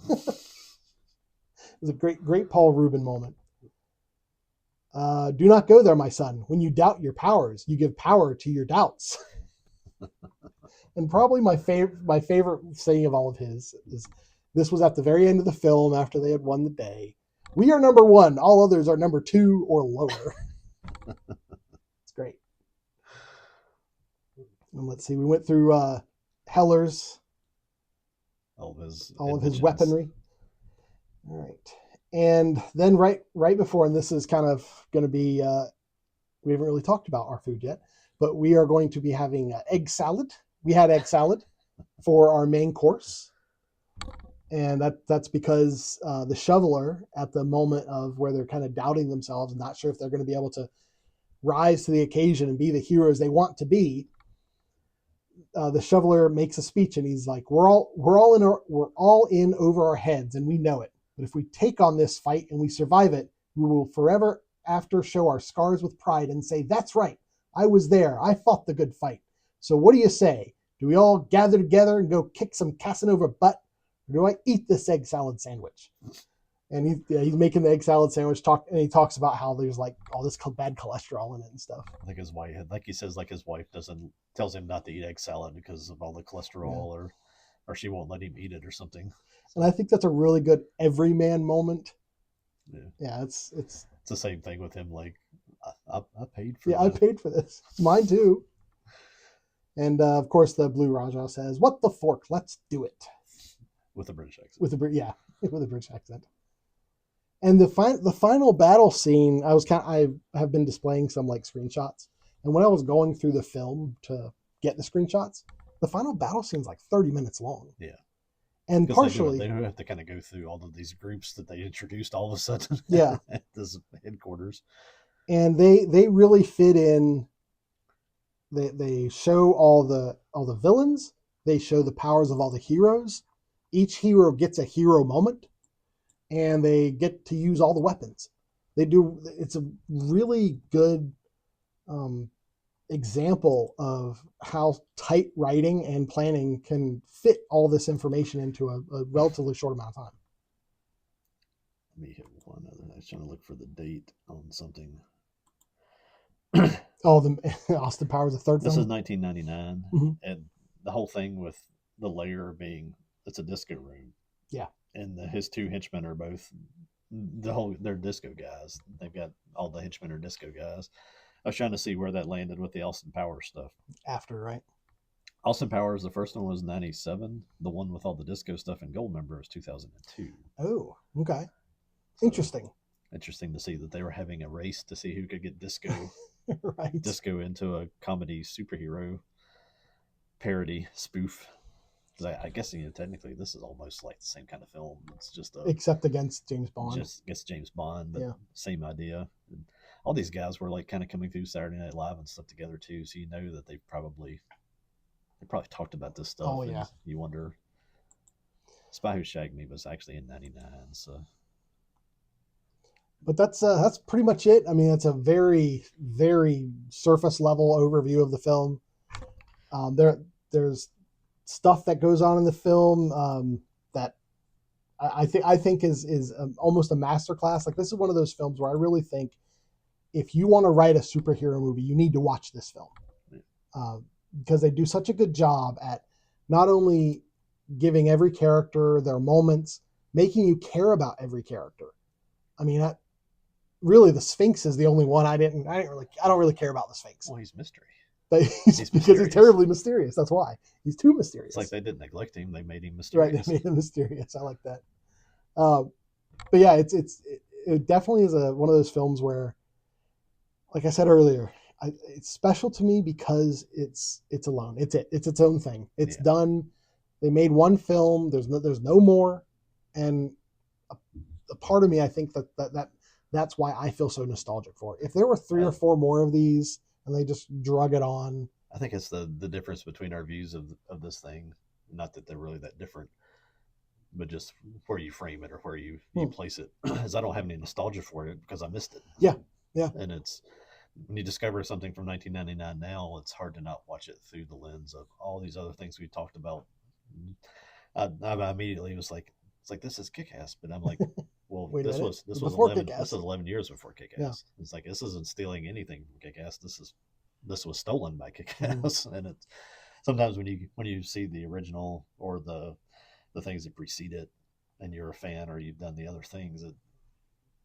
It's a great Paul Rubin moment. Do not go there, my son. When you doubt your powers, you give power to your doubts. And probably my favorite saying of all of his is, this was at the very end of the film after they had won the day. We are number one. All others are number two or lower. It's great. And let's see. We went through Heller's. All of his weaponry. All right. And then right before, and this is kind of going to be, we haven't really talked about our food yet, but we are going to be having egg salad. We had egg salad for our main course. And that's because the shoveler, at the moment of where they're kind of doubting themselves and not sure if they're going to be able to rise to the occasion and be the heroes they want to be, the shoveler makes a speech and he's like, we're all in over our heads and we know it. But if we take on this fight and we survive it, we will forever after show our scars with pride and say, that's right, I was there. I fought the good fight. So what do you say? Do we all gather together and go kick some Casanova butt? Or do I eat this egg salad sandwich? And he's making the egg salad sandwich, and he talks about how there's like all this bad cholesterol in it and stuff.
Like his wife, like he says, like his wife tells him not to eat egg salad because of all the cholesterol, or she won't let him eat it or something.
And I think that's a really good everyman moment. Yeah, it's
the same thing with him. Like, I paid for.
Yeah, I paid for this. It's mine too. And of course, the Blue Raja says, "What the fork? Let's do it."
With a British accent.
With a British accent. And the final battle scene, I have been displaying some like screenshots, and when I was going through the film to get the screenshots, the final battle scene is like 30 minutes long.
Yeah.
And partially
they have to kind of go through all of these groups that they introduced all of a sudden.
Yeah.
At this headquarters.
And they really fit in. They show all the villains. They show the powers of all the heroes. Each hero gets a hero moment, and they get to use all the weapons. It's a really good example of how tight writing and planning can fit all this information into a relatively short amount of time.
Let me hit one other. I was trying to look for the date on something.
Oh, the Austin Powers, the third
This
film?
Is 1999,
mm-hmm.
And the whole thing with the lair being, it's a disco room.
Yeah.
And his two henchmen are both, they're disco guys. They've got all the henchmen are disco guys. I was trying to see where that landed with the Austin Powers stuff.
After, right?
Austin Powers, the first one was 97. The one with all the disco stuff in Goldmember was 2002.
Oh, okay. Interesting.
Interesting to see that they were having a race to see who could get disco
right.
Disco into a comedy superhero parody spoof. Because I guess technically this is almost like the same kind of film. It's just
except against James Bond.
Just against James Bond, but same idea. And all these guys were like kind of coming through Saturday Night Live and stuff together too, so you know that they probably talked about this stuff.
Oh yeah.
You wonder. Spy Who Shagged Me was actually in '99, so.
But that's pretty much it. I mean, it's a very, very surface level overview of the film. There's stuff that goes on in the film that I think is almost a masterclass. Like, this is one of those films where I really think if you want to write a superhero movie, you need to watch this film because they do such a good job at not only giving every character their moments, making you care about every character. I mean, really, the Sphinx is the only one I don't really care about the Sphinx.
Well, he's mystery.
But because he's terribly mysterious. That's why he's too mysterious.
It's like they didn't neglect him; they made him mysterious.
Right, they made him mysterious. I like that. But yeah, it definitely is one of those films where, like I said earlier, it's special to me because it's alone. It's its own thing. It's done. They made one film. There's no more, and a part of me, I think that that's why I feel so nostalgic for it. If there were 3 or 4 more of these and they just drug it on,
I think it's the difference between our views of this thing. Not that they're really that different, but just where you frame it or where you place it. Is I don't have any nostalgia for it because I missed it.
Yeah, yeah.
And it's when you discover something from 1999 now, it's hard to not watch it through the lens of all these other things we talked about. I immediately was like, it's like this is Kick-Ass, but I'm like, well, this was
before
11
Kick-Ass.
this was 11 years before Kick-Ass.
Yeah.
It's like this isn't stealing anything from Kick-Ass. This was stolen by Kick-Ass, and it's sometimes when you see the original or the things that precede it, and you're a fan or you've done the other things, that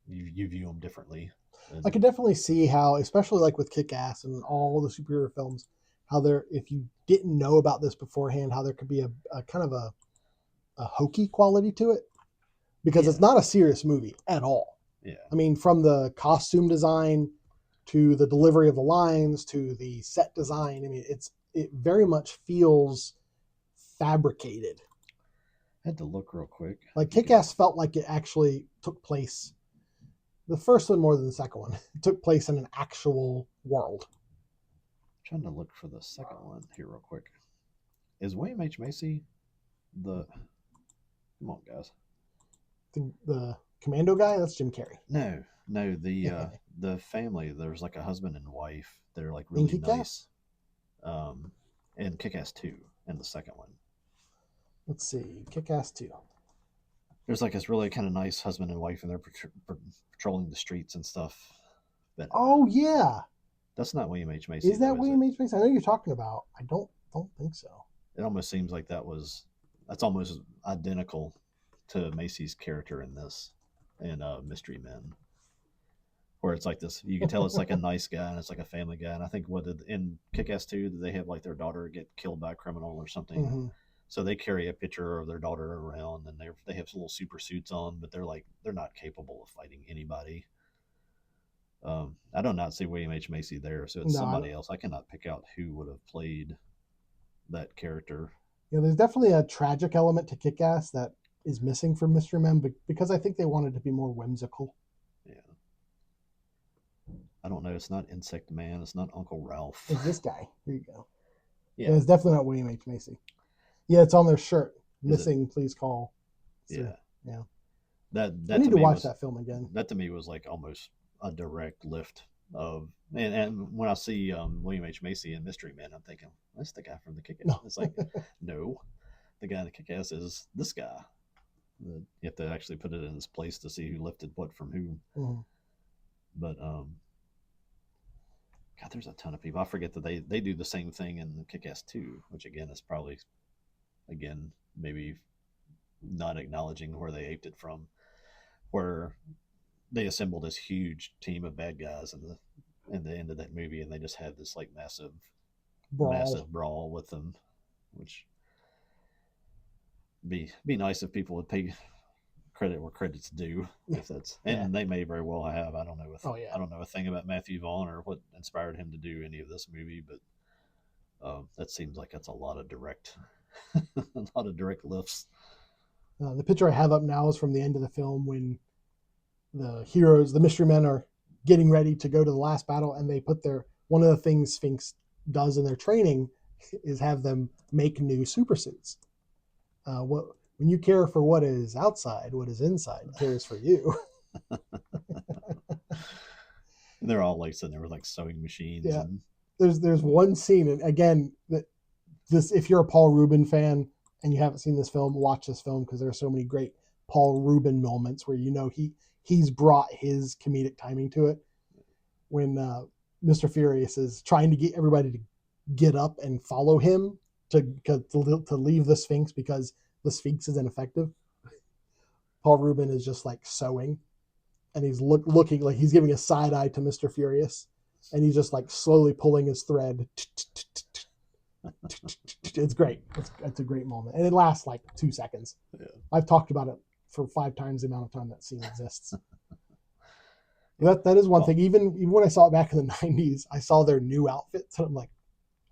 you view them differently. And
I could definitely see how, especially like with Kick-Ass and all the superhero films, how there, if you didn't know about this beforehand, how there could be a kind of a hokey quality to it, because it's not a serious movie at all.
Yeah.
I mean, from the costume design to the delivery of the lines to the set design, I mean, it very much feels fabricated.
I had to look real quick.
Like Kick-Ass felt like it actually took place. The first one more than the second one. It took place in an actual world.
I'm trying to look for the second one here real quick. Is William H. Macy the... Come on, guys.
The commando guy? That's Jim Carrey.
No, the family. There's like a husband and wife. They're like really nice. And Kick-Ass 2 and the second one.
Let's see, Kick-Ass 2.
There's like this really kind of nice husband and wife, and they're patrolling the streets and stuff.
But oh yeah,
that's not William H. Macy.
Is that William H. Macy? I know you're talking about. I don't think so.
It almost seems like that's almost identical to Macy's character in this, in Mystery Men, where it's like this. You can tell it's like a nice guy and it's like a family guy. And I think in Kick-Ass 2, did they have like their daughter get killed by a criminal or something?
Mm-hmm.
So they carry a picture of their daughter around, and they have little super suits on, but they're not capable of fighting anybody. I do not see William H. Macy there, so it's somebody else. I cannot pick out who would have played that character.
Yeah, there's definitely a tragic element to Kick-Ass that is missing from Mystery Men, because I think they wanted to be more whimsical.
Yeah. I don't know. It's not Insect Man. It's not Uncle Ralph.
It's this guy. Here you go.
Yeah,
it's definitely not William H. Macy. Yeah, it's on their shirt. Missing, please call. So, yeah.
That
I need to watch that film again.
That to me was like almost a direct lift of, and when I see William H. Macy in Mystery Men, I'm thinking, that's the guy from the Kick-Ass. No. It's like, no, the guy in the Kick-Ass is this guy. You have to actually put it in his place to see who lifted what from who.
Mm-hmm.
But God, there's a ton of people. I forget that they do the same thing in Kick-Ass 2, which again is probably, maybe not acknowledging where they aped it from, where they assemble this huge team of bad guys in the end of that movie, and they just have this like massive brawl with them, which be nice if people would pay credit where credit's due. If that's, and they may very well have. I don't know. I don't know a thing about Matthew Vaughn or what inspired him to do any of this movie, but that seems like that's a lot of direct lifts.
The picture I have up now is from the end of the film when the heroes, the Mystery Men, are getting ready to go to the last battle, and they put one of the things Sphinx does in their training is have them make new super suits. When you care for what is outside, what is inside cares for you.
They're all like sitting there with like sewing machines.
Yeah. There's one scene, and again, if you're a Paul Rubin fan and you haven't seen this film, watch this film, because there are so many great Paul Rubin moments where he's brought his comedic timing to it. When Mr. Furious is trying to get everybody to get up and follow him to leave the Sphinx because the Sphinx is ineffective, Paul Rubin is just like sewing, and he's looking like he's giving a side eye to Mr. Furious, and he's just like slowly pulling his thread. It's great. It's a great moment, and it lasts like 2 seconds.
Yeah.
I've talked about it for 5 times the amount of time that scene exists. That is one thing. Even when I saw it back in the 90s, I saw their new outfits, and I'm like,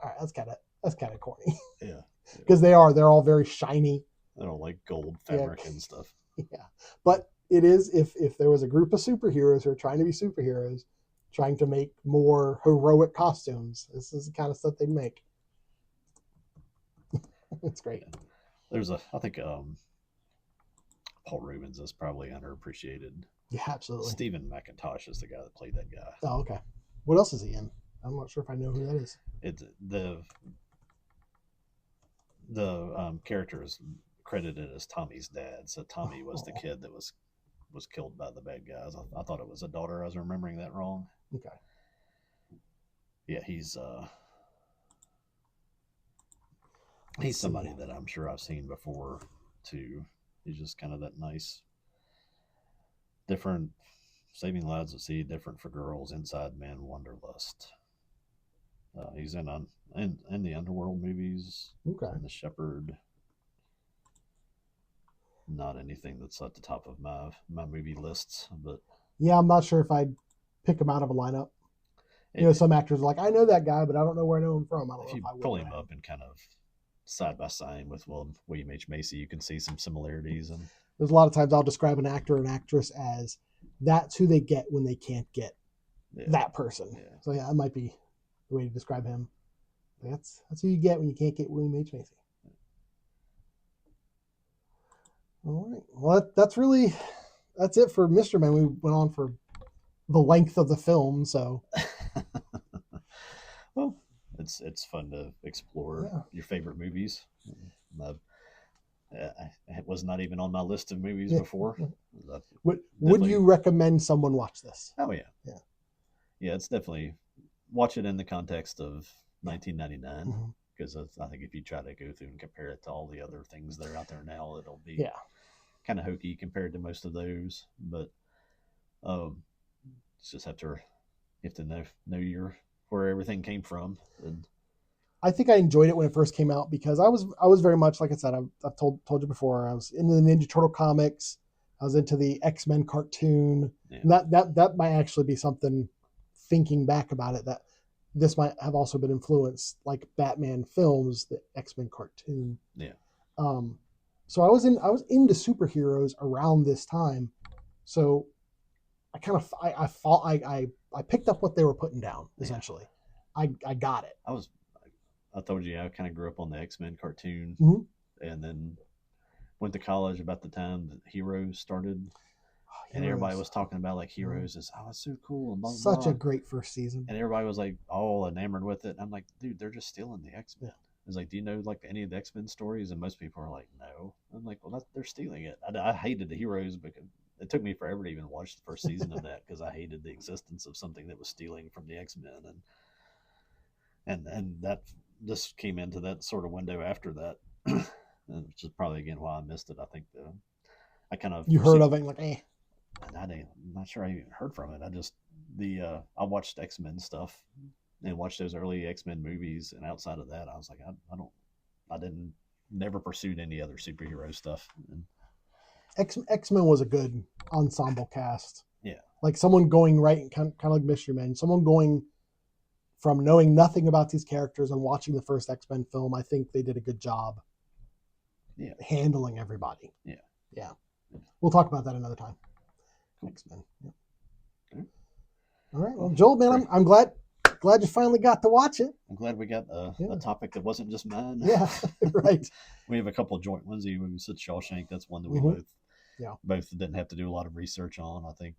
all right, that's kind of corny.
Yeah.
Because they're all very shiny.
They're all like gold fabric and stuff.
Yeah, but it is if there was a group of superheroes who are trying to be superheroes, trying to make more heroic costumes, this is the kind of stuff they'd make. It's great.
I think Paul Rubens is probably underappreciated.
Yeah, absolutely.
Stephen McIntosh is the guy that played that guy.
Oh, okay. What else is he in? I'm not sure if I know who that is.
It's the character is credited as Tommy's dad. So Tommy was the kid that was killed by the bad guys. I thought it was a daughter. I was remembering that wrong.
Okay.
Yeah, he's somebody that I'm sure I've seen before too. He's just kind of that nice, different, Saving Lives at Sea, Different for Girls, Inside Man, Wanderlust. He's in the Underworld movies.
Okay.
And The Shepherd. Not anything that's at the top of my movie lists, but
yeah, I'm not sure if I'd pick him out of a lineup. Some actors are like, I know that guy, but I don't know where I know him from. I don't know
if you
I
pull him up and kind of side by side with William H. Macy, you can see some similarities. And
there's a lot of times I'll describe an actor or an actress as that's who they get when they can't get that person. Yeah. So yeah, that might be the way to describe him. That's who you get when you can't get William H. Macy. All right. Well, that's it for Mr. Man. We went on for the length of the film, so.
Well, it's fun to explore your favorite movies. It was not even on my list of movies before.
Would you recommend someone watch this?
Oh yeah. Yeah, it's definitely watch it in the context of 1999 because I think if you try to go through and compare it to all the other things that are out there now, it'll be kind of hokey compared to most of those. But it's just you have to know where everything came from. And
I think I enjoyed it when it first came out because I was very much, like I said, I've told you before, I was into the Ninja Turtle comics. I was into the X-Men cartoon. Yeah. That might actually be something, thinking back about it, that this might have also been influenced, like Batman films, the X-Men cartoon.
Yeah.
So I was into superheroes around this time. So I kind of I picked up what they were putting down, essentially. Yeah. I got it.
I told you I kind of grew up on the X-Men cartoon, and then went to college about the time that Heroes started. And everybody was talking about like Heroes is it's so cool and blah, blah,
such a great first season.
And everybody was like all enamored with it. And I'm like, dude, they're just stealing the X-Men. It's like, do you know like any of the X-Men stories? And most people are like, no. I'm like, well, they're stealing it. I hated the Heroes because it took me forever to even watch the first season of that because I hated the existence of something that was stealing from the X-Men. And that just came into that sort of window after that, which is probably again why I missed it. I think I kind of
heard of it like
I'm not sure I even heard from it. I watched X-Men stuff and watched those early X-Men movies, and outside of that, I was like, I never pursued any other superhero stuff. And
X-Men was a good ensemble cast.
Yeah,
like someone going right, kind of like Mystery Men, someone going from knowing nothing about these characters and watching the first X-Men film. I think they did a good job.
Yeah,
handling everybody.
Yeah.
We'll talk about that another time.
Cool.
X-Men. Yeah. Okay. All right. Well, Joel, man, I'm glad you finally got to watch it.
I'm glad we got a topic that wasn't just mine.
Yeah, right.
We have a couple of joint ones. We said Shawshank. That's one that we both didn't have to do a lot of research on. I think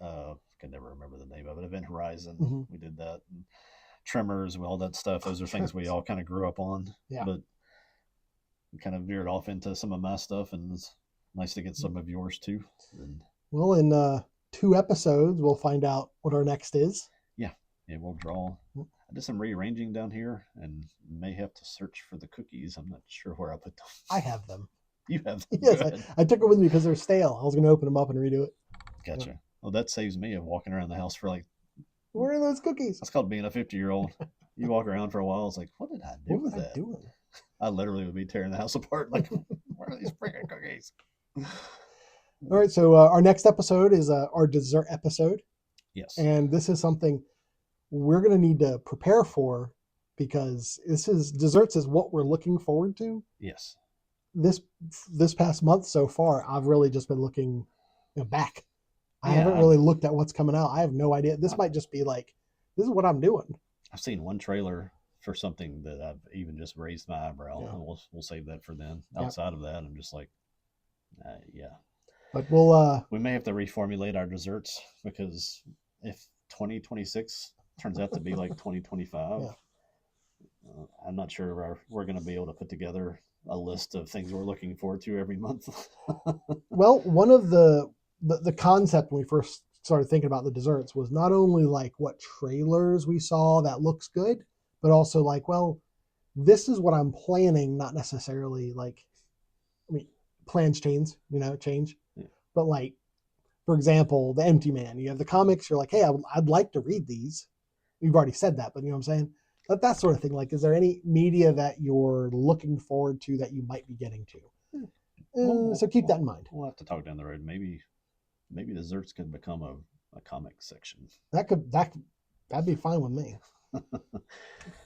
I can never remember the name of it. Event Horizon. We did that. And Tremors, all that stuff. Those are things we all kind of grew up on.
Yeah.
But we kind of veered off into some of my stuff, and it's nice to get some of yours too.
Well, in 2 episodes, we'll find out what our next is.
Yeah, we'll draw. I did some rearranging down here and may have to search for the cookies. I'm not sure where I put them.
I have them.
You have them?
Yes, I took it with me because they're stale. I was going to open them up and redo it.
Gotcha. Yeah. Well, that saves me of walking around the house for like...
Where are those cookies?
That's called being a 50-year-old. You walk around for a while, it's like, what did I do with that? I literally would be tearing the house apart. Like, where are these freaking cookies?
All right, so our next episode is our dessert episode.
Yes.
And this is something we're going to need to prepare for because desserts is what we're looking forward to.
Yes.
this past month so far, I've really just been looking back. I
Yeah,
haven't really looked at what's coming out. I have no idea. This might just be like, this is what I'm doing.
I've seen one trailer for something that I've even just raised my eyebrow,
Yeah.
and we'll save that for then.
Yep.
Outside of that, I'm just like, yeah.
But
we may have to reformulate our desserts because if 2026 turns out to be like 2025,
yeah.
I'm not sure we're going to be able to put together a list of things we're looking forward to every month.
Well, one of the concept when we first started thinking about the desserts was not only like what trailers we saw that looks good, but also like, well, this is what I'm planning, not necessarily like, I mean, plans change,
Yeah.
but like, for example, The Empty Man, you have the comics, you're like, hey, I'd like to read these. You've already said that, but you know what I'm saying? That sort of thing. Like, is there any media that you're looking forward to that you might be getting to? So keep that in mind.
We'll have to talk down the road. Maybe desserts could become a comic section.
That'd be fine with me.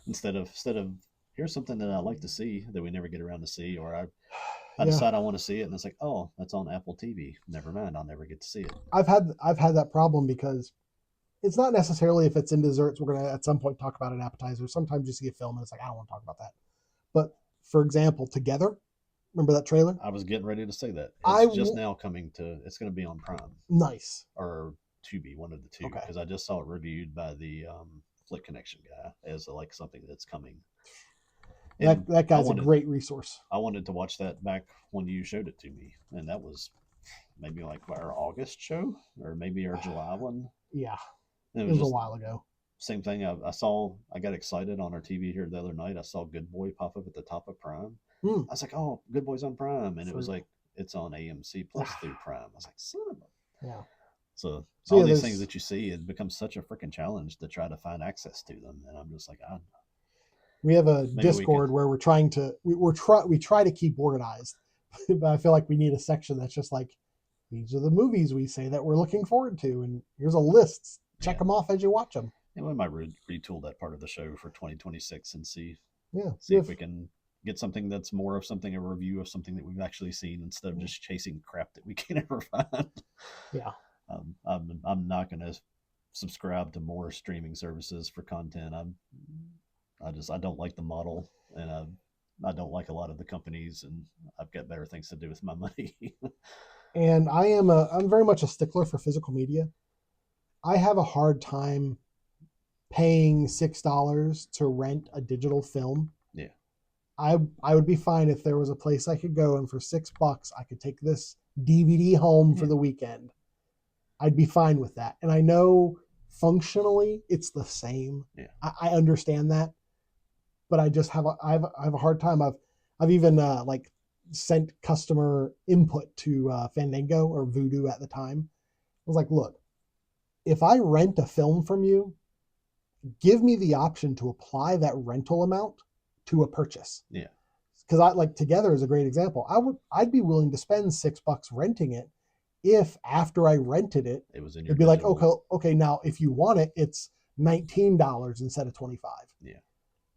instead of here's something that I like to see that we never get around to see, or I
Yeah.
decide I want to see it, and it's like, oh, that's on Apple TV. Never mind, I'll never get to see it.
I've had that problem because it's not necessarily if it's in desserts. We're gonna at some point talk about an appetizer. Sometimes you see a film and it's like I don't want to talk about that. But for example, Together, remember that trailer?
I was getting ready to say that.
I
It's just now coming to. It's going to be on Prime
nice.
or Tubi, one of the two,
Okay.
because I just saw it reviewed by the Flick Connection guy as like something that's coming.
And that guy's a great resource.
I wanted to watch that back when you showed it to me, and that was maybe like our August show or maybe our July one.
Yeah,
it
was a while ago.
Same thing. I saw. I got excited on our TV here the other night. I saw Good Boy pop up at the top of Prime. I was like, "Oh, Good Boy's on Prime," and it was like it's on AMC Plus through Prime. I was like, "Son of a..."
Yeah.
So all these things that you see, it becomes such a freaking challenge to try to find access to them, and I'm just like,
we have a Discord where we're trying to we try to keep organized, but I feel like we need a section that's just like these are the movies we say that we're looking forward to, and here's a list. Check them off as you watch them.
And we might retool that part of the show for 2026 and see
see
if we can get something that's more of something, a review of something that we've actually seen instead of just chasing crap that we can never find.
Yeah.
I'm not going to subscribe to more streaming services for content. I don't like the model, and I don't like a lot of the companies, and I've got better things to do with my money.
And I'm very much a stickler for physical media. I have a hard time paying $6 to rent a digital film.
Yeah.
I would be fine if there was a place I could go and for $6 I could take this DVD home for the weekend. I'd be fine with that. And I know functionally it's the same.
Yeah.
I understand that, but I just have I have a hard time. I've even like sent customer input to Fandango or Vudu at the time. I was like, look, if I rent a film from you, give me the option to apply that rental amount to a purchase.
Yeah.
Because I like Together is a great example. I'd be willing to spend $6 renting it if after I rented it, it'd be like, okay, now if you want it, it's $19 instead of $25.
Yeah.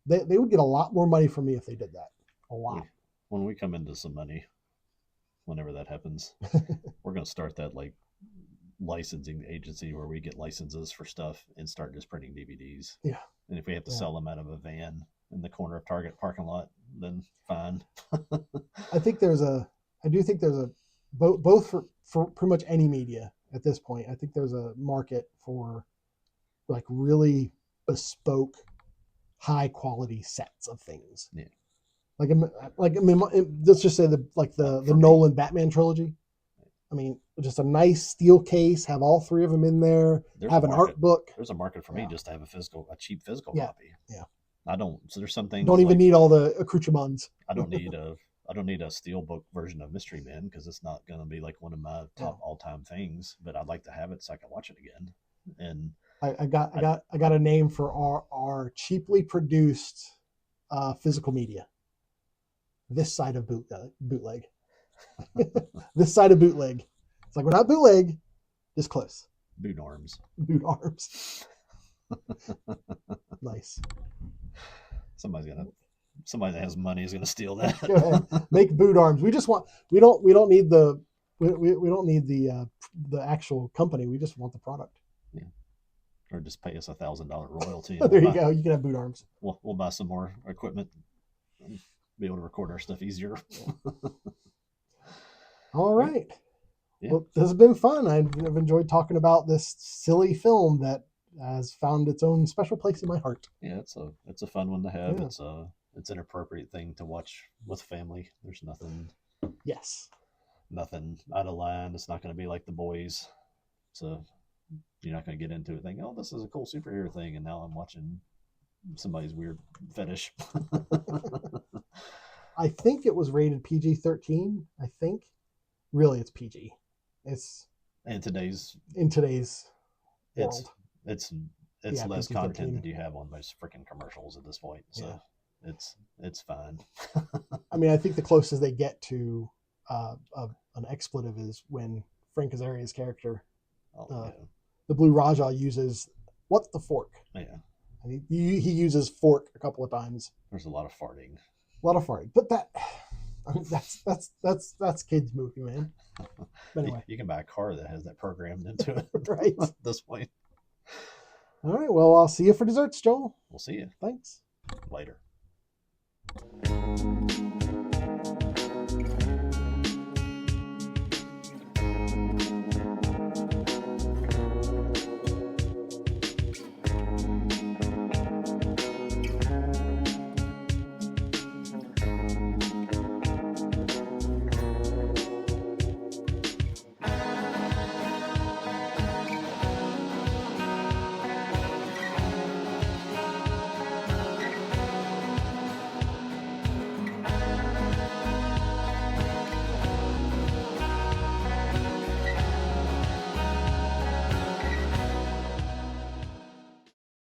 They would get a lot more money from me if they did that. A lot.
When we come into some money, whenever that happens, we're going to start that like licensing agency where we get licenses for stuff and start just printing DVDs.
Yeah.
And if we have to sell them out of a van in the corner of Target parking lot, then fine.
I do think there's a both for pretty much any media at this point. I think there's a market for like really bespoke, high quality sets of things.
Yeah.
Like I mean, let's just say the Nolan Batman trilogy. I mean, just a nice steel case, have all three of them in there, have an art book.
There's a market for me just to have a cheap physical copy.
Yeah.
I don't. So there's some things.
Don't even need all the accoutrements.
I don't need a steelbook version of Mystery Men because it's not going to be like one of my top all-time things. But I'd like to have it so I can watch it again. And
I got a name for our cheaply produced physical media. This side of bootleg. This side of bootleg. It's like we're not bootleg, just close.
Boot arms.
Nice.
Somebody's gonna somebody that has money is going to steal that.
Go ahead, make boot arms. We don't need the actual company. We just want the product.
Yeah. Or just pay us $1,000 royalty.
There you go. You can have boot arms.
We'll buy some more equipment and be able to record our stuff easier.
All right.
Yeah.
Well, this has been fun. I've enjoyed talking about this silly film that has found its own special place in my heart.
Yeah, it's a fun one to have.
Yeah.
It's an appropriate thing to watch with family. There's nothing out of line. It's not going to be like The Boys. So you're not going to get into it thinking, oh, this is a cool superhero thing, and now I'm watching somebody's weird fetish.
I think it was rated PG-13. I think. Really, it's PG. It's
in today's
world.
It's
Yeah,
less
PG-13.
content than you have on most freaking commercials at this point. So it's fine.
I mean, I think the closest they get to an expletive is when Frank Azaria's character, the Blue Raja, uses "what the fork."
Yeah,
and he uses fork a couple of times.
There's a lot of farting.
But I mean, that's kids' movie, man. But anyway,
you can buy a car that has that programmed into it,
right?
At this point.
All right. Well, I'll see you for desserts, Joel.
We'll see you.
Thanks.
Later.